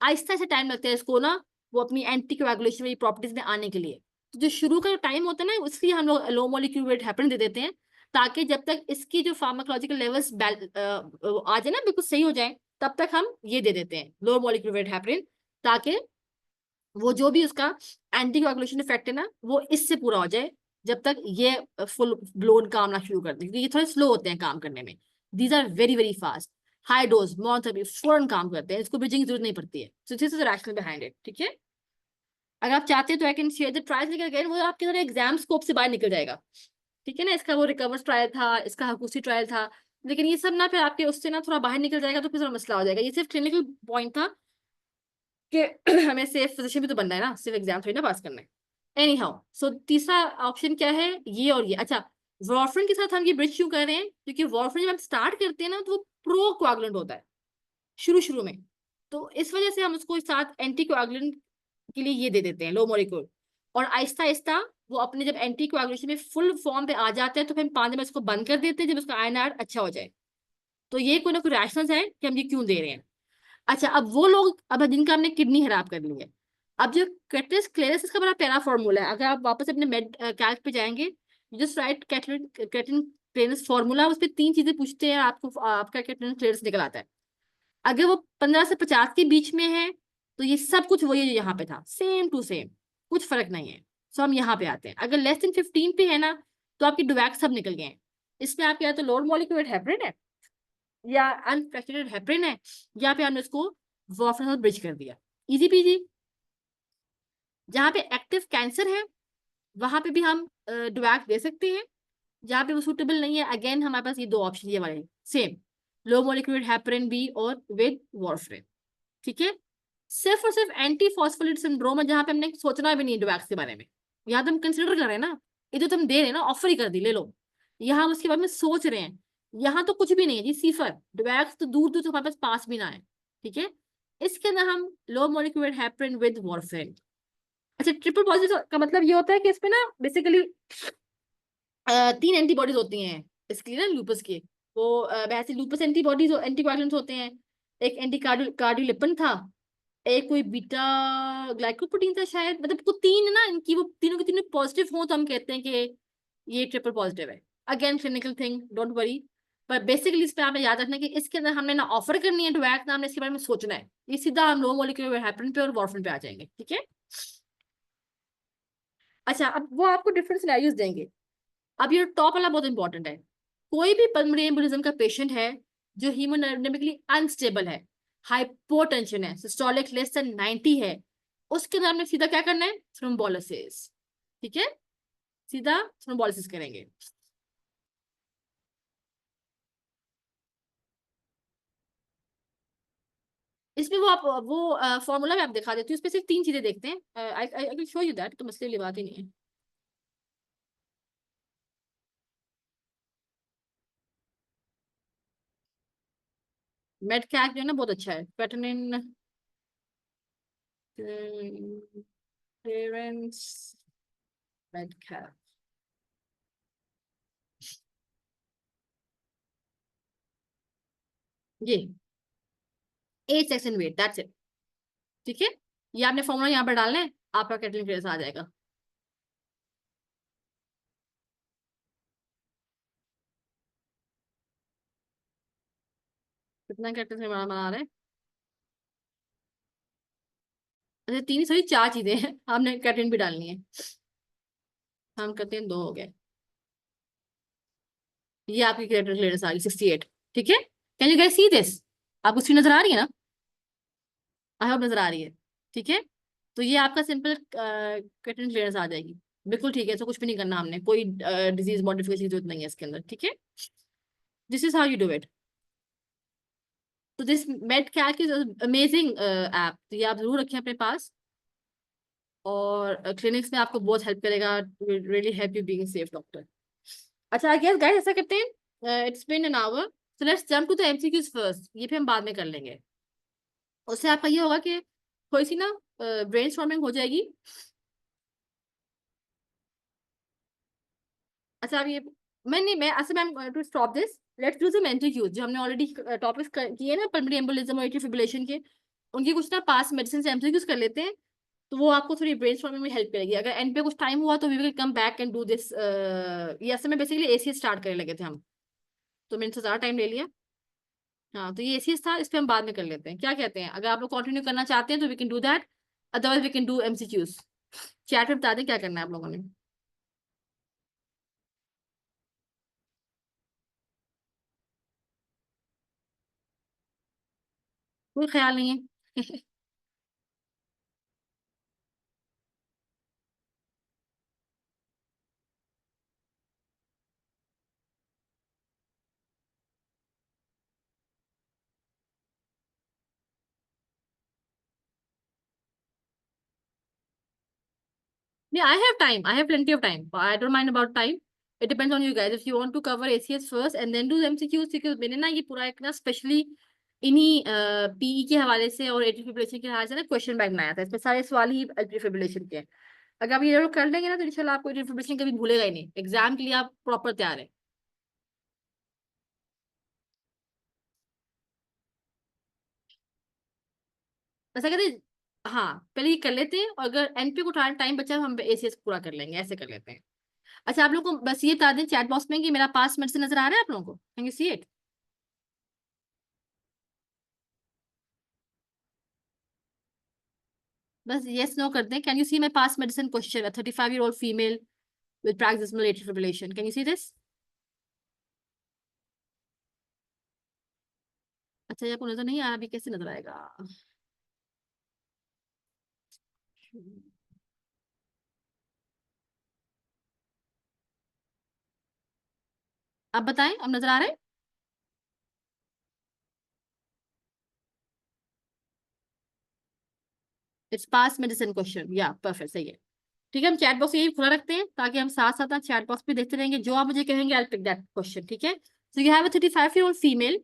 आहिस्ता से टाइम लगता है इसको ना वो अपनी एंटी कोएगुलेशन वाली प्रॉपर्टीज में आने के लिए। तो जो शुरू का जो टाइम होता है ना, इसलिए हम लोग लो मॉलिक्यूलर वेट हेपरिन दे देते हैं, ताकि जब तक इसकी जो फार्माकोलॉजिकल लेवल्स आ जाए ना, बिल्कुल सही हो जाए, तब तक हम ये दे देते हैं लो मॉलिक्यूलर वेट हेपरिन, ताकि वो जो भी उसका एंटी कोएगुलेशन इफेक्ट है ना, वो इससे पूरा हो जाए, जब तक ये फुल ब्लोन काम ना शुरू कर दे, क्योंकि ये थोड़े स्लो होते हैं काम करने में, these are very very fast, high dose monotherapy फौरन काम करते हैं, इसको ब्रिजिंग की जरूरत नहीं पड़ती है। सो this is the rational behind it, ठीक है। अगर आप चाहते हैं तो आई कैन शेयर द ट्रायल्स, लेकिन अगेन वो आपके तरह एग्जाम स्कोप से बाहर निकल जाएगा, ठीक है ना। इसका वो रिकवर्स ट्रायल था, इसका हकुसी ट्रायल था, लेकिन ये सब ना फिर आपके उससे ना थोड़ा बाहर निकल जाएगा, तो फिर थोड़ा मसला हो जाएगा। ये सिर्फ क्लिनिकल पॉइंट था कि हमें सेफ फिजिशियन भी तो बनना है ना, सिर्फ एग्जाम थोड़ी ना पास करना है। एनी हाउ, सो तीसरा ऑप्शन क्या है, ये और ये। अच्छा, वॉरफरिन के साथ हम ये ब्रिज क्यों कर रहे हैं, क्योंकि वॉरफरिन जब हम स्टार्ट करते हैं ना, तो वो प्रो कोआगुलेंट होता है शुरू शुरू में, तो इस वजह से हम उसको साथ एंटी कोआगुलेंट के लिए ये दे देते हैं लो मॉलिक्यूल, और आहिस्ता आहिस्ता वो अपने जब एंटी कोआगुलेशन में फुल फॉर्म पे आ जाते हैं, तो फिर हम 5 दिन में इसको बंद कर देते हैं, जब उसका आयनआर अच्छा हो जाए। तो ये कोई ना कोई रैशनल्स है कि हम ये क्यों दे रहे हैं। अच्छा, अब वो लोग, अब जिनका हमने किडनी खराब कर ली है, अब जो क्रेटिस क्लेरिस, इसका बड़ा प्यारा फॉर्मूला है, अगर आप वापस अपने मेड कैल्क पे जाएंगे, just right creatine Clarice formula, उस पर 3 चीजें पूछते हैं, आपको आपका क्रेटिन क्लेरिस निकल आता है। अगर वो 15 से 50 के बीच में है, तो ये सब कुछ वही यहाँ पे था, सेम टू सेम, कुछ फर्क नहीं है। सो हम यहाँ पे आते हैं, अगर लेस देन 15 पे है ना, तो आपकी डुवैक्स सब निकल गए हैं। इसमें आपके या तो लोअर मॉलिक्यूलर हेपरिन है, या अनफ्रैक्चरेटेड हेपरिन है, या पे हमने उसको वार्फरिन ब्रिज कर दिया, इजी पीजी। जहाँ पे एक्टिव कैंसर है, वहां पे भी हम डुवैक्स दे सकते हैं, जहाँ पे वो सूटेबल नहीं है, अगेन हमारे पास ये 2 ऑप्शन ये वाले सेम, लो मॉलिक्यूलर हेपरिन भी और विद वार्फरिन, ठीक है। सिर्फ और सिर्फ एंटी फॉस्फोलिपिड सिंड्रोम है, जहाँ पे हमने सोचना भी नहीं डुवैक्स के बारे में, यहाँ तो हम कंसिडर कर रहे हैं ना, ये तो हम दे रहे हैं ना, ऑफर ही कर दी, ले लो। यहाँ हम उसके बारे में सोच रहे हैं, यहाँ तो कुछ भी नहीं है जी, सिफर डुवैक्स तो दूर दूर तो हमारे पास भी ना है, ठीक है। इसके अंदर हम low molecular heparin with warfarin. अच्छा, ट्रिपल पॉजिटिव का मतलब ये होता है कि इसमें ना बेसिकली 3 एंटीबॉडीज होती हैं इसकी ना, लूपस की, वो वैसे लूपस एंटीबॉडीज एंटीकोएगुलेंट्स होते हैं, एक एंटी कार्डियोलिपिन था, एक कोई बीटा ग्लाइकोप्रोटीन था शायद, मतलब को 3 ना, इनकी वो तीनों के तीनों पॉजिटिव हो तो हम कहते हैं कि ये ट्रिपल पॉजिटिव है। Again clinical thing, don't worry, पर बेसिकली इस पे आपने याद रखना है कि इसके अंदर हमने ना ऑफर करनी है डुवैक्स, ना हमने इसके बारे में सोचना है, ये सीधा हम लो मॉलिक्यूलर हेपरिन पे और वार्फरिन पे आ जाएंगे, ठीक है। अच्छा, अब वो आपको डिफरेंट सिनेरियोज देंगे। अब ये टॉप वाला बहुत इंपॉर्टेंट है, कोई भी पल्मोनरी एम्बोलिज्म का पेशेंट है जो हीमोडायनेमिकली अनस्टेबल है, हाइपोटेंशन है, सिस्टोलिक लेस देन 90 है, उसके अंदर हमने सीधा क्या करना है, थ्रोम्बोलिसिस, ठीक है, सीधा थ्रोम्बोलिसिस करेंगे। इसमें वो आप वो फॉर्मूला में आप दिखा देती हूँ, इसमें सिर्फ 3 चीजें देखते हैं, I will show you that, तो मसले वाली बात ही नहीं है। मेडकैप जो है ना बहुत अच्छा है, पेटनिन क्लियरेंस मेडकैप, ये age sex and weight, that's it, ठीक है। ये आपने फॉर्मूला यहाँ पर डालना है, आपका कैटलिन क्लियरेंस आ जाएगा। कितना कैरेक्टर में बना रहे हैं? अच्छा 3 सॉरी 4 चीजें हैं, हमने कैरेक्टर भी डालनी है। हम करते हैं 2 हो गए। ये आपकी कैरेक्टर क्लियरेंस आ गई 68। ठीक है, can you guys see this? आपको स्क्रीन नजर आ रही है ना? आई होप नजर आ रही है। ठीक है, तो ये आपका सिंपल कैरेक्टर क्लियरेंस आ जाएगी। बिल्कुल ठीक है, तो कुछ भी नहीं करना हमने, कोई डिजीज मॉडिफिकेशन की जरूरत नहीं है इसके अंदर। ठीक है, this is how you do it. तो this MedCalc is amazing app, तो ये आप जरूर रखें अपने पास, और क्लिनिक्स में आपको बहुत हेल्प करेगा, really help you being safe doctor. अच्छा आई गेस गाइस ऐसा करते हैं, it's been an hour, so let's jump to the MCQs first, ये फिर हम बाद में कर लेंगे। उससे आपका ये होगा कि थोड़ी सी ना ब्रेनस्टॉर्मिंग हो जाएगी। अच्छा अब ये मैं अच्छा ma'am to stop this, let's do some MCQs जो हमने ऑलरेडी टॉपिक्स किए ना, पल्मोनरी एम्बोलिज्म और एट्रियल फिब्रिलेशन के, उनकी कुछ ना पास मेडिसिन से एमसीक्यूज कर लेते हैं, तो वो आपको थोड़ी ब्रेनस्टॉर्मिंग में हेल्प करेगी। अगर एंड पे कुछ टाइम हुआ तो we will come back and do this. ये असल में बेसिकली एसीएस स्टार्ट करने लगे थे हम, तो मैंने ज्यादा टाइम ले लिया। हाँ, तो ये एसीएस था, इस पे हम बाद में कर लेते हैं, क्या कहते हैं? अगर आप लोग कंटिन्यू करना चाहते हैं तो we can do that, otherwise we can do MCQs. Chat में बता दें क्या करना है आप लोगों ने। कोई ख्याल नहीं है? Yeah, I have time. I have plenty of time. I don't mind about time. It depends on you guys. If you want to cover ACS first and then do MCQs, because मैंने ना ये पूरा एक ना specially इन्हीं PE के हवाले से और एट्रियल फिब्रिलेशन के हवाले से ना क्वेश्चन बैंक बनाया था, इसमें सारे सवाल ही एट्रियल फिब्रिलेशन के हैं। अगर आप ये लोग कर लेंगे ना तो इंशाल्लाह आपको एट्रियल फिब्रिलेशन कभी भूलेगा ही नहीं, एग्जाम के लिए आप प्रॉपर तैयार है। ऐसा कहते हैं, हाँ पहले ये कर लेते हैं, और अगर एनपी को टाइम बचा तो हम एसीएस पूरा कर लेंगे, ऐसे कर लेते हैं। अच्छा आप लोगों को बस ये बता दें चैट बॉक्स में कि मेरा पास मेडिसिन नजर आ रहा है आप लोगों को, कैन यू सी इट? बस यस नो कर दें, can you see my pass medicine question, 35-year-old female with paroxysmal atrial fibrillation, can you see this? अच्छा ये आपको नजर नहीं आ रहा, अभी कैसे नजर आएगा? आप बताएं, अब नजर आ रहा है? इट्स पास मेडिसिन क्वेश्चन, या परफेक्ट, सही है। ठीक है, हम चैट बॉक्स यही खुला रखते हैं ताकि हम साथ साथ चैट बॉक्स पे देखते रहेंगे, जो आप मुझे कहेंगे आई पिक दैट क्वेश्चन। ठीक है, so you have a 35-year-old female,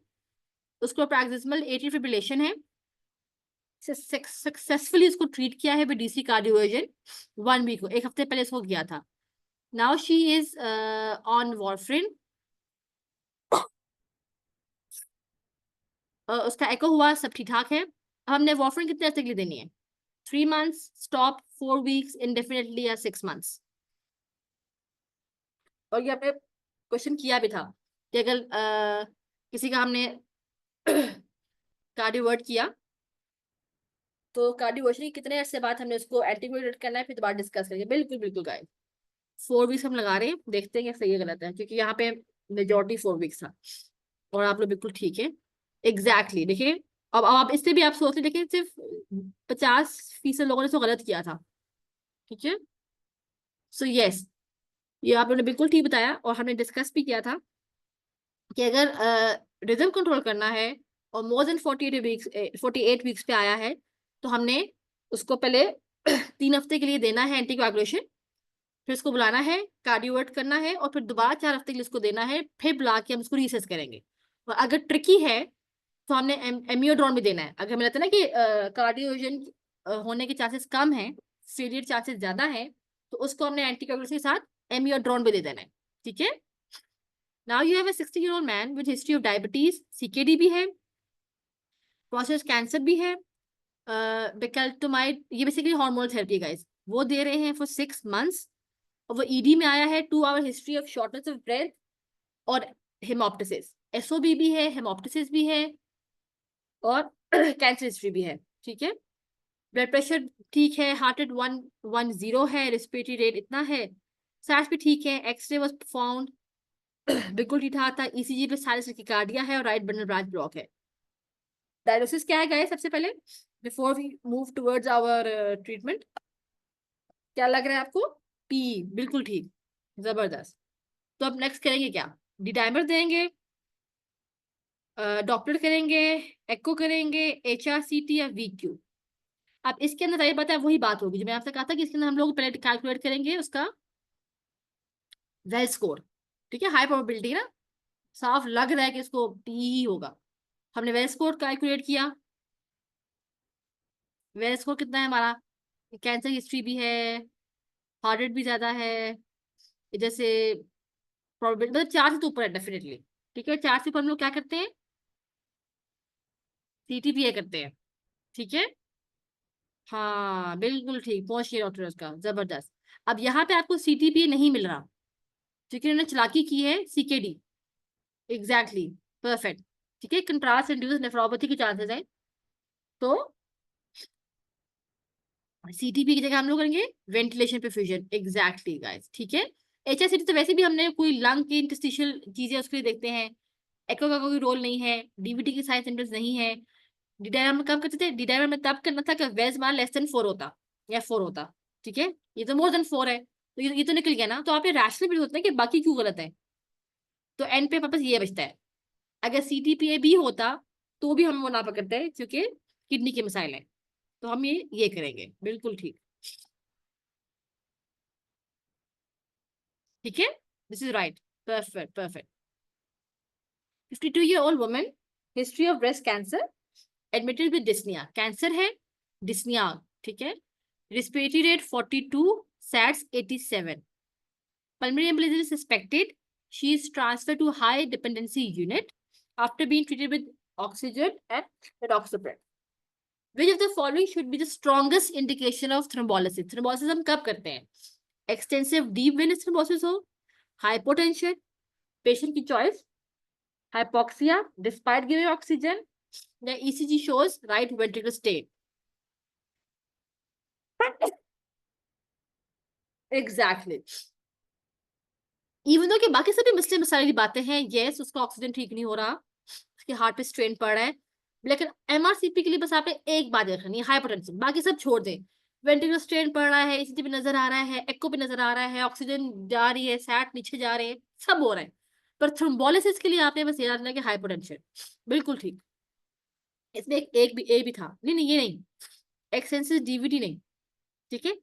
उसको पैराक्सिस्मल एट्रियल फिब्रिलेशन है, सक्सेसफुली उसको ट्रीट किया है डीसी कार्डियोवर्जन 1 वीक को, 1 हफ्ते पहले इसको किया था। Now she is on warfarin, उसका एको हुआ, सब ठीक ठाक है। अब हमने वॉर्फरिन कितने अर्से के लिए देनी है? 3 months स्टॉप, 4 weeks इंडेफिनेटली, या 6 months। और ये आपने क्वेश्चन किया भी था कि अगर किसी का हमने कार्डियोवर्ट किया तो कार्डियोवर्शन की कितने अरसे बाद हमने उसको एंटीकोएगुलेट करना है, फिर दोबारा डिस्कस करेंगे। बिल्कुल बिल्कुल गाइस, 4 weeks हम लगा रहे हैं, देखते हैं कि सही है गलत है, क्योंकि यहाँ पे मेजोरिटी 4 weeks था, और आप लोग बिल्कुल ठीक है। एग्जैक्टली देखिए, अब आप इससे भी आप सोच रहे, देखिए सिर्फ 50% लोगों ने इसको गलत किया था। ठीक है, सो यस, ये आप लोगों ने बिल्कुल ठीक बताया, और हमने डिस्कस भी किया था कि अगर रिदम कंट्रोल करना है और मोर देन 48 वीक्स पे आया है, तो हमने उसको पहले 3 हफ्ते के लिए देना है एंटीकोएगुलेशन, फिर उसको बुलाना है, कार्डियोवर्ट करना है, और फिर दोबारा 4 हफ्ते के लिए उसको देना है, फिर बुला के हम उसको रीसेस करेंगे। और अगर ट्रिकी है तो हमने एमियोड्रोन भी देना है। अगर हमें लगता है ना कि कार्डियोजन होने के चांसेस कम है, फेलियर चांसेस ज्यादा है, तो उसको हमने एंटीकोएगुलेशन के साथ एमियोड्रोन भी दे देना है। ठीक है, now you have a 60-year-old man with history of diabetes, CKD भी है, प्रोस्टेट कैंसर भी है, बेकेल्टोमाइड, ये बेसिकली हार्मोनल थेरेपी गाइस, वो दे रहे हैं फॉर 6 months, और वो ईडी में आया है, 2 hour history of shortness of breath और हेमोप्टिसिस, एसओबी भी है, हेमोप्टिसिस भी है, और कैंसर हिस्ट्री भी है, ठीक है। ब्लड प्रेशर ठीक है, हार्ट रेट 110 है, रेस्पिरेटरी रेट इतना है, सांस भी ठीक है, एक्सरे वाज फाउंड बिल्कुल ठीक ठाक था, ईसीजी पे साइनस टैकिकार्डिया है और राइट बंडल ब्रांच ब्लॉक है। डायग्नोसिस क्या है गाइस सबसे पहले, before we move towards our treatment? क्या लग रहा है आपको? पी, बिल्कुल ठीक, जबरदस्त। तो अब नेक्स्ट करेंगे क्या? डी डाइमर देंगे, डॉपलर करेंगे, एको करेंगे, HRCT या VQ। अब इसके अंदर ये पता है वही बात होगी जो मैं आपसे कहा था कि इसके अंदर हम लोग पहले कैलकुलेट करेंगे उसका वेल स्कोर, ठीक है, हाई प्रोबेबिलिटी ना, साफ लग रहा है कि इसको टी ही होगा। हमने वेल स्कोर कैलकुलेट किया, वेल स्कोर कितना है हमारा, कैंसर हिस्ट्री भी है, हार्ट रेट भी ज्यादा है, इधर से प्रोबेबिलिटी मतलब 4 से तो ऊपर है डेफिनेटली, ठीक है। 4 से ऊपर हम लोग क्या करते हैं, CTPA करते हैं, ठीक है। हाँ बिल्कुल ठीक, पहुंच गया डॉक्टर उसका, जबरदस्त। अब यहाँ पे आपको CTPA नहीं मिल रहा क्योंकि उन्होंने चालाकी की है, CKD, एग्जैक्टली, परफेक्ट, ठीक है। कंट्रास्ट इंड्यूस नेफ्रोपैथी के चांसेस हैं, तो CTP की जगह हम लोग करेंगे वेंटिलेशन परफ्यूजन, एग्जैक्टली गाइस, ठीक है। HRCT तो वैसे भी हमने कोई लंग की इंटरस्टिशियल चीजें उसके लिए देखते हैं, एको का कोई रोल नहीं है, DVT की साइंस सिम्टम्स नहीं है। डी डायग्राम में कब करते थे, डी डायग्राम में तब करना था कि वेज मान लेस देन 4 होता या 4 होता, ठीक है। ये तो मोर देन 4 है, तो ये तो निकल गया ना, तो आप ये रैशनल भी होता है कि बाकी क्यों गलत है, तो एंड पे वापस ये बचता है। अगर CTPA भी होता तो भी हम वो ना पकड़ते हैं क्योंकि किडनी के मसाइल है, तो हम ये करेंगे, बिल्कुल ठीक, ठीक है, this is right, perfect perfect. 52-year-old woman, history of breast cancer, admitted with dyspnoea, cancer है, डिस्निया, ठीक है। Respiratory rate 42, sats 87, pulmonary embolism is suspected, she is transferred to high dependency unit after being treated with oxygen and redoxapril. Which of the following should be the strongest indication of thrombolysis? Thrombolysis हम कब करते हैं, extensive deep Venus thrombosis हो, hypotension, patient की choice, hypoxia despite giving oxygen, या ECG shows right ventricle state. Exactly. Even though कि बाकी सभी मसले मसाइल की बातें हैं, यस उसका ऑक्सीजन ठीक नहीं हो रहा, उसके हार्ट पे स्ट्रेन पड़ रहा है, लेकिन MRCP के लिए बस आपने एक बात देखनी है, हाइपरटेंशन, बाकी सब छोड़ दें। वेंटिकुलर स्ट्रेन पड़ रहा है, ECG पे नजर आ रहा है, एको पे नजर आ रहा है, ऑक्सीजन जा रही है, सैट नीचे जा रहे हैं, सब हो रहा है, पर थ्रोम्बोलिसिस के लिए आपने बस याद रखना कि हाइपरटेंशन, बिल्कुल ठीक। इसमें एक भी ए भी था, नहीं नहीं ये नहीं, एक्सटेंसिव DVT नहीं, ठीक है।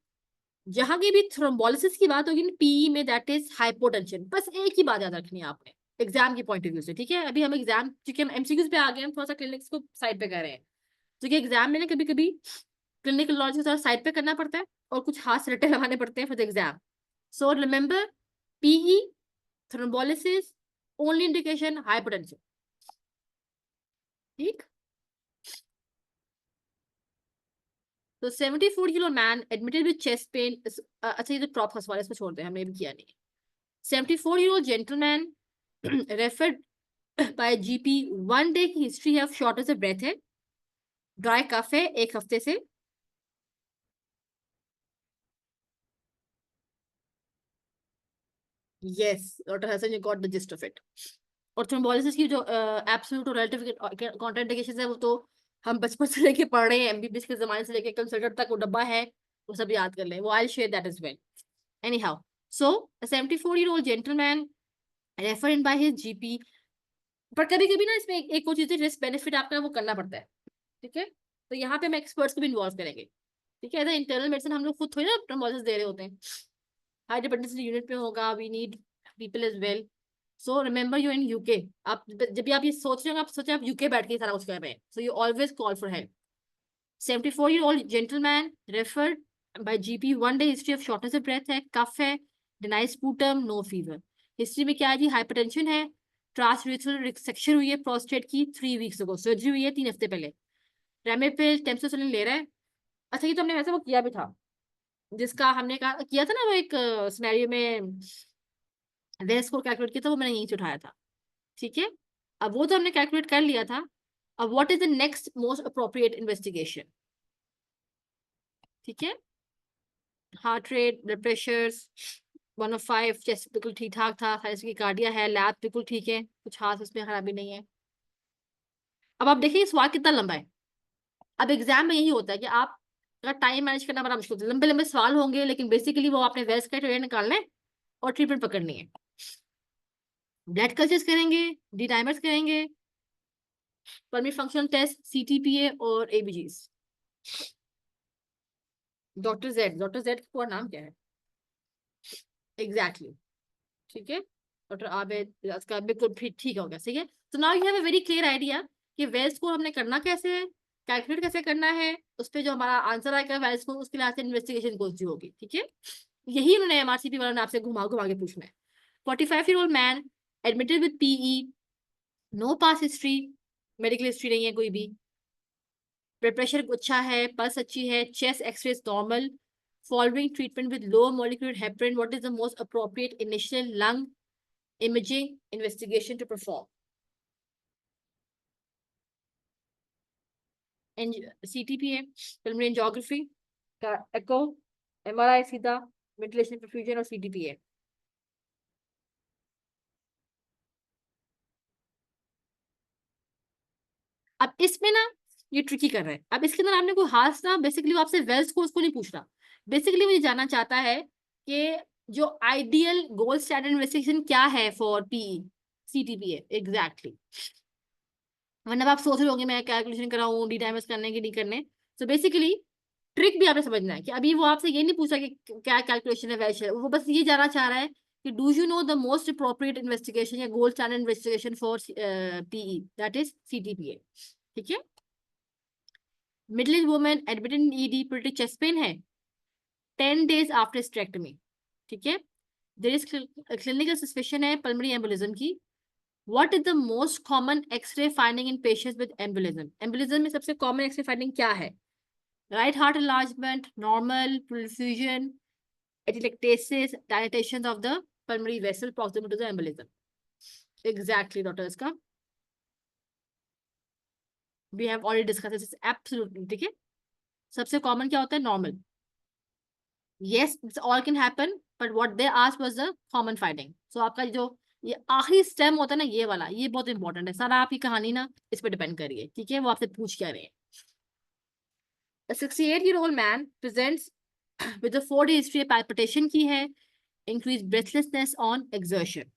जहां की भी थ्रोम्बोलिसिस की बात होगी ना PE में, दैट इज हाइपोटेंशन, बस एक ही बात याद रखनी है आपने एग्जाम के पॉइंट ऑफ व्यू से, ठीक है। अभी हम एग्जाम, क्योंकि हम MCQs पे आ गए, हम थोड़ा सा क्लिनिक्स को साइड पे कर रहे हैं, क्योंकि एग्जाम में ना कभी कभी क्लिनिकल नॉलेज थोड़ा साइड पे करना पड़ता है और कुछ हाथ से रट्टे लगाने पड़ते हैं for the exam. So remember, PE thrombolysis only indication hypotension, ठीक। तो 74-year-old man admitted with chest pain, अच्छा ये तो टॉप हॉस्पिटल, इसको छोड़ दें, हमने भी किया नहीं। 74-year-old gentleman referred by GP, 1 day की history of shortage of breath है, ड्राई कफ है 1 हफ्ते से, yes doctor Hasan you got the gist of it. और थ्रोम्बोलिसिस की जो एब्सोल्यूट और रिलेटिव कॉन्ट्राइंडिकेशंस है वो तो हम बचपन से लेके पढ़ रहे हैं, MBBS के जमाने से लेके कंसल्टेंट तक वो डब्बा है, वो सब याद कर लें, वो I share that is well. Any how, so 74-year-old gentleman referred by his GP, पर कभी कभी ना इसमें एक और चीज है, रिस्क बेनिफिट आपका वो करना पड़ता है, ठीक है। तो यहाँ पे हम एक्सपर्ट्स को भी इन्वॉल्व करेंगे, ठीक है। इंटरनल मेडिसिन हम लोग खुद थोड़ी ना ट्रोम्बोलिसिस दे रहे होते हैं, हाई डिपेंडेंसी यूनिट पे होगा, we need people is well. So remember you in UK, आप जब भी आप ये सोच रहे हो, आप सोचे आप UK बैठ के सारा कुछ कर रहे हैं, so you always call for help. 74-year-old gentleman referred by GP, 1 day history of shortness of breath है, कफ है, denies sputum, no fever। History में क्या है जी, हाइपरटेंशन है, ट्रांसयूरेथ्रल रिसेक्शन हुई है प्रोस्टेट की 3 weeks ago, सर्जरी हुई है 3 हफ्ते पहले, रेमेपिल टेम्सोसलिन ले रहा है। अच्छा ये तो हमने वैसे वो किया भी था, जिसका हमने कहा किया था ना, वो एक सिनेरियो में वेस को कैलकुलेट किया था, वो मैंने यहीं से उठाया था, ठीक है। अब वो तो हमने कैलकुलेट कर लिया था, अब what is the next most appropriate investigation? ठीक है, heart rate, blood pressure 105, chest बिल्कुल ठीक ठाक था, की कार्डिया है, लैब बिल्कुल ठीक है, कुछ खास उसमें खराबी नहीं है। अब आप देखिए सवाल कितना लंबा है। अब एग्जाम में यही होता है कि आप अगर टाइम मैनेज करना बड़ा मुश्किल होता है, लंबे लंबे सवाल होंगे, लेकिन बेसिकली वो आपने वेल्स का ट्रेड निकालना है और ट्रीटमेंट पकड़नी है। ब्लड कल्चर्स करेंगे, डी डाइमर्स करेंगे, पल्मोनरी फंक्शनल टेस्ट, सीटीपीए और एबीजीज। डॉक्टर जेड का पूरा नाम क्या है? एग्जैक्टली, ठीक है, डॉक्टर आबिद, इसका बिल्कुल ठीक हो गया, ठीक है। तो now you have a very clear idea कि वेल्स को हमने करना कैसे है, कैलकुलेट कैसे करना है, उस पर जो हमारा आंसर आएगा वेल्स को, उसके लिए इन्वेस्टिगेशन कौन सी होगी, ठीक है। यही उन्होंने एमआरसीपी वालों ने आपसे घुमा घुमा के पूछना है। 45-year-old man admitted with PE, no past history, medical history नहीं है कोई भी, ब्लड प्रेशर अच्छा है, पल्स अच्छी है, chest X-ray normal, following treatment with low molecular heparin, what is the most appropriate initial lung imaging investigation to perform? And CTPA, pulmonary angiography, echo, MRI सीधा, ventilation perfusion और CTPA. अब इसमें ना ये ट्रिकी कर रहे हैं। अब इसके अंदर आपने कोई हाथ ना, बेसिकली वो आपसे वेल्स को उसको नहीं पूछ रहा, बेसिकली वो ये जानना चाहता है कि जो आइडियल गोल्ड स्टैंडर्ड इन्वेस्टिगेशन क्या है फॉर पीई सीटीपीए। एग्जैक्टली, वरना आप सोच रहे होंगे मैं कैलकुलेशन कराऊं डी डाइमर्स करने की नहीं करने। तो बेसिकली ट्रिक भी आपने समझना है कि अभी वो आपसे ये नहीं पूछा कि क्या कैलकुलेशन है वैसे, वो बस ये जानना चाह रहा है कि do you know the most appropriate investigation या gold standard investigation for PE, that is CTPA, ठीक है। Middle age women admitted in ED, pleuritic chest pain है 10 days आफ्टर स्टेक्टमी, ठीक है। देयर इज क्लिनिकल सस्पेशन है pulmonary embolism की। What is the most common X-ray finding in patients with embolism? Embolism में सबसे common X-ray finding क्या है? Right heart enlargement, normal perfusion, atelectasis, dilatation of the pulmonary vessel proximal to the embolism. Exactly, doctor इसका we have already discussed this absolutely, ठीक है। सबसे common क्या होता है? Normal. Yes, this all can happen, but what they asked was the common finding. So आपका जो ये आखिरी स्टेम होता है ना, ये वाला, ये बहुत इंपॉर्टेंट है। सारा आपकी कहानी ना इस पे डिपेंड करिए, ठीक है। वो आपसे पूछ क्या रहे हैं। A 68-year-old man presents with a 4-day history of palpitation की है, increased breathlessness on exertion,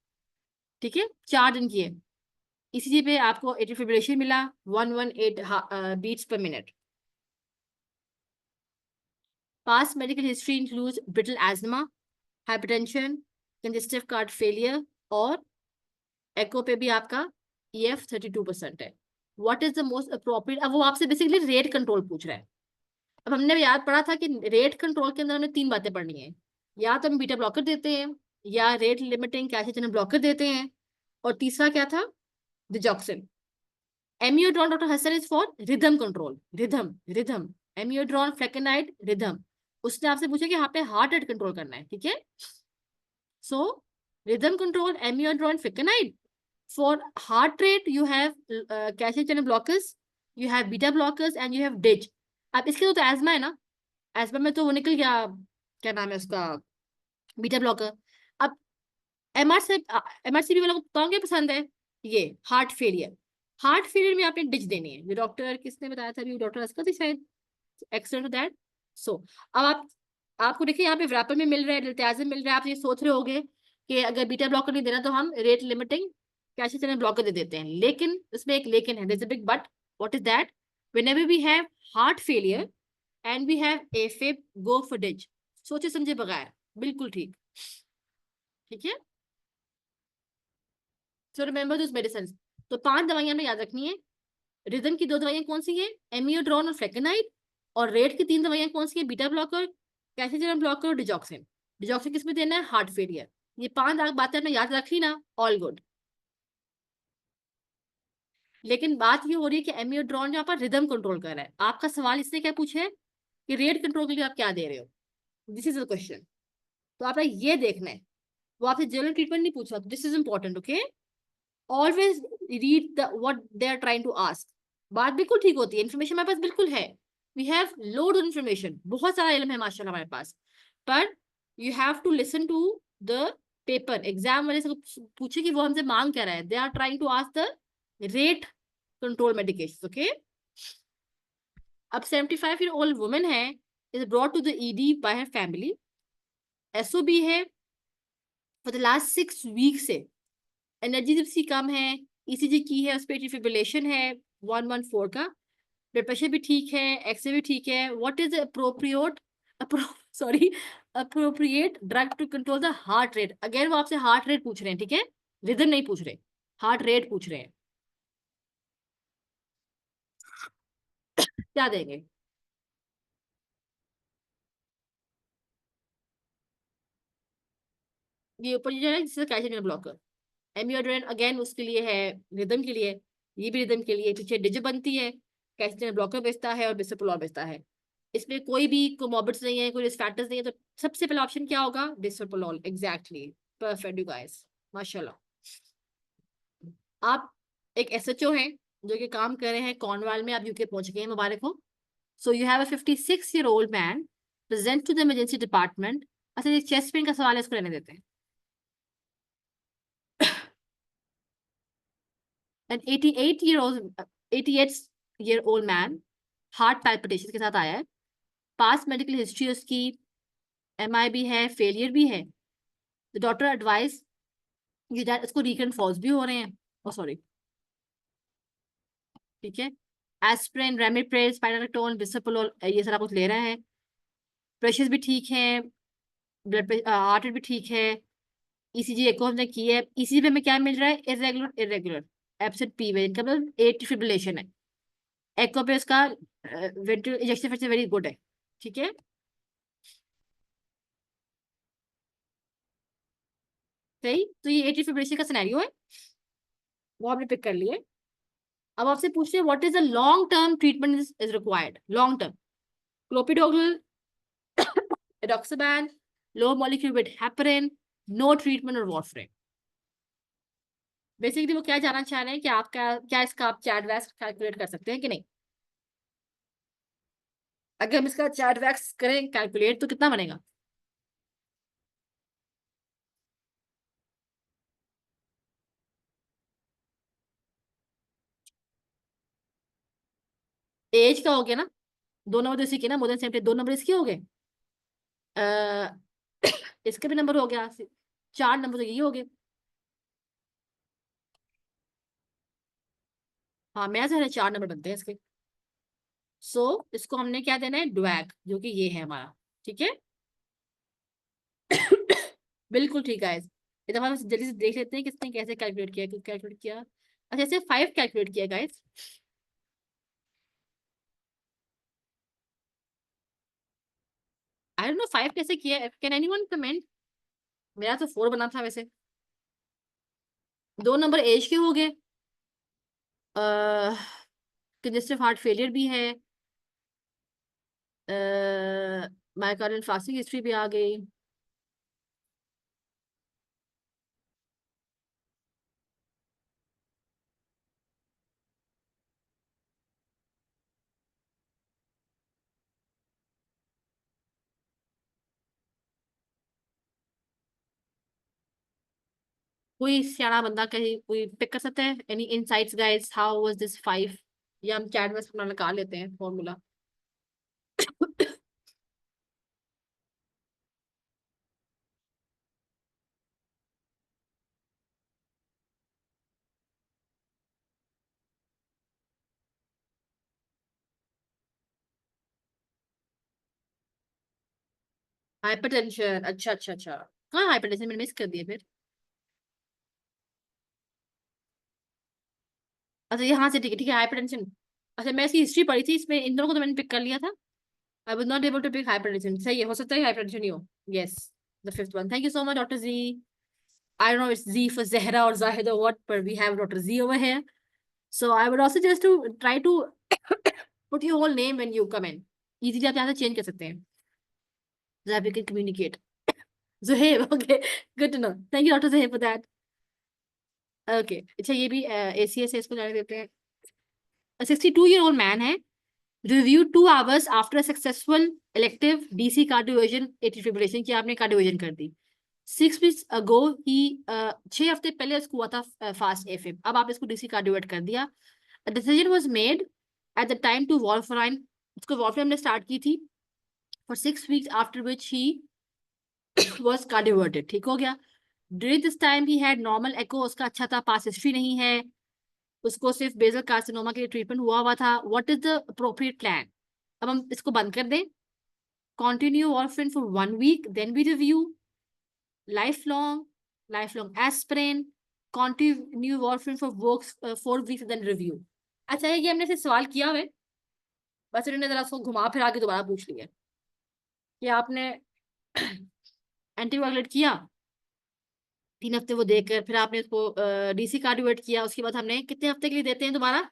ठीक है, 4 दिन की है। ECG पे आपको atrial fibrillation मिला 118 beats per minute. Past medical history includes brittle asthma, hypertension, congestive heart failure और echo पे भी आपका EF 32% है। What is the most appropriate? अब वो आपसे बेसिकली रेट कंट्रोल पूछ रहा है। अब हमने याद पढ़ा था कि रेट कंट्रोल के अंदर हमें 3 बातें पढ़नी है, या तो हम बीटा ब्लॉकर देते हैं, या rate limiting calcium channel blocker देते हैं, और तीसरा क्या था? Digoxin. Amiodarone doctor Hasan is for rhythm control, rhythm amiodarone flecainide rhythm. उसने आपसे पूछा कि यहाँ पे हार्ट रेट कंट्रोल करना है, ठीक है। So rhythm control amiodarone flecainide. For heart rate you have calcium channel blockers, you have beta blockers and you have dig. अब इसके तो एजमा है ना, एजमा में तो वो निकल गया, क्या नाम है उसका, बीटा ब्लॉकर। अब एमआरसीपी वालों को बताओ क्या पसंद है? ये हार्ट फेलियर में आपने डिच देनी है। ये डॉक्टर किसने बताया था अभी? डॉक्टर अस्कर थी शायद। Excellent that. सो अब आपको देखिए यहाँ पे व्रैपर में मिल रहा है, डिल्टाज़िम मिल रहा है। आप ये सोच रहे होंगे कि अगर बीटा ब्लॉकर नहीं देना तो हम rate limiting calcium channel blocker दे देते हैं, लेकिन इसमें एक लेकिन है, there is a big but. What is that? Whenever we have heart failure and we have AFib, go for DIG. सोचे समझे बगैर, बिल्कुल ठीक, ठीक है। So remember those medicines. तो 5 दवाइयां हमें याद रखनी है। रिदम की 2 दवाइयां कौन सी है? एमियोड्रॉन और फ्लेकेनाइड। और रेट की 3 दवाइयां कौन सी है? Beta blocker, calcium channel blocker और डिजॉक्सिन। डिजॉक्सिन किसमें देना है? Heart failure. ये 5 बातें हमें याद रखी ना, ऑल गुड। लेकिन बात ये हो रही है कि एमियोड्रॉन यहाँ पर रिदम कंट्रोल कर रहा है। आपका सवाल इसने क्या पूछा है कि रेट कंट्रोल के लिए आप क्या दे रहे हो? This is the question. तो आपने ये देखना है, वो आपसे जनरल ट्रीटमेंट नहीं पूछा। This is important, okay. Always read the what they are trying to ask. बात बिल्कुल ठीक होती है, इन्फॉर्मेशन हमारे पास बिल्कुल है, we have load of information, बहुत सारा इल्म है माशाल्लाह हमारे पास, पर you have to listen to the paper. Exam वाले से पूछे कि वो हमसे मांग क्या रहा है, they are trying to ask the rate control medication, okay. अब 75-year-old वुमन है, is brought to the ED by her family, SOB है फॉर द लास्ट 6 वीक से, एनर्जी जिसकी कम है, ईसीजी की है, उस पर फिब्रिलेशन है 114 का, ब्लड प्रेशर भी ठीक है, एक्सरे भी ठीक है, what is appropriate sorry appropriate drug to control the heart rate. Again वो आपसे हार्ट रेट पूछ रहे हैं, ठीक है, रिदम नहीं पूछ रहे, हार्ट रेट पूछ रहे हैं, क्या देंगे? ये ऊपर जो है जिससे कैल्शियम ब्लॉकर, एमियोड्रेन अगेन उसके लिए है, रिदम के लिए, ये भी रिदम के लिए, पीछे डिज बनती है, कैल्शियम ब्लॉकर बेचता है और बिसोप्रोल बेचता है, इसमें कोई भी कोमोर्बिड्स नहीं है, कोई रिस्क फैक्टर्स नहीं है, तो सबसे पहला ऑप्शन क्या होगा? बिसोप्रोल, एग्जैक्टली, परफेक्ट यू गाइस, माशाल्लाह। आप एक एसएचओ हैं जो कि काम कर रहे हैं कॉर्नवाल में, आप यूके पहुंच गए हैं, मुबारक हो। So you have a 56-year-old man present to the emergency department. अच्छा, ये चेस्ट पेन का सवाल है, इसको रहने देते हैं। An 88-year-old man, heart palpitations के साथ आया है, पास्ट मेडिकल हिस्ट्री उसकी MI भी है, फेलियर भी है, द डॉक्टर एडवाइस ये दैट इसको रिकरेंट फॉल्स भी हो रहे हैं, ओ सॉरी, ठीक है, एस्पिरिन, रेमिप्रेल, स्पाइनोलेक्टोन, बिसोप्रोल, ये सारा कुछ ले रहा है, प्रेशर्स भी ठीक है, ब्लड हार्ट रेट भी ठीक है, ईसीजी एको हमने की है, ईसीजी पे हमें क्या मिल रहा है? इरेगुलर इरेगुलर एब्सेंट पी वे, इनका मतलब एट फिब्रिलेशन है, एको पे उसका ventral ejection fraction very good है, ठीक है। सही, तो ये एटी फिब्रिलेशन का सिनेरियो है, वो आपने पिक कर लिया है। अब आपसे पूछते हैं what is the long term treatment is required, long term, clopidogrel, edoxaban, low molecule with heparin, no treatment और वार्फरिन। बेसिकली वो क्या जानना चाह रहे हैं कि आपका क्या इसका आप चैट वैक्स कैलकुलेट कर सकते हैं कि नहीं। अगर हम इसका चैट वैक्स करें कैलकुलेट तो कितना बनेगा? एज का हो गया ना, 2 नंबर तो इसी के ना, मोर देन 70, 2 नंबर इसके हो गए, अ, इसके भी नंबर हो गया, 4 नंबर तो यही हो गए। हाँ, मैं से 4 नंबर बनते हैं इसके। सो इसको हमने क्या देना है? ड्वैग, जो कि ये है हमारा, ठीक है। बिल्कुल ठीक है, ये तो हम जल्दी से देख लेते हैं कि इसने कैसे कैलकुलेट किया, कैलकुलेट किया, अच्छा ऐसे 5 कैलकुलेट किया गाइस, आई डोंट नो 5 कैसे किया, कैन एनीवन कमेंट? मेरा तो 4 बना था वैसे। 2 नंबर एज के हो गए, कंजेस्टिव हार्ट फेलियर भी है, मायोकार्डियल फास्टिंग हिस्ट्री भी आ गई, कोई सियाना बंदा कहीं कोई पिक कर सकते हैं? Any insights guys, how was this 5? या हम चैट में अपना निकाल लेते हैं फॉर्मूला। हाइपरटेंशन, अच्छा अच्छा अच्छा, हाँ हाइपरटेंशन मैंने मिस कर दिया फिर। अच्छा यहाँ से, ठीक है ठीक है, हाइपरटेंशन। अच्छा मैं इसकी हिस्ट्री पढ़ी थी, इसमें इन दोनों को तो मैंने पिक कर लिया था, I was not able to pick hypertension, सही है, हो सकता है हाइपरटेंशन ही हो, yes, the fifth one, thank you so much doctor ji. I don't know it's Z for Zehra or Zahid or what, but we have Dr. Z over here. So I would also just to try to put your whole name when you come in. Easily आप यहाँ से change कर सकते हैं, so that we can communicate. Zuhaib, okay, good to know. Thank you, Dr. Zuhaib, for that. Okay, अच्छा ये भी ACS है, इसको जाने देते हैं। 62-year-old man है, reviewed 2 hours after a successful elective DC cardioversion atrial fibrillation की आपने cardioversion कर दी. 6 weeks ago ही 6 हफ्ते पहले इसको हुआ था fast AFib. अब आप इसको DC cardioversion कर दिया. A decision was made at the time to warfarin. उसको warfarin हमने start की थी for 6 weeks, after which he was cardioverted. ठीक हो गया. During this time he had normal echo, उसका अच्छा था, past history नहीं है, उसको सिर्फ बेसल कार्सिनोमा के लिए ट्रीटमेंट हुआ था. What is the appropriate plan? अब हम इसको बंद कर दें, continue warfarin for 1 week, then we review, life long aspirin, continue warfarin for 4 weeks, then review. अच्छा है ये हमने से सवाल किया हुआ है, बस इन्होंने जरा उसको घुमा फिरा के दोबारा पूछ लिया कि आपने एंटीकोगुलेट किया 3 हफ्ते वो देकर, फिर आपने उसको डीसी कार्डियोवेट किया, उसके बाद हमने कितने हफ्ते के लिए देते हैं दोबारा?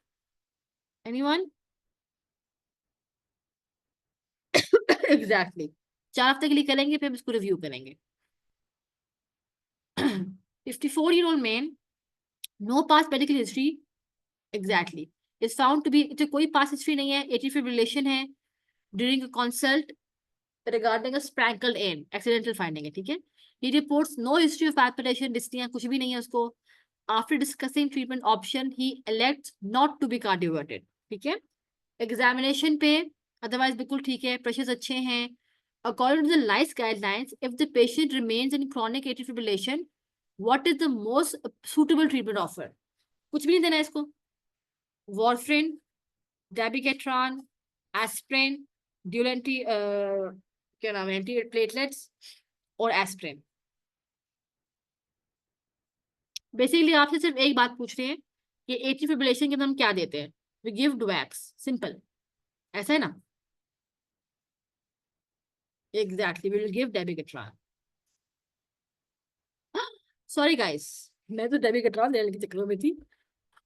एनीवन? एग्जैक्टली 4 हफ्ते के लिए करेंगे, फिर इसको रिव्यू करेंगे. 54-year-old man, no past medical history, exactly, is found to be, तो कोई past history नहीं है, atrial fibrillation है, during a consult regarding a sprankled end, accidental finding है, ठीक है. He reports no history of palpitation, dyspnea कुछ भी नहीं है उसको. After discussing treatment option, he elects not to be cardioverted, ठीक है. Examination पे otherwise बिल्कुल ठीक है, pressures अच्छे हैं. According to the NICE guidelines, if the patient remains in chronic atrial fibrillation, what is the most suitable treatment offer? कुछ भी नहीं देना है इसको. Warfarin, dabigatran, aspirin, dual anti क्या नाम है, anti-platelets और aspirin. बेसिकली आपसे सिर्फ एक बात पूछ रहे हैं कि एट्रियल फिब्रिलेशन के अंदर हम क्या देते हैं. We give DOACs, सिंपल, ऐसा है ना. Exactly, we will give dabigatran. Sorry guys, मैं तो dabigatran देने के चक्कर में थी.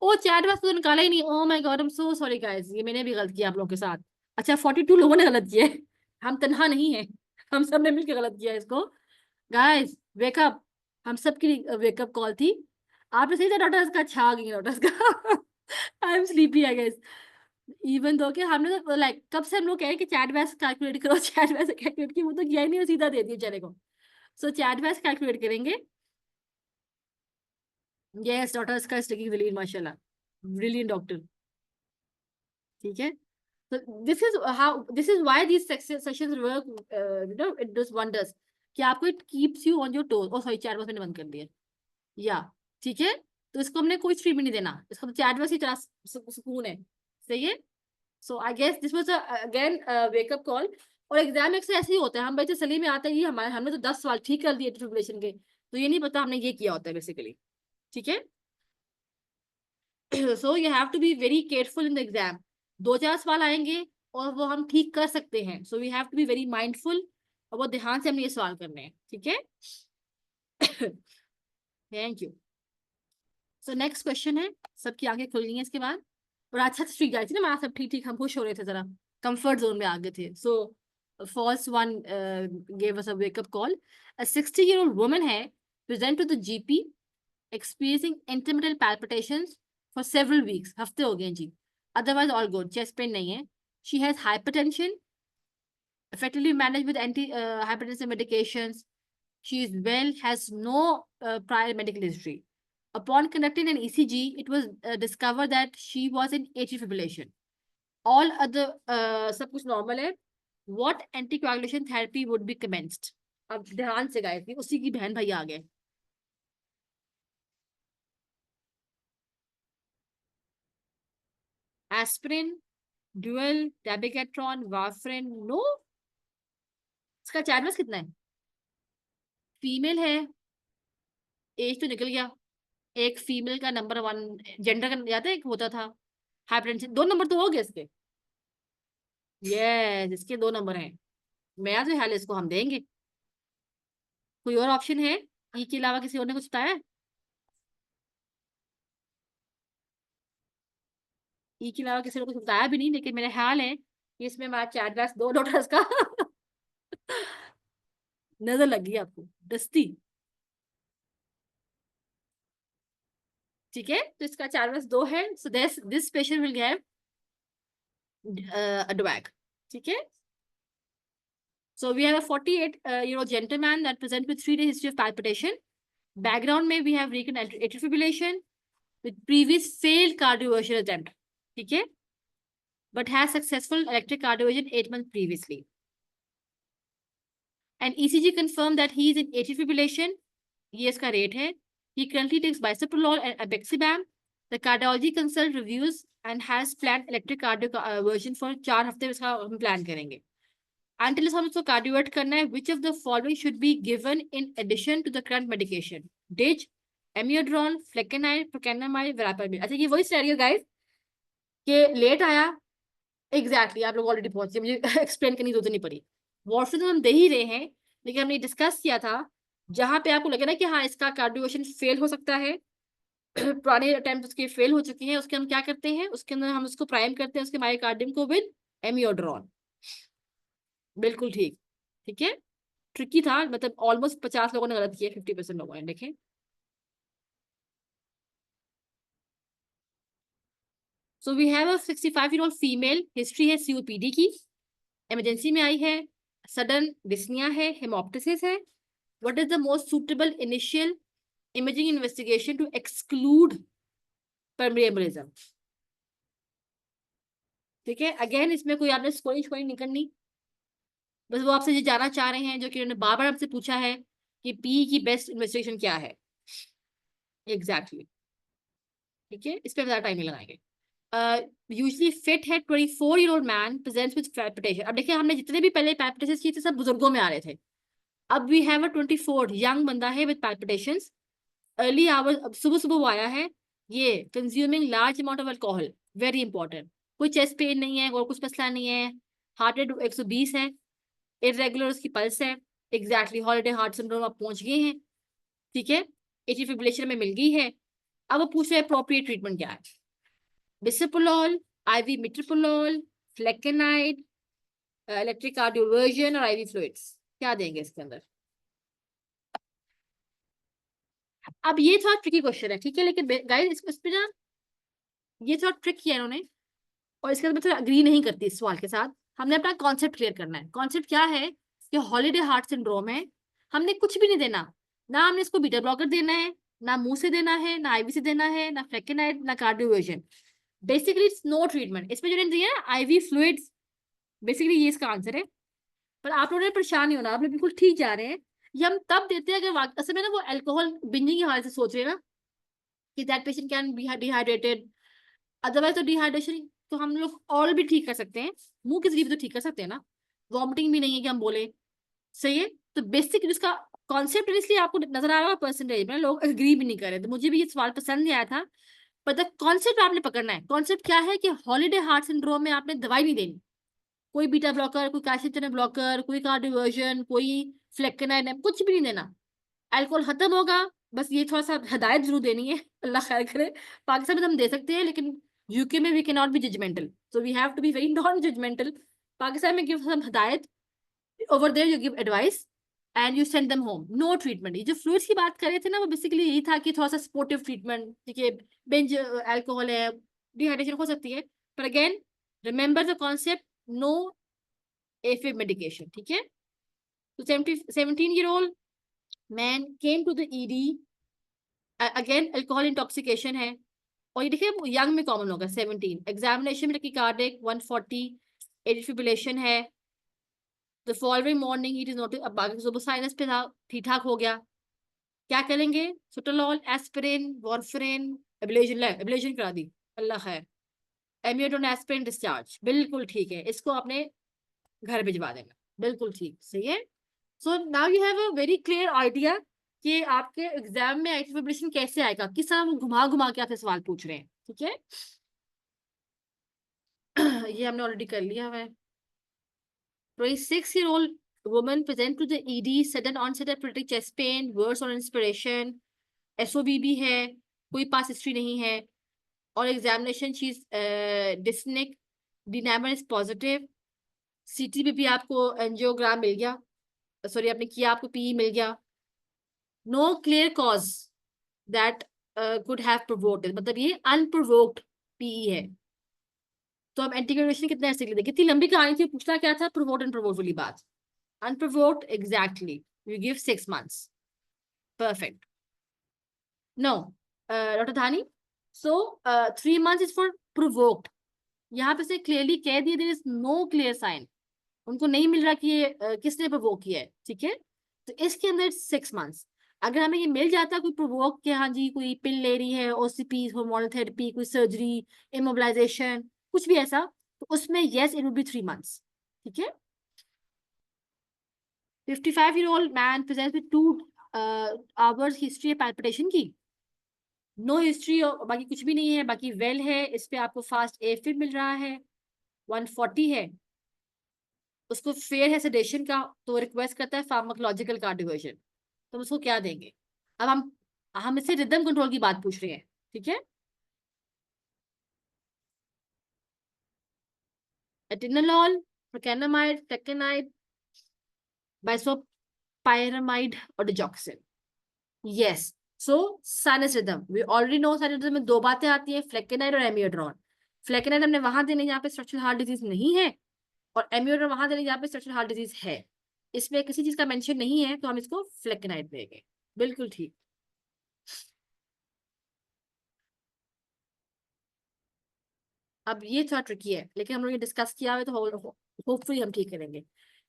ओ चैट बॉक्स तो निकाला ही नहीं. Oh my God, I am so sorry guys, ये मैंने भी गलत किया आप लोगों के साथ. अच्छा 42 लोगों ने गलत किया है, हम तन्हा नहीं है, हम सब ने मिलकर गलत किया है इसको. गाइस वेकअप, हम सब की वेकअप कॉल थी. आपने सही था डॉक्टर्स का, अच्छा आ गई डॉक्टर्स का. I am sleepy I guess. Even though कि हमने तो लाइक कब से हम लोग कह रहे हैं कि चैट बैस कैलकुलेट करो, चैट बैस कैलकुलेट की, वो तो किया ही नहीं, वो सीधा दे दिया बेचारे को. सो चैट बैस कैलकुलेट करेंगे. यस डॉक्टर्स का स्टिकिंग ब्रिलियंट, माशाल्लाह, ब्रिलियंट डॉक्टर. ठीक है. So this is why these sessions work, it does wonders, कि आपको it keeps you on your toes. Oh sorry, chat box मैंने बंद कर दिया. या ठीक है, तो इसको हमने कोई ट्रीटमेंट नहीं देना, इसको तो चैट बॉक्स ही तरह सुकून है. सही है. So I guess this was again wake up call. और एग्जाम में ऐसे ही होता है, हम बच्चे सली में आते हैं, हमारे हमने तो 10 सवाल ठीक कर दिए ट्रिबुलेशन के, तो ये नहीं पता हमने ये किया होता है बेसिकली. ठीक है. So you have to be very careful in the exam. 2-4 सवाल आएंगे और वो हम ठीक कर सकते हैं, so we have to be very mindful, और बहुत ध्यान से हमने ये सवाल करने हैं. ठीक है. Thank you. So next question है, सबकी आंखें खुल गई हैं इसके बाद, और अच्छा से ठीक गई थी ना, हमारा सब ठीक ठीक, हम खुश हो रहे थे, जरा कंफर्ट जोन में आ गए थे. So first one gave us a wake up call. A 60-year-old woman है, present to the GP experiencing intermittent palpitations for several weeks. हफ्ते हो गए जी. Otherwise all good, chest pain नहीं है. She has hypertension, effectively managed with anti-hypertensive medications. She is well, has no prior medical history. Upon conducting an ECG, it was discovered that she was in atrial fibrillation. All other सब कुछ normal है. What anticoagulation therapy would be commenced? अब ध्यान से गाए थी, उसी की बहन भाई आ गए. Aspirin, dual, dabigatran, warfarin, no. इसका चार्जेस कितना है? फीमेल है, एज तो निकल गया. एक फीमेल का नंबर 1 जेंडर का याद है, एक होता था हाइपरटेंशन, 2 नंबर तो हो गए इसके. यस इसके 2 नंबर हैं. मैं तो हाल इसको हम देंगे. कोई और ऑप्शन है? ई के अलावा किसी और ने कुछ बताया? ई के अलावा किसी ने कुछ बताया भी नहीं, लेकिन मेरा ख्याल है कि इसमें हमारा चैट बॉक्स 2 डॉक्टर्स का नजर लग गई आपको, दस्ती. ठीक है, तो इसका चैट बॉक्स 2 है. So this patient will have DWAG. ठीक है? So we have a 48-year-old gentleman that presents with 3-day history of palpitation. Background में we have recurrent atrial fibrillation with previous failed cardioversion attempt. ठीक है? But has successful electric cardioversion 8 months previously. And ECG confirmed that he is in atrial fibrillation. ये इसका rate है. He currently takes bisoprolol and abexibam. The cardiology consult reviews and has planned electric cardioversion for 4 हफ्ते इसका हम plan करेंगे. Until हम इसको कार्डियोवर्ट करना है, which of the following should be given in addition to the current medication? DIG, amiodarone, flecainide, procainamide, verapamil. अच्छा ये वही scenario guys कि लेट आया, exactly आप लोग ऑलरेडी पहुंचे, मुझे एक्सप्लेन करने की जरूरत नहीं पड़ी. वॉशरूम हम दे ही रहे हैं, लेकिन हमने डिस्कस किया था जहां पे आपको लगे ना कि हाँ इसका कार्डियोवर्शन फेल हो सकता है, पुराने अटेम्प्ट उसके फेल हो चुके हैं, उसके हम क्या करते हैं, उसके अंदर हम उसको प्राइम करते हैं उसके मायोकार्डियम को विद एमियोड्रोन. बिल्कुल ठीक. ठीक है? ट्रिकी था, मतलब ऑलमोस्ट 50 लोगों ने गलत किया, 50% लोगों ने. देखें so we have a 65-year-old female, history है COPD की, इमरजेंसी में आई है, सडन डिस्निया है, हेमोप्टिसिस है. What is the most suitable initial imaging investigation to exclude primary embolism? ठीक है? अगेन इसमें कोई आपने स्कोरिंग नहीं करनी, बस वो आपसे ये जानना चाह रहे हैं जो कि उन्होंने बार बार आपसे पूछा है कि पी की बेस्ट इन्वेस्टिगेशन क्या है. एग्जैक्टली. ठीक है? इस पर ज्यादा टाइम नहीं लगाएंगे. यूजली फिट है 24-year-old man presents with palpitation. अब देखिए हमने जितने भी पहले palpitations किए थे सब बुजुर्गों में आ रहे थे. अब वी हैव अ 24 यंग बंदा है विद palpitations. अर्ली आवर्स, अब सुबह सुबह वो आया है, ये consuming large amount of alcohol, very important. कोई चेस्ट पेन नहीं है और कुछ मसला नहीं है, हार्ट रेट 120 है, इरेगुलर उसकी पल्स है. एग्जैक्टली हॉलिडे हार्ट सिंड्रोम आप पहुंच गए हैं. ठीक है? एट्रियल फिब्रिलेशन में मिल गई है. अब वो पूछ रहे हैं अप्रोप्रिएट ट्रीटमेंट क्या है. बिसोप्रोल, IV मिट्रोपोल, फ्लेकेनाइड, इलेक्ट्रिक कार्डियोवर्जन और IV फ्लूइड्स, क्या देंगे इसके अंदर? अब ये थोड़ा ट्रिकी क्वेश्चन है. ठीक है? लेकिन गाइस इस पे ना ये थोड़ा ट्रिक किया इन्होंने, और इसके अंदर मैं थोड़ा अग्री नहीं करती इस सवाल के साथ. हमने अपना कॉन्सेप्ट क्लियर करना है. कॉन्सेप्ट क्या है कि हॉलिडे हार्ट सिंड्रोम है, हमने कुछ भी नहीं देना. ना हमने इसको बीटा ब्लॉकर देना है, ना मुंह से देना है, ना IV से देना है, ना फ्लेकेनाइड, ना cardioversion. Basically it's no treatment. इसमें जो दिया है IV फ्लूइड्स, बेसिकली ये इसका आंसर है. पर आप लोगों ने परेशान नहीं होना, आप लोग बिल्कुल ठीक जा रहे हैं. ये हम तब देते हैं अगर असल में ना वो अल्कोहल बिंजिंग की हालत से सोच रहे हैं ना कि that patient can be dehydrated. Otherwise तो डिहाइड्रेशन तो हम लोग और भी ठीक कर सकते हैं, मुंह के जरिए भी तो ठीक कर सकते हैं ना. वॉमिटिंग भी नहीं है कि हम बोले. सही है? तो बेसिक जिसका कॉन्सेप्ट इसलिए आपको नजर आ रहा है परसेंटेज में लोग एग्री भी नहीं कर रहे. तो मुझे भी ये सवाल पसंद नहीं आया था. पर द कॉन्सेप्ट आपने पकड़ना है. कॉन्सेप्ट क्या है कि हॉलिडे हार्ट सिंड्रोम में आपने दवाई नहीं देनी, कोई बीटा ब्लॉकर, कोई कैल्शियम चैनल ब्लॉकर, कोई कार्डियोवर्जन, कोई फ्लेकेनाइड, कुछ भी नहीं देना. अल्कोहल खत्म होगा, बस ये थोड़ा सा हिदायत जरूर देनी है, अल्लाह खैर करे. पाकिस्तान में तो हम दे सकते हैं, लेकिन यूके में we can not be judgmental, so we have to be very non judgmental. Pakistan में गिव सम हिदायत, over there you give advice and you send them home. No treatment. ये जो फ्लूइड्स की बात कर रहे थे ना, वो बेसिकली यही था कि थोड़ा सा सपोर्टिव ट्रीटमेंट. ठीक है? बेंज अल्कोहल है, डिहाइड्रेशन हो सकती है, पर again remember the concept, no AFib medication. ठीक है? तो 17-year-old man came to the ED. Again alcohol intoxication है, और ये देखिए यंग में कॉमन होगा. 17 एग्जामिनेशन में टैकीकार्डिक 140, एट्रियल फिब्रिलेशन है. The following morning it is note, अब बाकी सुबह साइनस पे था, ठीक ठाक हो गया. क्या करेंगे? सोटोलॉल, एस्पिरिन, वॉर्फरिन, एब्लेशन करा दी, अल्लाह खैर. एमियोडोन, एस्पिरिन, डिस्चार्ज. बिल्कुल ठीक है, इसको आपने घर भिजवा देना. बिल्कुल ठीक. सही है? So now you have a very clear idea कि आपके एग्जाम में एट्रियल फिब्रिलेशन कैसे आएगा, किस तरह वो घुमा घुमा के आपसे सवाल पूछ रहे हैं. ठीक है? ये हमने ऑलरेडी कर लिया है. 26-year-old woman present to the ED, sudden onset of pulmonary chest pain, worse on inspiration, SOBB है, कोई पास हिस्ट्री नहीं है, और examination she is dyspneic, D dimer is positive, CT पे भी आपको एंजियोग्राम मिल गया, सॉरी आपने किया, आपको PE मिल गया. No clear cause that could have provoked, मतलब ये अनप्रोवोक्ड PE है. तो अब एंटीकोगुलेशन कितने ऐसे लिख दें? कितनी लंबी कहानी थी, पूछना क्या था? प्रोवोक्ड अनप्रोवोक्ड वाली बात। Unprovoked exactly you give 6 months. Perfect. No, Dr. Dhani. So 3 months is for provoked. यहाँ पे से क्लियरली कह दिया there is no clear sign, उनको नहीं मिल रहा कि ये किसने प्रोवोक किया है, ठीक है? तो इसके अंदर 6 months। अगर हमें ये मिल जाता कोई प्रोवोक के, हाँ जी कोई पिल ले रही है, ओसीपी, हार्मोनल थेरेपी, कोई सर्जरी, इमोबिलाइजेशन, कुछ भी ऐसा, तो उसमें yes it will B 3 months, ठीक है? 55-year-old man presents with 2 hours history palpitation की, नो हिस्ट्री, बाकी कुछ भी नहीं है, बाकी वेल है। इस पे आपको फास्ट एफib मिल रहा है, 140 है, उसको फेयर है सेडेशन का, तो रिक्वेस्ट करता है फार्माकोलॉजिकल कार्डियोवर्जन। तो हम उसको क्या देंगे? अब हम इससे रिदम कंट्रोल की बात पूछ रहे हैं, ठीक है? एटेनोल, प्रोकेनामाइड, टेकेनाइड, बाइसोपायरामाइड और digoxin. Yes, so sinus rhythm, we already know sinus rhythm में 2 बातें आती है, फ्लेकेनाइड और एमियोड्रोन। फ्लेकेनाइड हमने वहां देने जहाँ पे स्ट्रक्चरल हार्ट डिजीज नहीं है, और एमियोड्रोन वहां देने जहाँ पे स्ट्रक्चरल हार्ट डिजीज है। इसमें किसी चीज का मेंशन नहीं है, तो हम इसको फ्लेकेनाइड देंगे। बिल्कुल ठीक। अब ये थोड़ा ट्रिकी है, लेकिन हम लोग ये डिस्कस किया है, तो होपफुली हम ठीक करेंगे।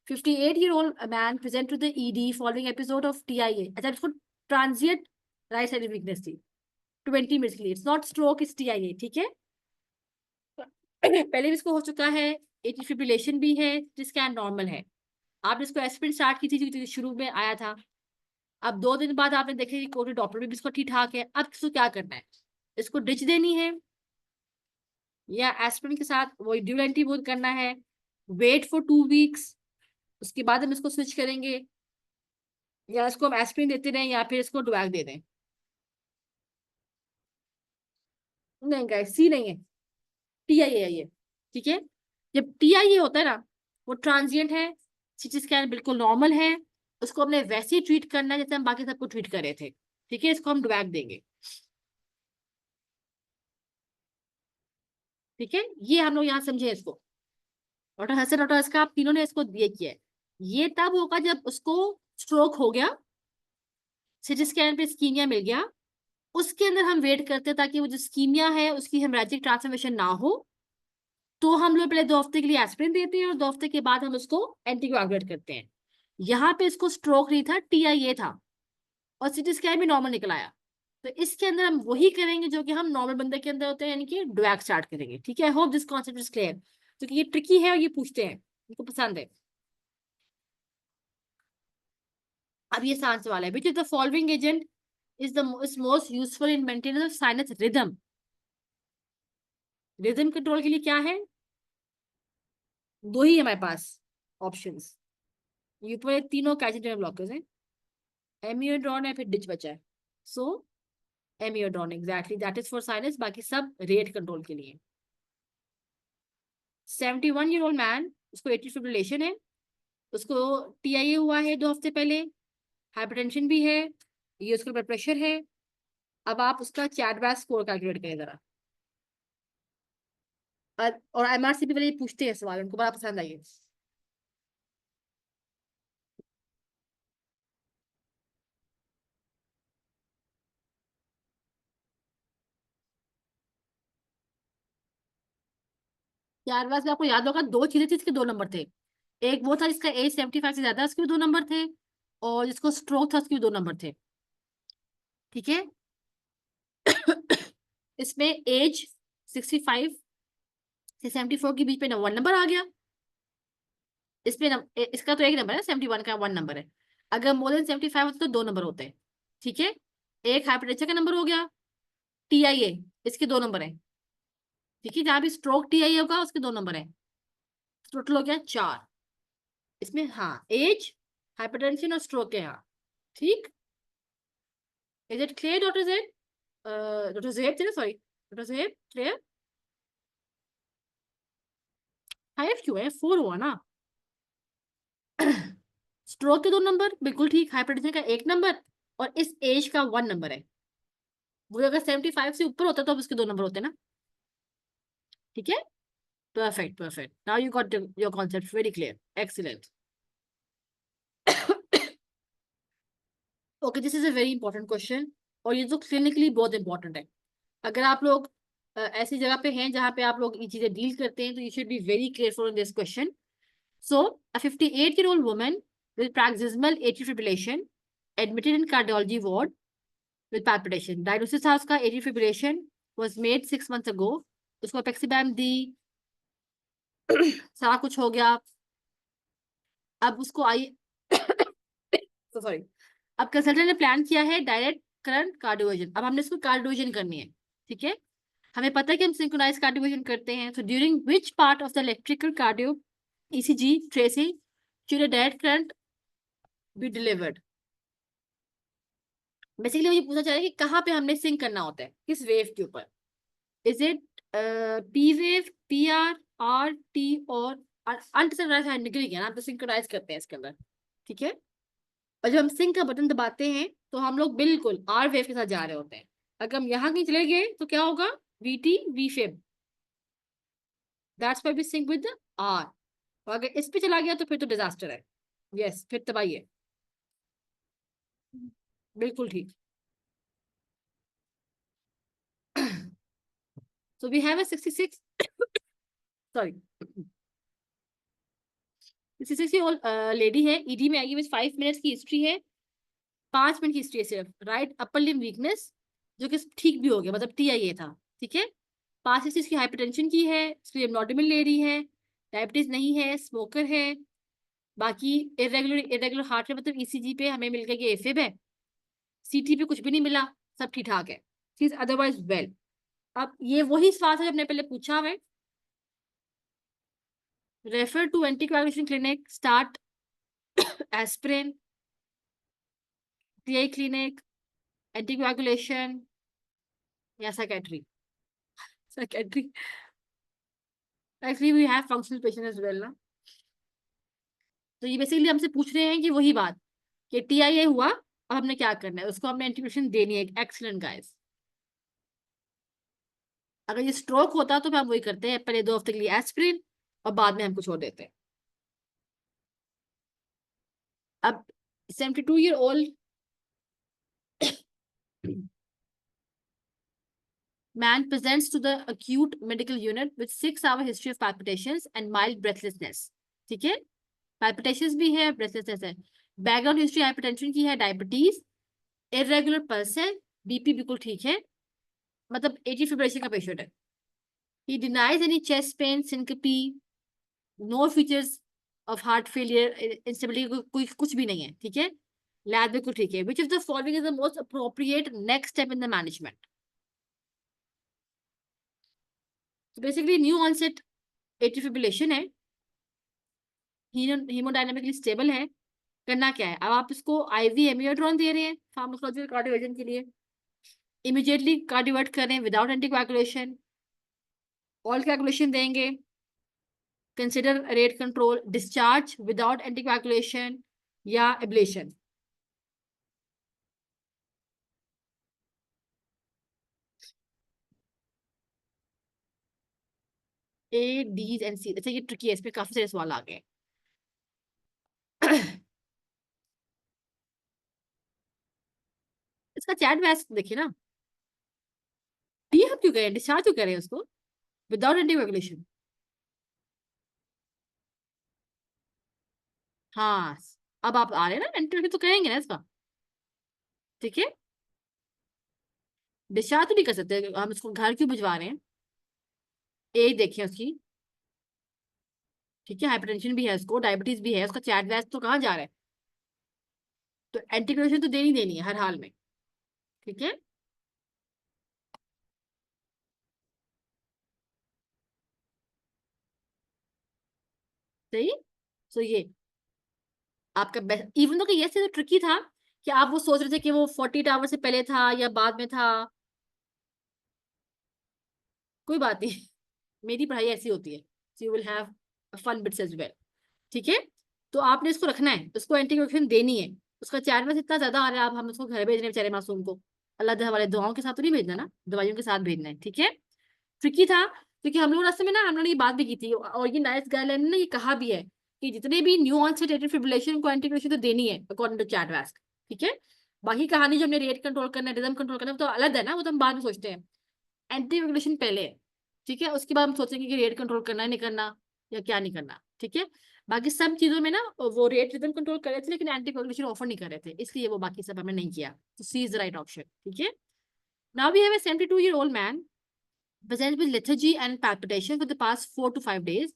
58-year-old man present to the ED following episode of TIA. अच्छा, इसको ट्रांजिएंट राइट साइड वीकनेस थी 20 मिनट्स के लिए, it's not stroke, it's TIA, ठीक है? पहले भी इसको हो चुका है, एट्रियल फिब्रिलेशन भी है, जिसका नॉर्मल है। आपने इसको एस्पिरिन स्टार्ट की थी जो शुरू में आया था। अब 2 दिन बाद आपने देखे कि कोविड डॉक्टर भी इसको ठीक ठाक है। अब इसको क्या करना है? इसको डिच देनी है, या एस्पिरिन के साथ वो ड्यूल एंटीबॉडी करना है, वेट फॉर 2 weeks, उसके बाद हम इसको स्विच करेंगे, या इसको हम एस्पिरिन देते रहें, या फिर इसको डुएक दे दें? नहीं गाइस, सी नहीं है, टीआईए है ये, ठीक है? जब टीआईए होता है ना, वो ट्रांजिएंट है, सीटी स्कैन बिल्कुल नॉर्मल है, उसको हमने वैसे ही ट्रीट करना है जैसे हम बाकी सबको ट्रीट कर रहे थे, ठीक है? इसको हम डुएक देंगे, ठीक है? ये हम लोग यहाँ समझे इसको। डॉक्टर हसन, डॉक्टर हसन, आप तीनों ने इसको ये किया है। ये तब होगा जब उसको स्ट्रोक हो गया, सीटी स्कैन पे स्कीमिया मिल गया, उसके अंदर हम वेट करते हैं ताकि वो जो स्कीमिया है उसकी हेमरेजिक ट्रांसफॉर्मेशन ना हो, तो हम लोग पहले 2 हफ्ते के लिए एस्पिरिन देते हैं, और 2 हफ्ते के बाद हम उसको एंटीकोएगुलेट करते हैं। यहाँ पे इसको स्ट्रोक नहीं था, टीआईए था, और सीटी स्कैन भी नॉर्मल निकल आया। तो इसके अंदर हम वही करेंगे जो कि हम नॉर्मल बंदे के अंदर होते हैं, यानी कि डुएक स्टार्ट करेंगे, ठीक है? आई hope this concept is clear, क्योंकि ये ट्रिकी है और ये पूछते हैं, उनको पसंद है। अब ये आसान सवाल है, which is the following agent is most useful in maintenance of sinus rhythm? Rhythm control के लिए क्या है? 2 ही हमारे पास ऑप्शंस, ये ऊपर तीनों कैल्शियम ब्लॉकर्स हैं, एमियोड्रोन है, फिर डिच बचा है। So amiodarone exactly, that is for sinus, बाकी सब रेट कंट्रोल के लिए। 71-year-old मैन, उसको एट्रियल फिब्रिलेशन है, उसको टीआईए हुआ है 2 हफ्ते पहले, हाइपरटेंशन भी है, ये उसका ब्लड प्रेशर है। अब आप उसका चैडबैक स्कोर कैलकुलेट करें जरा। और एमआरसीपी वाले पूछते हैं सवाल, उनको बड़ा पसंद आई है। चैडबैक में आपको याद होगा 2 चीजें थी, इसके 2 नंबर थे। एक वो था जिसका एज 75 से ज्यादा, उसके भी 2 नंबर थे, और जिसको स्ट्रोक था उसके भी 2 नंबर थे, ठीक है? इसमें एज 65 से 74 के बीच में 1 नंबर आ गया। इसमें इसका तो 1 नंबर है, 71 का 1 नंबर है। अगर मोर देन 75 होता तो 2 नंबर होते हैं, ठीक है? एक हाइपरटेंशन का नंबर हो गया, टीआईए इसके 2 नंबर है, ठीक है? जहां भी स्ट्रोक टीआईए होगा उसके 2 नंबर है, टोटल हो गया 4। इसमें हाँ, एज, हाइपरटेंशन और स्ट्रोक है यहाँ, ठीक? Is it clear doctor Z? Doctor जेब थे ना, सॉरी डॉक्टर जेब, क्लियर? 5 क्यों है, 4 हुआ ना। स्ट्रोक के 2 नंबर बिल्कुल ठीक, हाइपरटेंशन का 1 नंबर, और इस एज का 1 नंबर है। वो अगर 75 से ऊपर होता तो अब उसके 2 नंबर होते ना, ठीक है? Perfect, perfect. Now you got your concept very clear. Excellent. Okay, this is a very important question. और ये तो clinically बहुत important है. अगर आप लोग ऐसी जगह पे हैं जहाँ पे आप लोग ये चीजें डील करते हैं, तो you should be very careful in this question. So, a 58-year-old woman with paroxysmal atrial fibrillation admitted in cardiology ward with palpitation. Diagnosis था उसका atrial fibrillation was made 6 months ago. उसको apixaban दी, सारा कुछ हो गया. अब उसको आई सॉरी, अब कंसल्टेंट ने प्लान किया है डायरेक्ट करंट कार्डियोवर्जन. अब हमने इसको कार्डियोवर्जन करनी है. ठीक है, हमें पता है कि हम सिंक्रोनाइज कार्डियोवर्जन करते हैं. So during which part of the electrical cardio ECG tracing should a direct current be delivered? Basically मुझे पूछना चाहिए कि कहाँ पे हमने सिंक करना होता है, किस वेव के ऊपर. Is it P wave, PR, R, T और अनसिंक्रोनाइज निकल गया ना, हम तो सिंक्रोनाइज करते हैं इसके अंदर. ठीक है, और जब हम सिंक का बटन दबाते हैं तो हम लोग बिल्कुल R वेव के साथ जा रहे होते हैं. अगर हम यहाँ कहीं चले गए तो क्या होगा, VT, V fib. That's why we sync with R. और अगर इस पे चला गया तो फिर तो डिजास्टर है. यस, फिर तबाही है. बिल्कुल ठीक. So we have a 66 sorry 66-year-old lady है, ED में आएगी. विद 5 मिनट्स की हिस्ट्री है, 5 मिनट की हिस्ट्री है सिर्फ. राइट अपर लिम्ब वीकनेस जो कि ठीक भी हो गया, मतलब TIA था. ठीक है, 5 हिस्ट्री इसकी हाइपरटेंशन की है, स्क्लेरोटिनम ले रही है, डायबिटीज नहीं है, स्मोकर है. बाकी इरेगुलर हार्ट है, मतलब ECG पे हमें मिल गया कि एफिब है, CT पे कुछ भी नहीं मिला, सब ठीक ठाक है. She is otherwise well. अब ये वही सवाल है जो हमने पहले पूछा है. Refer to anticoagulation clinic, start aspirin, TI clinic, anticoagulation या psychiatry. Psychiatry actually we have functional patient as well ना. तो ये बेसिकली हमसे पूछ रहे हैं कि वही बात कि TIA हुआ, अब हमने क्या करना है, उसको हमने एंटीकोagulation देनी है. Excellent guys. अगर ये स्ट्रोक होता तो हम वही करते हैं, पहले 2 हफ्ते के लिए एस्पिरिन और बाद में हम कुछ और देते हैं. अब 72-year-old man presents to the acute medical unit with 6-hour history of palpitations and mild breathlessness. ठीक है, palpitations भी है, breathlessness है. बैकग्राउंड हिस्ट्री हाइपरटेंशन की है, डायबिटीज, इरेगुलर पल्स है, BP बिल्कुल ठीक है, मतलब एट्रियल फिब्रिलेशन का पेशेंट है. He denies any chest pain, syncope, no features of heart failure, instability, कोई कुछ भी नहीं है. ठीक है, लैब बिल्कुल ठीक है. Which of the following is the most appropriate next step in the management? So basically new onset atrial fibrillation है, हीमोडायनामिकली स्टेबल है. करना क्या है, अब आप इसको IV एमियोट्रॉन दे रहे हैं फार्माकोलॉजिकल कार्डियोवर्जन के लिए. इमीडिएटली कार्डियोवर्ट करें विदाउट एंटीकोagulation. ऑल कोagulation देंगे, consider rate control, discharge without anticoagulation या ablation. A, D and C. अच्छा ये ट्रिकी है, इसमें काफी सारे सवाल आ गए. इसका चैट वैस देखिए ना, ये हम क्यों करें, डिस्चार्ज क्यों करें उसको विदाउट एंटीकोagulation. हाँ, अब आप आ रहे हैं ना, एंटीकोagulation तो करेंगे ना इसका. ठीक है, डिस्चार्ज तो नहीं कर सकते, हम इसको घर क्यों भिजवा रहे हैं. एक देखिए उसकी, ठीक है, हाइपरटेंशन भी है उसको, डायबिटीज भी है उसका, चैट वैस तो कहाँ जा रहा है, तो एंटीकोagulation तो देनी देनी है हर हाल में. ठीक है, सही. सो ये आपका बेस्ट, इवन तो ये तो ट्रिकी था कि आप वो सोच रहे थे कि वो 48 आवर से पहले था या बाद में था. कोई बात नहीं, मेरी पढ़ाई ऐसी होती है. So you will have fun bits as well. ठीक है, तो आपने इसको रखना है, उसको एंटीकोagulation देनी है. उसका चैट में इतना ज्यादा आ रहा है, आप हम उसको घर भेज रहे हैं बेचारे मासूम को. अल्लाह वाले दुआओं के साथ तो नहीं भेजना ना, दवाइयों के साथ भेजना है. ठीक है, ट्रिकी था क्योंकि हम लोग रास्ते में ना हम लोगों ने ये बात भी की थी, और ये नाइस गाइडलाइन ने ये कहा भी है कि जितने भी न्यू ऑनसेट एट्रियल फिब्रिलेशन को एंटीकोगुलेशन तो देनी है अकॉर्डिंग टू चैटवास्क, ठीक है। बाकी कहानी जो हमने रेट कंट्रोल करना है, रिदम कंट्रोल करना है, वो तो अलग है ना, वो तो हम बाद में सोचते हैं। एंटीकोगुलेशन पहले है, ठीक है, उसके बाद हम सोचेंगे कि रेट कंट्रोल करना है नहीं करना या क्या नहीं करना, ठीक है। बाकी सब चीजों में ना वो रेट रिदम कंट्रोल कर रहे थे, लेकिन एंटीकोगुलेशन ऑफर नहीं कर रहे थे, इसलिए वो बाकी सब हमने नहीं किया। तो C is the right option, ठीक है। Now we have a 72-year-old man present with lethargy and palpitation for the past 4 to 5 days.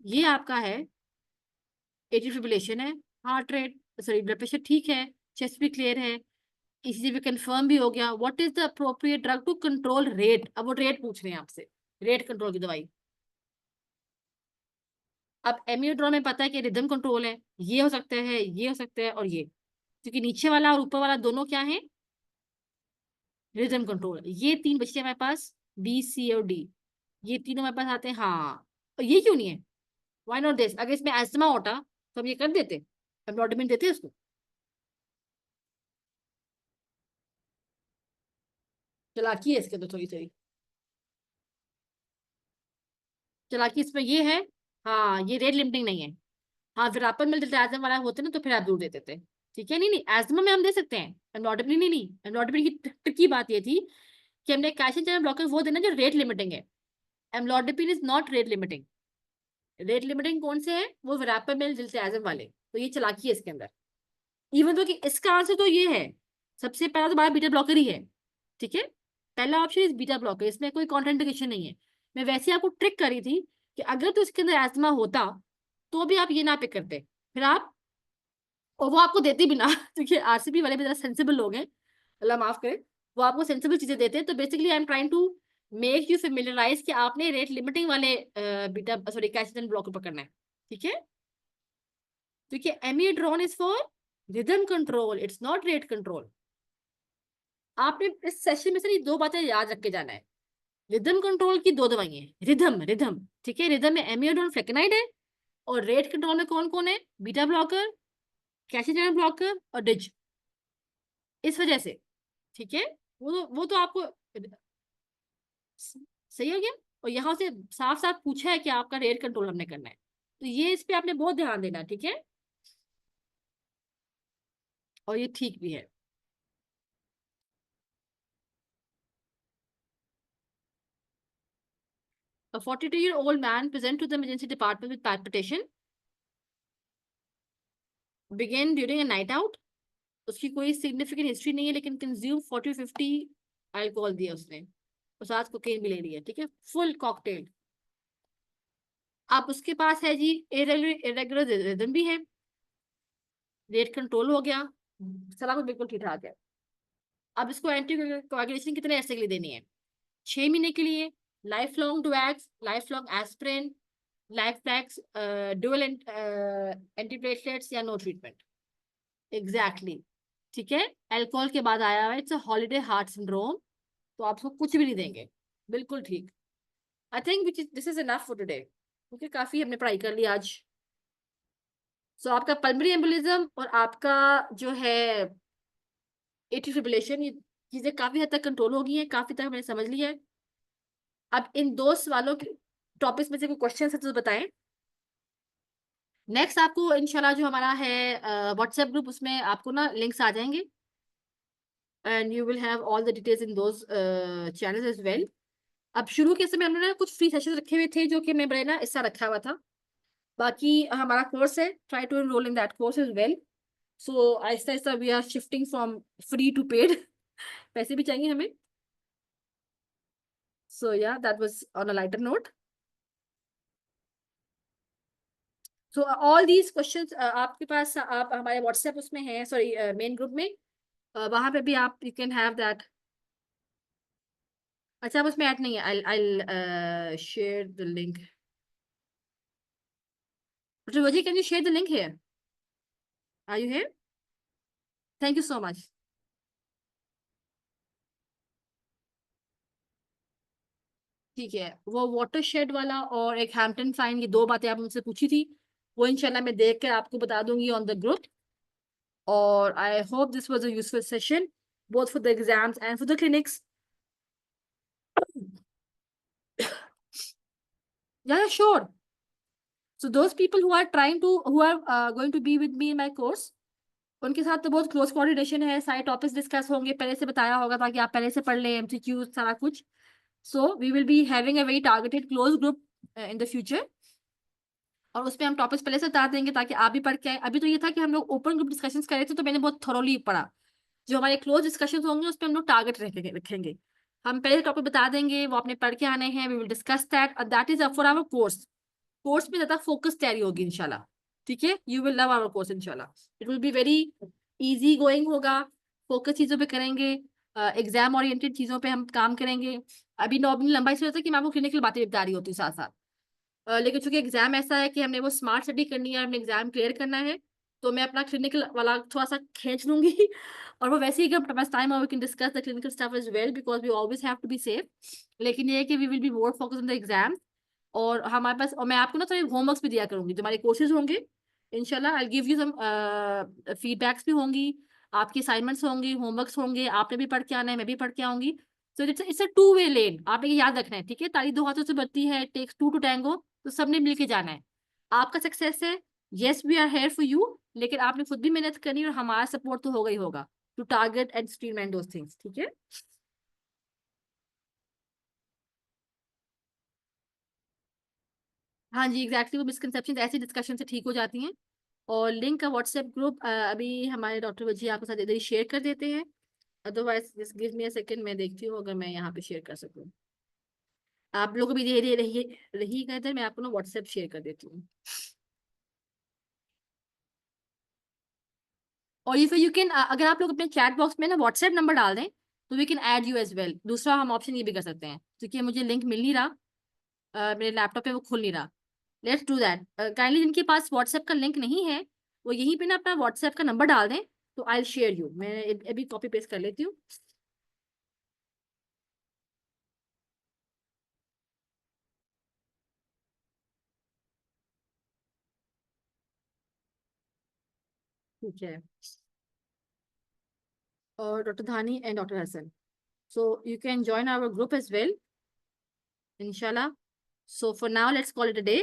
ये आपका है, एट्रियल फिब्रिलेशन है, heart rate sorry blood pressure ठीक है, चेस्ट भी क्लियर है, ईसीजी भी कंफर्म भी हो गया। What is the appropriate drug to control rate? अब वो रेट पूछ रहे हैं आपसे, रेट कंट्रोल की दवाई। अब एमियोड्रोम में पता है कि रिदम कंट्रोल है, ये हो सकता है, ये हो सकता है, और ये, क्योंकि नीचे वाला और ऊपर वाला दोनों क्या है, रिदम कंट्रोल। ये तीन बच्चे हमारे पास, बी सी और डी, ये तीनों हमारे पास आते हैं। हाँ, और ये क्यों नहीं है? Why not this? अगर इसमें एस्मा होता तो हम ये कर देते, एम्ब्रोडमेंट देते उसको। चालाकी है इसके तो थोड़ी थोड़ी चालाकी इसमें ये है। हाँ, ये रेट लिमिटिंग नहीं है। हाँ, फिर अपन में एजम वाला होते ना तो फिर आप दूर देते थे, ठीक है। नहीं नहीं, एजमा में हम दे सकते हैं, एम्ब्रोडमेंट नहीं, नहीं एम्ब्रोडमेंट की ट्रिकी बात ये थी कि हमने कैल्शियम चैनल ब्लॉकर वो देना जो रेट लिमिटिंग है। Amlodipine is not rate limiting. Rate limiting कौन से है? वो विरापामिल जिल्तियाज़म वाले। तो ये चालाकी है इसके अंदर। इवन तो कि इसका आंसर तो ये है, सबसे पहला तो हमारा बीटा ब्लॉकर ही है, ठीक है। पहला ऑप्शन इज बीटा ब्लॉकर, इसमें कोई कॉन्ट्राइंडिकेशन नहीं है। मैं वैसे आपको ट्रिक करी थी कि अगर तो इसके अंदर एस्मा होता तो भी आप ये ना पिक करते, फिर आप, और वो आपको देते भी ना क्योंकि आरसीबी वाले भी जरा सेंसिबल लोग हैं, अल्लाह माफ करे, वो आपको सेंसिबल चीजें देते हैं। तो basically I am trying to make you familiarise कि आपने रेट लिमिटिंग वाले बीटा सॉरी कैल्शियम ब्लॉकर पकड़ना है, ठीक है। क्योंकि amiodarone is for rhythm control, it's not rate control. आपने इस सेशन में से ये दो बातें याद रख के जाना है। रिदम कंट्रोल की दो दवाइयां हैं, रिदम रिदम, ठीक है। रिदम में एमियोडोन फ्लेकेनाइड है, और रेट कंट्रोल में कौन कौन है? Beta blocker, calcium channel blocker और डिज। इस वजह से, ठीक है, वो तो आपको सही हो गया। और यहाँ से साफ साफ पूछा है कि आपका रेट कंट्रोल हमने करना है, तो ये इस पे आपने बहुत ध्यान देना, ठीक है। और ये ठीक भी है। A 42-year-old man present to the emergency department with palpitation, began during a night out. उसकी कोई सिग्निफिकेंट हिस्ट्री नहीं है, लेकिन कंज्यूम 40-50 अल्कोहल दिया उसने, और साथ कोकेन भी ले लिया, ठीक है, फुल कॉकटेल। अब उसके पास है जी इरेगुलर रिदम भी है, रेट कंट्रोल हो गया, सारा कुछ बिल्कुल ठीक ठाक है। अब इसको एंटी कोएगुलेशन कितने ऐसे के लिए देनी है? 6 महीने के लिए, life long DOACs, life long aspirin, life flex, dual antiplatelets, या नो ट्रीटमेंट। एग्जैक्टली, ठीक है। अल्कोहल के बाद आया हुआ है, it's a holiday heart syndrome, तो आपको कुछ भी नहीं देंगे, बिल्कुल ठीक। I think this is enough for today, क्योंकि काफी हमने पढ़ाई कर ली आज। सो आपका पल्मोनरी एम्बोलिज्म और आपका जो है एट्रियल फिब्रिलेशन, ये चीजें काफी हद तक कंट्रोल हो गई हैं, काफी तक हमने समझ लिया है। अब इन दो सवालों के टॉपिक्स में से कोई क्वेश्चन है तो बताएं। नेक्स्ट आपको इंशाल्लाह जो हमारा है व्हाट्सएप ग्रुप, उसमें आपको ना लिंक्स आ जाएंगे, and you will have all the details in those channels as well. अब शुरू के समय हमने ना कुछ फ्री सेशंस रखे हुए थे, जो कि मैं बड़े ना इसका रखा हुआ था। बाकी हमारा कोर्स है, try to enroll in that course as well. So आहिस्ता आहिस्ता we are shifting from free to paid पैसे भी चाहिए हमें। So yeah that was on a lighter note. So all these questions आपके पास, आप हमारे व्हाट्सएप उसमें हैं, सॉरी मेन ग्रुप में, वहां पे भी आप यू कैन हैव दैट। अच्छा, आप उसमें ऐड नहीं है, I share the link. Roji, can you share the link here? Are you here? Thank you so much. ठीक है, वो वाटरशेड वाला और एक हैम्पटन फाइन, ये दो बातें आप मुझसे पूछी थी, वो इंशाल्लाह मैं देख कर आपको बता दूंगी ऑन द ग्रुप। और I hope this was a useful session both for the exams and for the clinics. Yeah, sure. So those people who are going to be with me in my course, उनके साथ तो बहुत close coordination है, सारे topics discuss होंगे, पहले से बताया होगा ताकि आप पहले से पढ़ लें, एमसीक्यू सारा कुछ. So we will be having a very targeted close group in the future, और उसमें हम टॉपिक्स पहले से बता देंगे ताकि आप भी पढ़ के आए. अभी तो ये था कि हम लोग ओपन ग्रुप डिस्कशंस कर रहे थे, तो मैंने बहुत थोरोली पढ़ा. जो हमारे क्लोज डिस्कशंस होंगे उस पर हम लोग टारगेट रखेंगे. हम पहले टॉपिक बता देंगे, वो आपने पढ़ के आने हैं. We will discuss that, that is for our course. Course में ज्यादा फोकस तैयारी होगी इंशाल्लाह. ठीक है, you will love our course इंशाल्लाह. It will be very easy going होगा, फोकस चीजों पे करेंगे, एग्जाम ओरिएंटेड चीजों पे हम काम करेंगे. अभी नॉर्मली लंबाई से होता है कि मैं आपको क्लिनिकल बातें बता रही होती हूँ साथ साथ, लेकिन चूंकि एग्जाम ऐसा है कि हमने वो स्मार्ट स्टडी करनी है, हमने एग्जाम क्लियर करना है, तो मैं अपना क्लिनिकल वाला थोड़ा सा खींच लूंगी. और वो वैसे ही अगर पास time, we can discuss the clinical stuff as well, because we always have to be safe. लेकिन ये है कि we will be more focus on the exam. और हमारे पास, और मैं आपको ना थोड़े होमवर्क्स भी दिया करूंगी, जो हमारे कोर्सेज होंगे इंशाल्लाह. I give you some feedbacks भी होंगी, आपकी असाइनमेंट्स होंगी, होमवर्क्स होंगे, आपने भी पढ़ के आना है, मैं भी पढ़ के आऊंगी. So it's a two way लेन, आपने ये याद रखना है. ठीक है, ताली दो हाथों से बढ़ती है, टेक्स टू टू टैंगो. तो सबने मिलके जाना है. आपका सक्सेस है, yes we are here for you, लेकिन आपने खुद भी मेहनत करनी है और हमारा सपोर्ट तो होगा ही होगा to target and streamline those things. ठीक है. हाँ जी, एग्जैक्टली, वो मिसकंसेप्शन ऐसी डिस्कशन से ठीक हो जाती हैं. और लिंक का व्हाट्सएप ग्रुप अभी हमारे डॉक्टर वजी आपके साथ इधर ही शेयर कर देते हैं. Otherwise just give me a second, मैं देखती हूँ अगर मैं यहाँ पे शेयर कर सकूँ. आप लोग भी धीरे धीरे रहिएगा इधर, मैं आपको ना व्हाट्सएप शेयर कर देती हूँ. और ये फिर यू कैन, अगर आप लोग अपने चैट बॉक्स में ना व्हाट्सएप नंबर डाल दें, तो we can add you as well. दूसरा हम ऑप्शन ये भी कर सकते हैं, क्योंकि मुझे लिंक मिल नहीं रहा, मेरे लैपटॉप पे वो खुल नहीं रहा. Let's do that. काइंडली जिनके पास व्हाट्सएप का लिंक नहीं है, वो यहीं पे ना अपना व्हाट्सएप का नंबर डाल दें, तो आई शेयर यू. मैं अभी कॉपी पेस्ट कर लेती हूँ. ठीक है. और doctor Dhani and doctor Hasan, so you can join our group as well inshallah. So for now let's call it a day.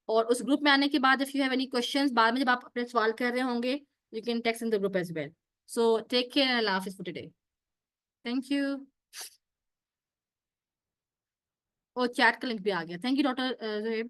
और उस ग्रुप में आने के बाद if you have any questions, बाद में जब आप अपने सवाल कर रहे होंगे, you can text in the group as well. So take care and Allah Hafiz for today. Thank you. और चैट का लिंक भी आ गया. Thank you doctor